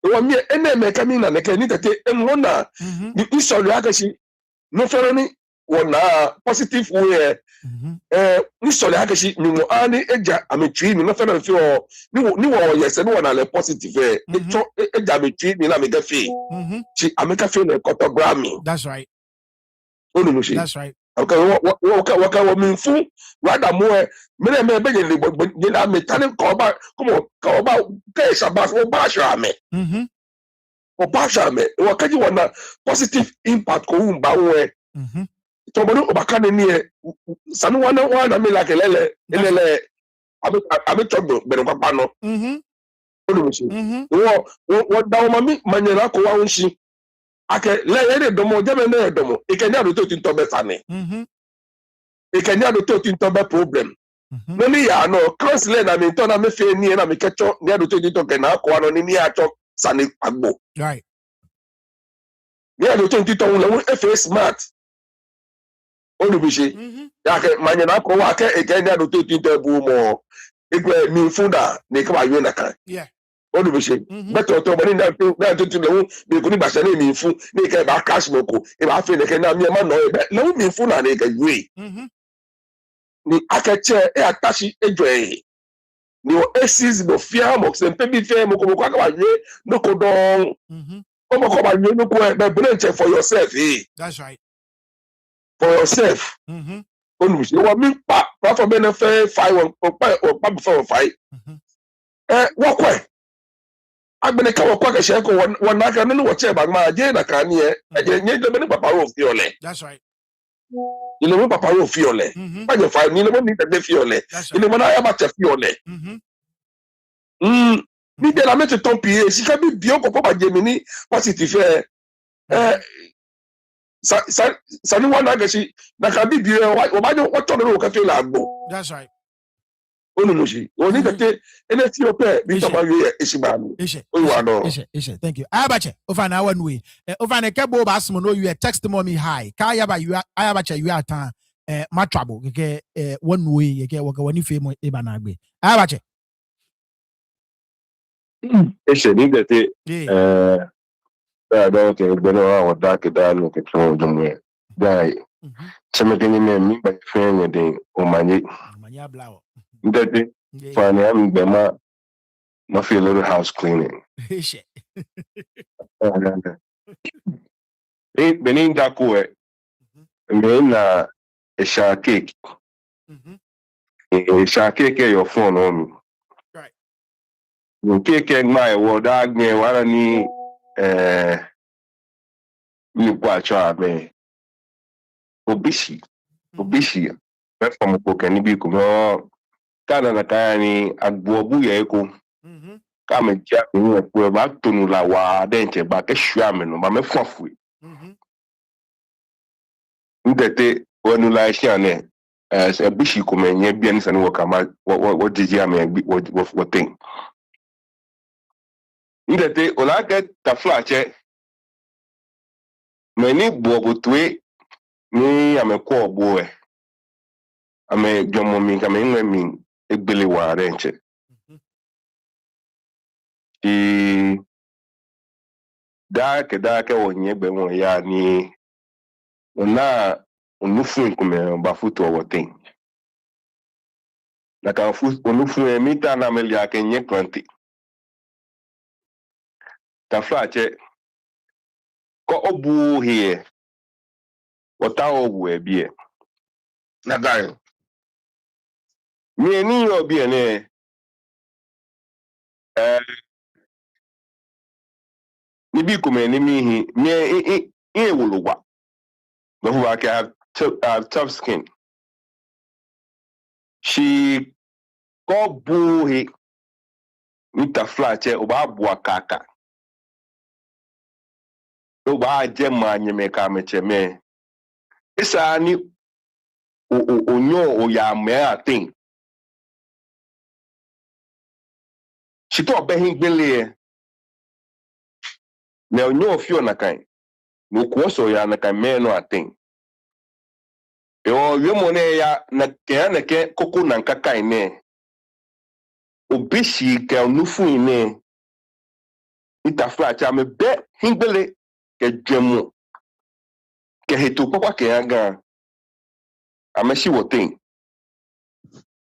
ewo mi ene me ka mi na ne ke ni tete enwo na ni isolu akashi no fere ni wona positive way nisọlẹ akẹsi mimu ani eja ametui mi n'afẹ na fi ọ ni wọ yẹsẹ ni wọ na lẹ positive etọ eja ametui mi na mi kẹ fi ti amika fi na ẹkọtọ grammy. That's right. Olumishi. That's right. Okay, wọ mi fún rada mu ẹ mẹrẹ mẹ bẹ yẹn lè gbọ yẹn na mi tani kọba kẹ ẹ sábà wọ bá aṣọ àmẹ wọ bá aṣọ àmẹ wọ kẹjì wọ na positive impact kò wù bá wọ ẹ. Tọmọdé ọbàkan ni ẹ sanu wọn mi la kẹlẹlẹ àbí tọgbọ bẹ̀rẹ̀ pápá nọ. Olumishi wọ́n da ọmọ mi Manye Naa Koowa ń ṣi akẹ lẹ́yìn ẹ̀rẹ̀ dọmọ jẹ́mi náà dọmọ ìkẹ́ni àdótó ti ń tọ́ bẹ́ sani ìkẹ́ni àdótó ti ń tọ́ bẹ́ problem lóní ìyá náà kánsílẹ̀ náà mi tọ́ náà mi fẹ́ ní ẹ̀ náà mi kẹ́tsọ́ ní àdótó ti ń tọ́ kẹ́ Naa Koowa náà ní àtsọ́ sani àgbò ní àdótó ti ń tọ́ wọn lẹ́wọ́n ẹ̀fẹ̀ smart. Olumishi yake Manye Naa Koowa ake ekeni adoto tinte bu mo igwe mi funda ni kama ywe na kan Olumishi beto to bani na to lewu bi ko ni gba se ni mi fun ni ke ba cash moko e ba fe ne ke na mi ma no e lewu mi fun na ni ke ywe ni akeche e atashi ejo e ni o aces no fear mo se pe bi fe mo ko aka ba ywe no ko don mo ko ba ywe no ko e be blanche for yourself That's right. For yourself. Olumishi wọ́n mi pa for bẹ́ẹ̀ fẹ́ five ọ̀pá before five. Wọ́n kọ́ ẹ̀ agbẹ̀ni káwọ́ kọ́ akẹ́sẹ̀ ẹ̀kọ́ wọn náà kan nínú wọ̀chẹ́ ìbàgbọ́n máa jẹ́ ìnàkà ni ẹ̀ ẹ̀jẹ̀ ní ẹjọ́ bẹ́ẹ̀ ní pàpà rò fi ọ̀lẹ̀. That's right. Ilé wọn pàpà rò fi ọ̀lẹ̀. Bájẹ̀ fa ní ilé wọn ní tẹ̀gbẹ́ fi ọ̀lẹ̀. Ilé wọn náà yábà tẹ̀ fi ọ̀lẹ̀. Ní bẹ́ẹ̀ la mẹ́tẹ̀ tán pìí èsìká bí bí ọkọ̀ pọ̀ bàjẹ́ mi ní pásítì fẹ́ sani wọn náà gẹ̀ẹ́sì nàkà bí bí wọ́n tọ́ lórí òkè la gbò. That's right. Olumishi wọ́n ní tètè ẹni tí o pẹ́ bí tọ́ba yẹ èsì bá mi. Ishe, thank you. Ayabache, ofana awa nuwe. Ofana kebo ba asmo no you text mommy hi. Ka ayabache you atan matrabo keke one way keke waka wani femo eba na agbe. Ayabache. Ishe ni tètè donc beno wa dak da no ke tro jomwe dai chemekeni me mi ba fenye de o manye blawo ndete fani am bema no feel a little house cleaning Ishe. Benin dakwe me na a sha cake a sha cake your phone on me right you cake my word agbe wara ni ni kwacha me obishi be from ko kani bi ko kana na kani agbobu ye ko ka me ja ni ko ba tonu la wa denche ba ke hwa me no ba me fofu ndete wonu la shi ane obishi ko me nye bia ni sanu wo kama wo jiji ame wo thing ndete ola ke ta flache Many bobutwe ni amekwa boe. Ame jomo mi kame mi egbele wa renche. I dake onye be won ya ni ona onufu nkume bafuto woten. Na kan fu onufu emita na meli ake nye kranti. Ta flache ko obu here. Wata obu ebie. Na gayo. Mi ni obi ene nibi kume ni mihi mi wuluwa. But I can have tough skin. She got boohy Mita flache oba bua kaka. Oba jema nyemeka mecheme. Isa ni onyo oyame a thing. She to behin gbele ne onyo ofio na kan. No kuoso ya na kan me no a thing. Yo yomone ya na ke koko na nkaka ine. Obishi ke onufu ine. Mita flache ame be hingbele ke dwemu. Ke hetu papa ke anga. Ameshi woting.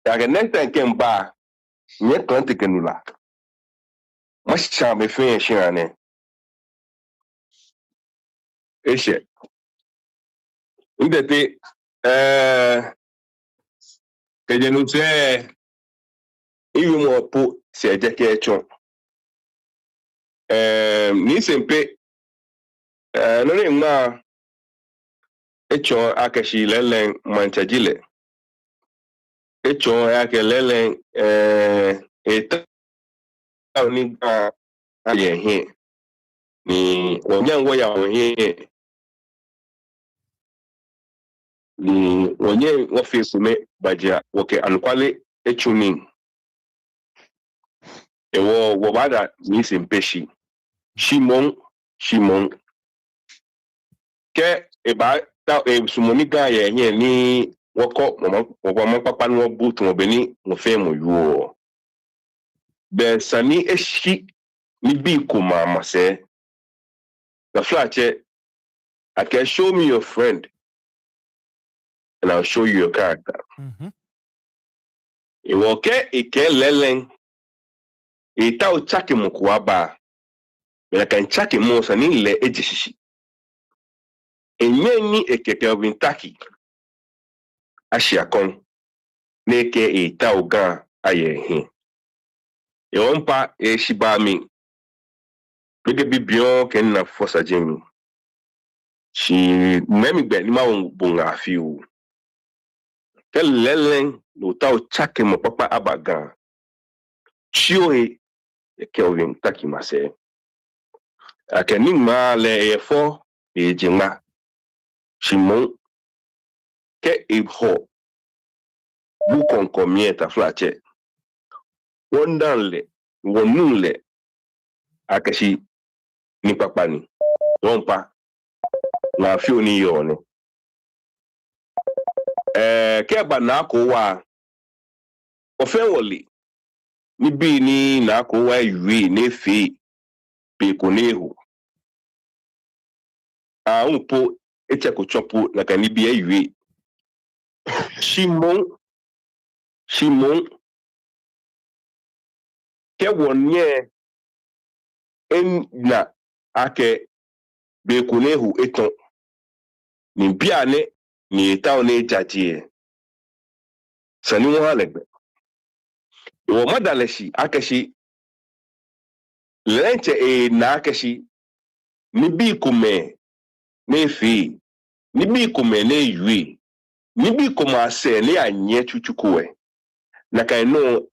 Ya next time ken ba nye planti kenula. Masha me fe shane. Eshe. Indete ke jenu se iyu mo po se je ke chon. Ni sempe no ne ma echon akashi lelen manchajile. Echon ake lelen eta ni ga aye he. Ni onyango ya he. Ni onye office me baja woke anukwale echunin. Ewo wabada ni sempeshi. Shimon. Ke eba ta sumoniga ye ni woko mama papa no boot mo beni no femo yo. Be sani eshi ni bi kuma mase. The flache I can show me your friend and I'll show you your character. Ewo ke ike lelen ita o chake mkuaba. Bela kan chake mo sani le ejishishi. Enye ni ekeke obintaki. Ashiakon. Neke ita ogan aye hin. Ewompa shibami. Pede bibion ken na fosa jemi. Shi memi be ni ma bunga afiu. Kel lelen no ta o chake mo papa abagan. Chioe eke obintaki mase. Akening ma le efo ejima. Shimon ke ibho bukon komieta flache wondanle wonunle akashi ni papani wonpa na fioni yone Ga Naa Koowa ofenwoli ni bi ni Naa Koowa yui nefi pekonehu unpo echeko chopu na kanibi yui Shimon ke wonye en na ake bekonehu eton ni biane ni eta one jaji sani won halegbe wo madaleshi akeshi lenche na akeshi ni bi kume nefi ni bi kume ne yui ni bi kuma se ne anye chuchukuwe na kaino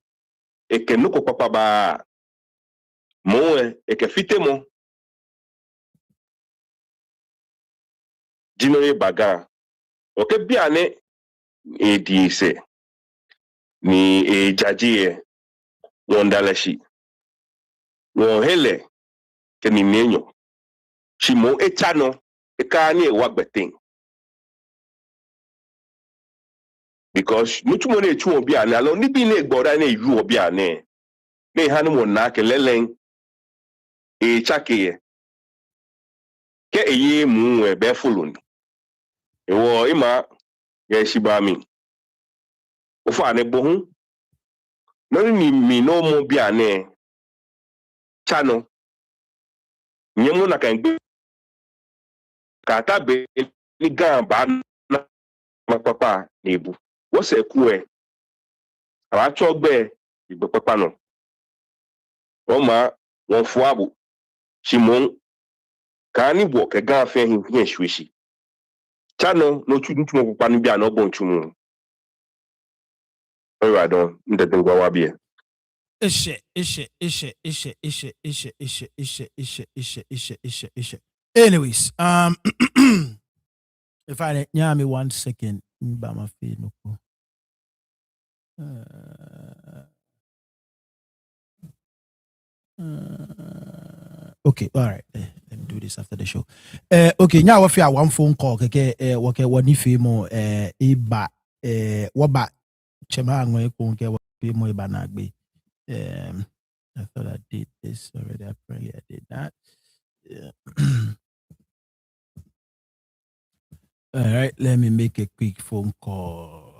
ekenuko papa ba mo ekefite mo jinore baga oke biane edise ni jaji wondaleshi wo hele keni nenyo Shimo echano Ekani wagbete. Because mutumo ne chu obi ane alo ni bi ne gbora ne yu obi ane. Ne hanu mo na ke lelen e chake ke eye mu e be follow ni. Ewo ima ye shiba mi. Ofa ne bohu. No ni mi no mo bi ane chano. Nyemu na kan gbe kata be ni gan ba na papa nebu. Wo se ku e. Ara chogbe igbe papa no. Oma won fuabu. Chimon kani bo ke gan fe hin hin shwishi. Chano no chu ntumo papa ni bia no bon chumu. Oyo adon ndede gwa wabie. Anyways, if I yeah me 1 second, by my feet no. Okay, all right. Let me do this after the show. Okay, now if you have one phone call, okay, what if you more iba waba chema ngwe kunke what mo iba nagbe. I thought I did this already. Apparently I did that. Yeah. All right, let me make a quick phone call.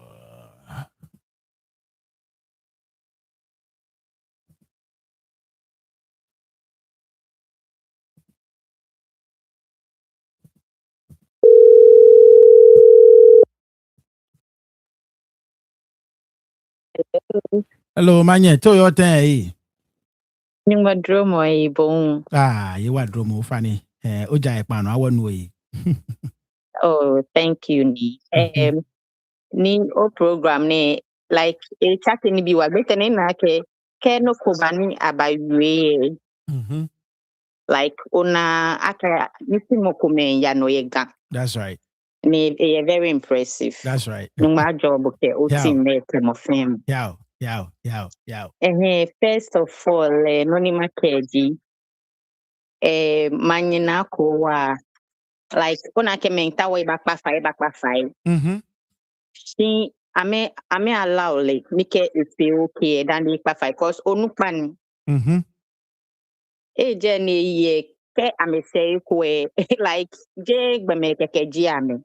Hello, Manye. Tell your thing. Nyuma dromo yi bon. You want dromo funny. Oja epano, I want way. Oh, thank you ni. Ni o program ni like chake ni bi wa bete ni na ke no kobani abaywe. Like ona aka nisi mokome ya no yega. That's right. Ni very impressive. That's right. Numa job ke o team me mo fam. Yow. First of all, noni makeji. Manye Naa Koowa. Like ona ke menta way back pa five. She ame allow like make it feel okay than the pa five cause onupan. Jenny ye ke ame say kwe like je gbeme keke ji ame.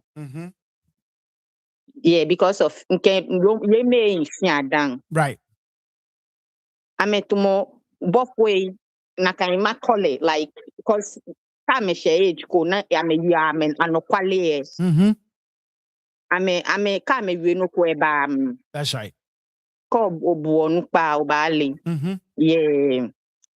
Yeah, because of nke ye me dan. Right. Ame tumo both way na kan ma kole like because time share age ko na ame ya ame anokwale. Ame ka me we no ko eba. That's right. Ko obu onu pa obale. Yeah.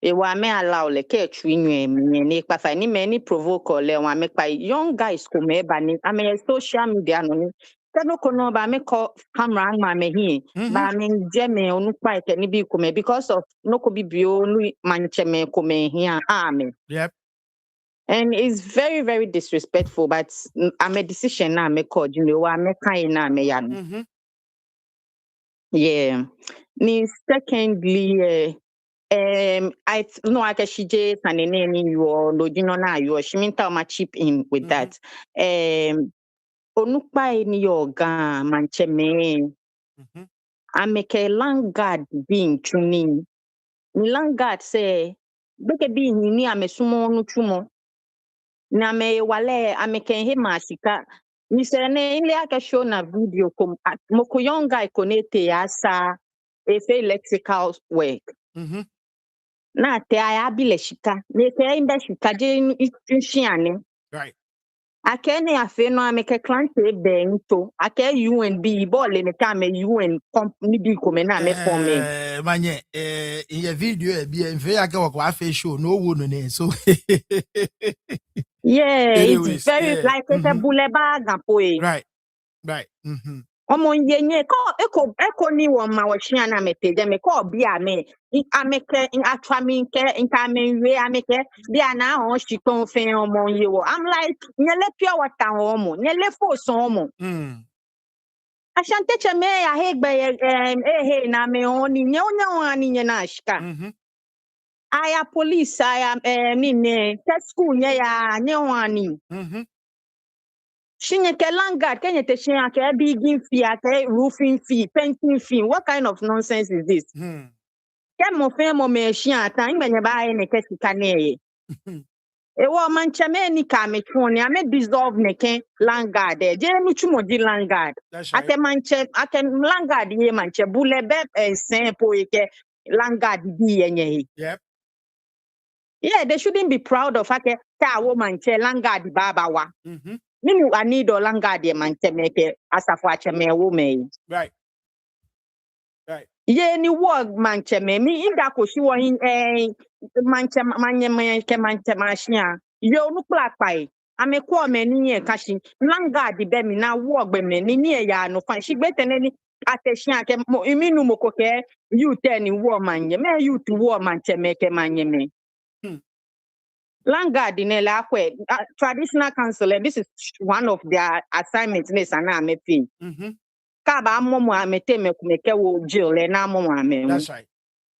E wa me allow le ke twi nwe ni pa fa ni me ni provoke le wa me pa young guys ko me ba ni ame social media no ni. Kano kono ba me ko camera ma me hi. Ba me je me onu pa ke ni bi ko me because of no ko bibio no manche me ko me hi ame. Yep. And it's very, very disrespectful, but I'm a decision now me called, you know, I'm a kind na me yan. Yeah. Ni secondly, I know I can she just and any you or no you know now you she mean tell my chip in with that. Onukpa ni yoga manche me. I make a land guard being tuning. Ni land guard say, beke be ni ame sumo no tumo. Na me wale ameken he masika ni se ne ile aka show na video kom moko young guy connect asa efe electrical work na te aya bile shika ne te imbe shika je nshiane right akene afe no ameke client e bento ake UNB ball ne ka me UN company bi ko me na me form Manye in your video be en fe aka wa face show no wo no ne so yeah. Anyways, It's very like it's a boulevard gapoe right omo yenye ko eko ni wo ma wo hia na mepeje me ko bia me ameke atwa me nke nka me we ameke bia na ho shiton fe omo yewo I'm like nyele pure water omo nyele force omo ashante che me ya hegbe na me oni nye ani nye na ashika aya police aya ni ne te school nye ya nye ani Shinye ke landguard, kenye te shin ake bigging fee, ake roofing fee, painting fee. What kind of nonsense is this? Ke mo fe mo me shin atan, imbenye ba ne ke sika ne. Ewo mancheme ni ka me twone, ame dissolve ne ken landguard. Je mi chumo di landguard. That's right. Ake manche, ake landguard ye manche bule be sen po ike landguard di yenye. Yep. Yeah, they shouldn't be proud of ake ka woman che landguard baba wa. Mimi I need o landguard ye manche meke asafo ache me wo me. Right. Right. Ye ni work manche me mi inda ko shi wo hin manche manye ke manche machine. Yo nu kla pai. Ame ko me ni ye kashi landguard be mi na work be me ni ya no fan shi gbete ni attention ake mo iminu mo ko ke you ten ni wo manye me you to wo manche meke manye me. Landguard in traditional council, this is one of their assignments. That's right.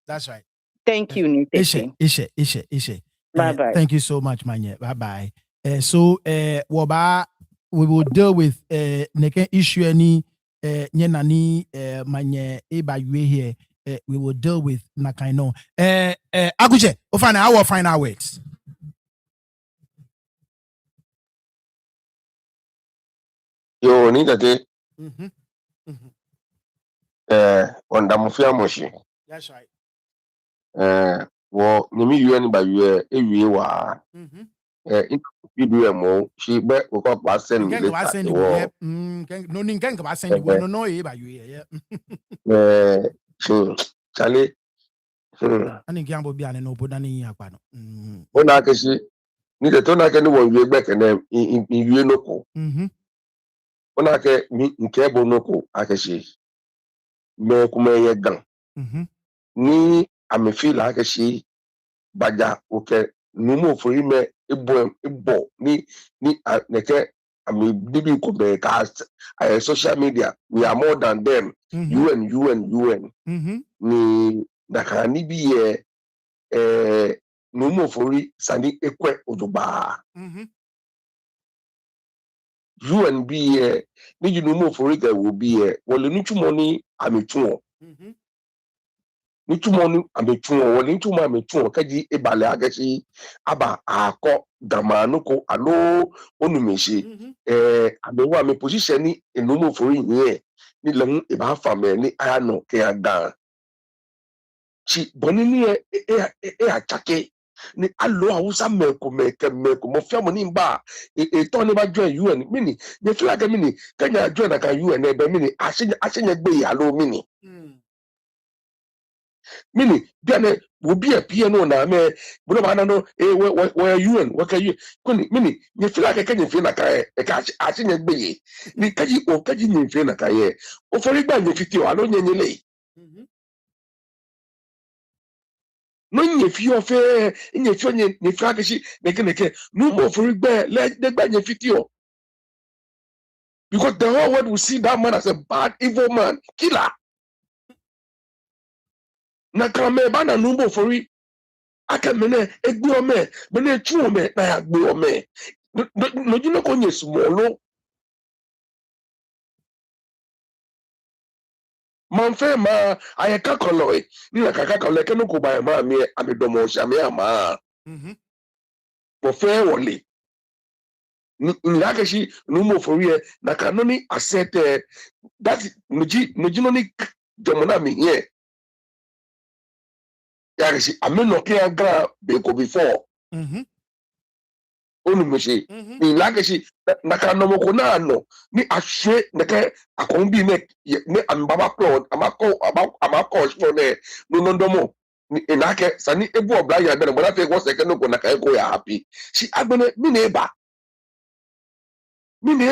That's right. Thank you, Ishe. Bye-bye. Thank you so much, Manye. Bye-bye. So, Waba, we will deal with neke issue any nyenani Manye eba yue here. We will deal with Nakaino. Aguje, our final words. Yo, ni dade. On damofia moshi. That's right. Wo nimi UN ba UE ewie wa. Mo she be we ko pa send me later. No nin kan ka send we no e ba UE. So chale. Ani gambo bi ane no boda ni akwa no. Ona keshi ni de to na ke ni wo wie gbe kene wie no ko. Ona ke nke bo no ko akeshi. Me kuma ye gan. Ni amefila akeshi baja oke numo for me ebo ni neke ami dibi ko be cast social media. We are more than them. UN. Ni dakara ni bi ye numo for sani ekwe odoba. UN bi ni numo for ga will be wole nutumo ni ametuo. Nitumonu ametuo wole nitumo ametuo kaji ebale agashi aba akọ damanuko alo onumeshi abewa ame position ni enumo for yin ni len eba fame ni ayano ke ada chi boni ni achake ni alo awusa meko mo fiamo ni mba to ni ba join UN mini ni feel like mini kanya join na kan UN ebe mini asenya gbe ya lo mini mini biane obi apie no na me bro ba na no we UN we ka you kuni mini ni feel like kanya feel na kan ka asenya gbe ye ni kaji ni feel na kan ye o fori gba ni fiti o alo nyenyele no nyefi ofe nyefi onye ni feel like shi neke no mo fori gba le gba ni fiti o because the whole world will see that man as a bad evil man killer. Na kame ba na numbo fori aka mene egbu ome mene chu ome na ya gbu ome no jino ko nye smolo man fe ma ayeka koloi ni na kaka kole ke no ko ba ma mi amedomo sha mi ama bo fe wole ni aka shi numbo fori na kanoni asete that no jino ni demona mi here. Yarishi ameno ke agra beko before onumeshi ni lageshi nakanomo ko na no ni ahwe neke akombi ne ambaba pro amako so ne no ndomo ni enake sani ebu obla ya de bona fe go second ko na kai ko ya happy si agbene mi na eba ni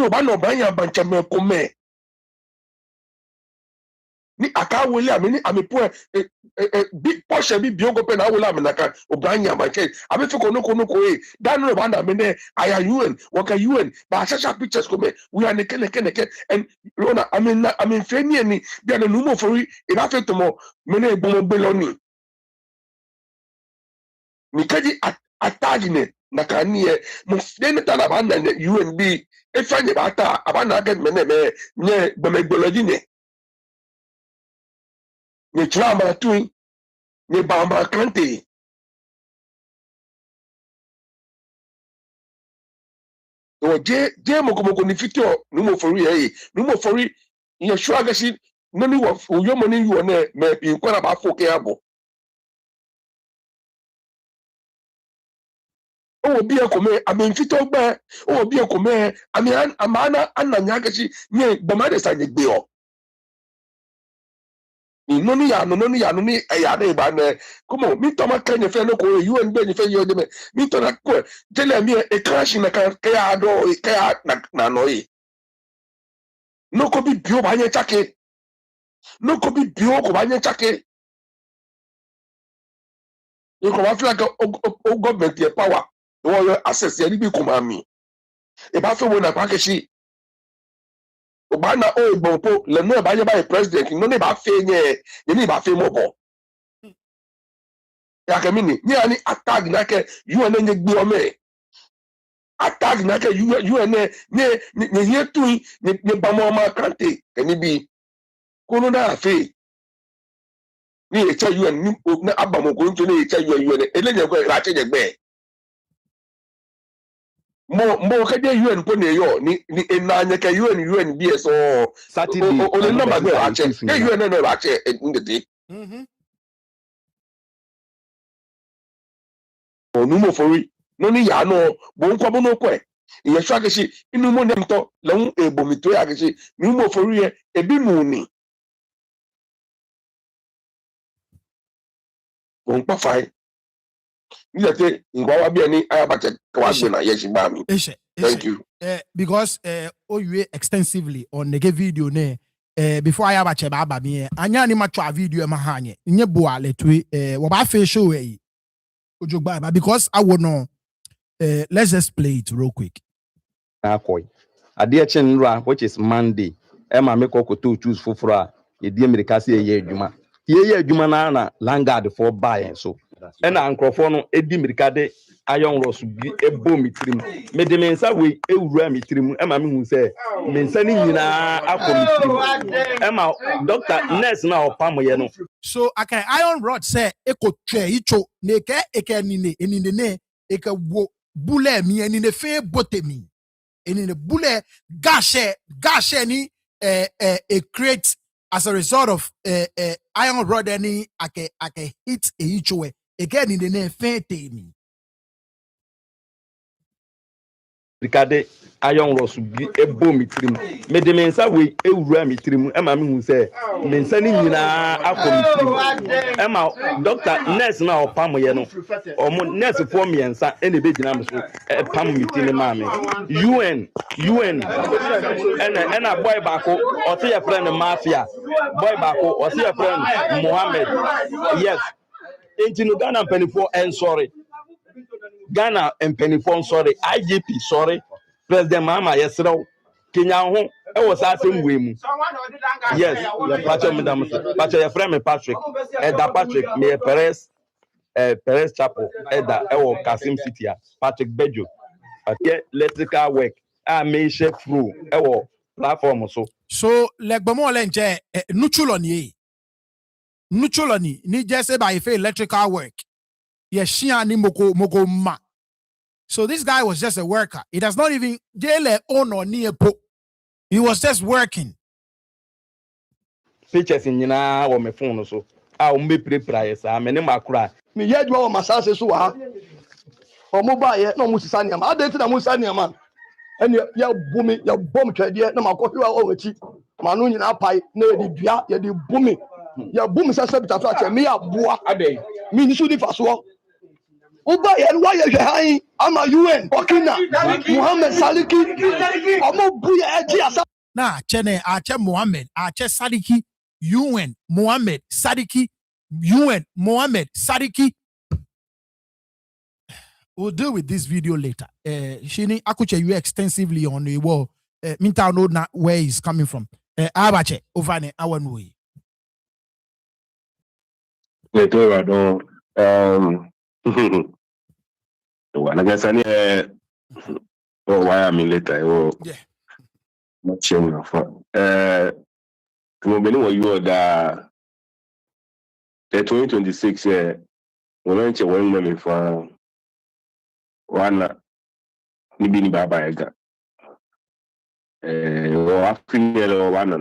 oba no ba ya bancha me ko me ni aka wole ami ni ami po big portion bi biogo pe na wole ami naka obranya manche abi fi kono dan no banda me ne aya UN waka UN ba shasha pictures ko me we are neke and rona ami feni ni bi na numo fori ina fe to mo me ne bomo beloni ni kaji atagi ne na ka nie mo den ta na ba na UNB e fa nye ba ta aba na get me nye gbemegbology nye trama tu nye bamba kante o je moko ni fitio nu mo fori nu mo fori ye sure agashi no ni wo yo mo ni yo na me pi kwa na ba fo ke abo o bi e ko me ame fitio gba o bi e ko me ame amana ananya agashi nye gbama de sa nye gbe o no ni ya ni ya de ba na como mi toma kanye fe no ko UN be ni fe yo de me mi to na ko tele mi e crash na ka ya do ka ya na no yi no ko bi bio ba nye chake no ko bi bio ko ba nye chake you ko wa feel like o government e power o yo access e ni bi ko ma mi e ba fe wo na kwa keshi o ba na o igbo po le no e ba ye ba president no ne ba fe nye ni ba fe mo bo ya ke mini ni ani attack na ke UN nye gbe o me attack na ke UN ne ye tu ne ba mo ma kante ke ni bi kono na fe ni e cha UN ni na abamo ko nto ni e cha UN ele nye ko ra che gbe mo ke de UN po ne yo ni na nye ke UN bi so Saturday o le na ba gbe ra che e UN no ra che ndete onu mo fori no ni ya no bo nko bo no ko e ye swa ke shi inu mo nem to le un ebo mi to ya ke shi ni mo fori e ebi mu ni on pa fai ni te ngwa wa bi ni ayabache ka wa gbe na ye shi ba mi thank you because OUA extensively on the video ne before I have a cheba ba mi anya ni matwa video ma hanye nye boa letwe wo ba fe show yi ojogba ba because I would know let's just play it real quick. Adeɛ kye nra which is Monday Emma make to choose foforo a yedi America se ye adwuma ye adwuma na Langard for buy so ɛna nkrɔfo no edi America de iron rods bi ebo mi tirim me de mensa we ewura mi tirim Emma me hu sɛ mensa ni nyina akɔ mi tirim Emma doctor nurse na opam ye no So okay, iron rod say eko twe icho neke eke nine enine ne eke wo bule mi enine fe botemi enine bule gashe ni create as a result of iron rod any ake hit icho eke enine ne fe temi Rikade iron rods bi ebo mi tirim me de mensa we ewura mi tirim Emma me hu sɛ mensa ni nyina akɔ mi tirim Emma doctor nurse na opam ye no omo nurse for miensa ene be gina me so pam mi tirim ma me UN ena boy baako o se your friend mafia boy baako o se your friend Mohammed yes intino Ghana penifo and sorry Ghana penifo sorry IGP sorry President Mama yesrew Kenya ho e was asem we mu yes pacho madam pacho your friend me Patrick Eda Patrick me Perez Chapel Eda e wo Kasim City Patrick Bejo okay electrical work a me share through e wo platform so legbomo lenje nuchuloni ni just by if electrical work yeshia ni moko ma. So this guy was just a worker. He does not even jele on or near po. He was just working. Pictures in nyina wo me phone so a o me prepare sa me ne makura me ye dwa wo masase so ha o mo ba ye na mo sisa niam adenti na mo sisa niam ene ya bumi ya bom twede na makɔhwe wa o wachi ma no nyina pai na ye di dua ye di bumi ya bumi sasa bita so ache me ya boa adai me ni so ni fa so Uba yen wa ye hwe han ama UN Okina Muhammad Saliki omo bu ye eji asa na chene ache Muhammad ache Sadiki UN Muhammad Sadiki UN Muhammad Sadiki. We'll deal with this video later. Shini akuche you extensively on the wall. Minta know na where he's coming from. Abache ovane awanui. Well, I guess I need oh why am I later? Oh, Yeah. not changing for come on, you are the 2026 when I check one money for one ni bini baba ega o afini le wana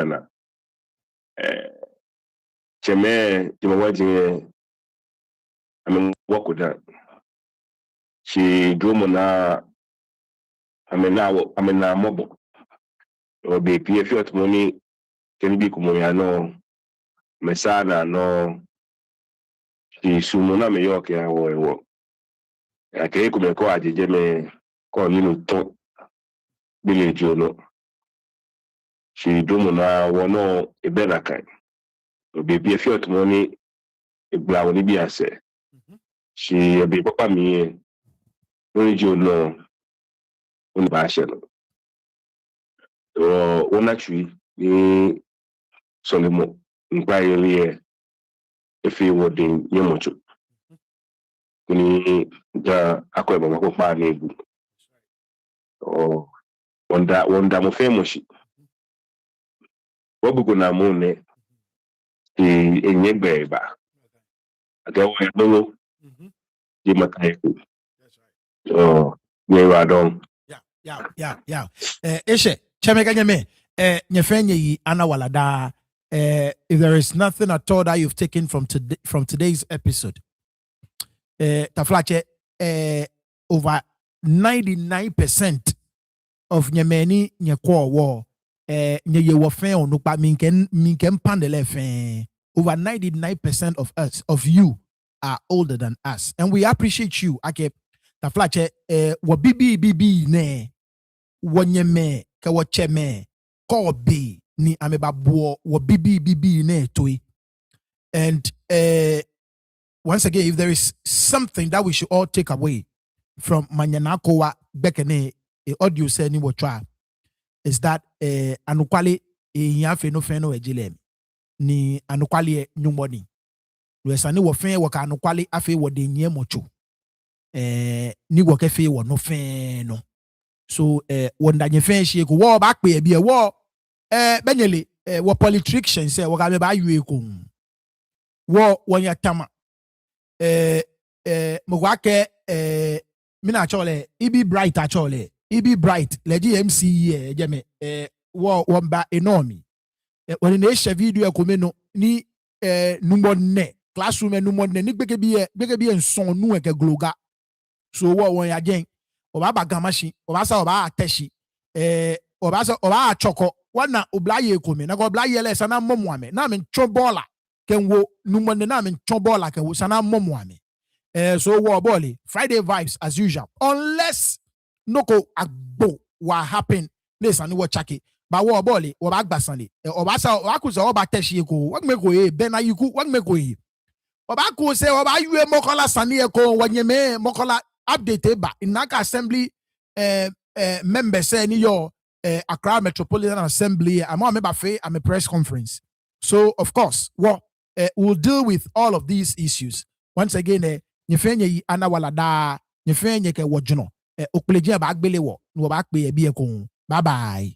na cheme timawaji amen wakuda chi domo na amena mobo o be pf otmoni ken bi kumo ya no mesana no chi sumo na me yoke ya wo ake kumeko ajeje me ko ninu to village no chi domo na wono ebena kai o be pf otmoni ebla woni bi ase chi be papa mi religion no un bashe no ona chui ni solemo ngbaye efi wodin yemocho kuni da akwai ba ko pa ne bu o wanda mo femoshi wobugo na mo ne enyegbe ba aga wo no di makai ku o ne wa don Yeah. Ishe, chemeka nyeme, nyefenye yi anawalada. If there is nothing at all that you've taken from today's episode, taflache, over 99% of nyemeni nyekwa wo, nye wofen onukpa minken pandele fen. Over 99% of you are older than us, and we appreciate you. Ake taflache, wa bibi ne. Wanyeme ka wacheme kobe ni amebabuo wo bibi ne toy. And once again, if there is something that we should all take away from Manye Naa Koowa bekene audio say ni wotwa is that anukwale yafe no fe no ejilem ni anukwale nyumoni we sane wo fe wo ka anukwale afe wo de nye mocho ni wo ke fe wo no fe no. So wanda nyefen shie ko wo ba pe bi e wo benyele wo politician say wo ga me ba yue ko wo wonya tama mo wa ke mi na chole ibi bright a chole ibi bright le GMC ye je me wo mba enormi woni na share video ko me no ni number ne classroom number ne ni gbege bi enson nu e ke gloga so wo won ya gen oba ba Ga-Mashie oba sa oba ateshi oba achoko wana oblaye komi na go oblaye le sana momoame na me nchobola kenwo numone na me nchobola kenwo sana momoame so wo boli Friday vibes as usual unless noko agbo what happen listen wo chaki ba wo boli oba gbasanle oba sa oba ku so oba teshi ko wa me ko bena yiku wa me ko oba ku se oba yue mokola sani ko wanyeme mokola update ba inaka assembly member say ni your Accra Metropolitan Assembly I'm a press conference, so of course we'll deal with all of these issues once again. Nyefenye yi anawala da nyefenye ke wojono okpleje ba agbele wo no ba pe e bi e ko bye bye.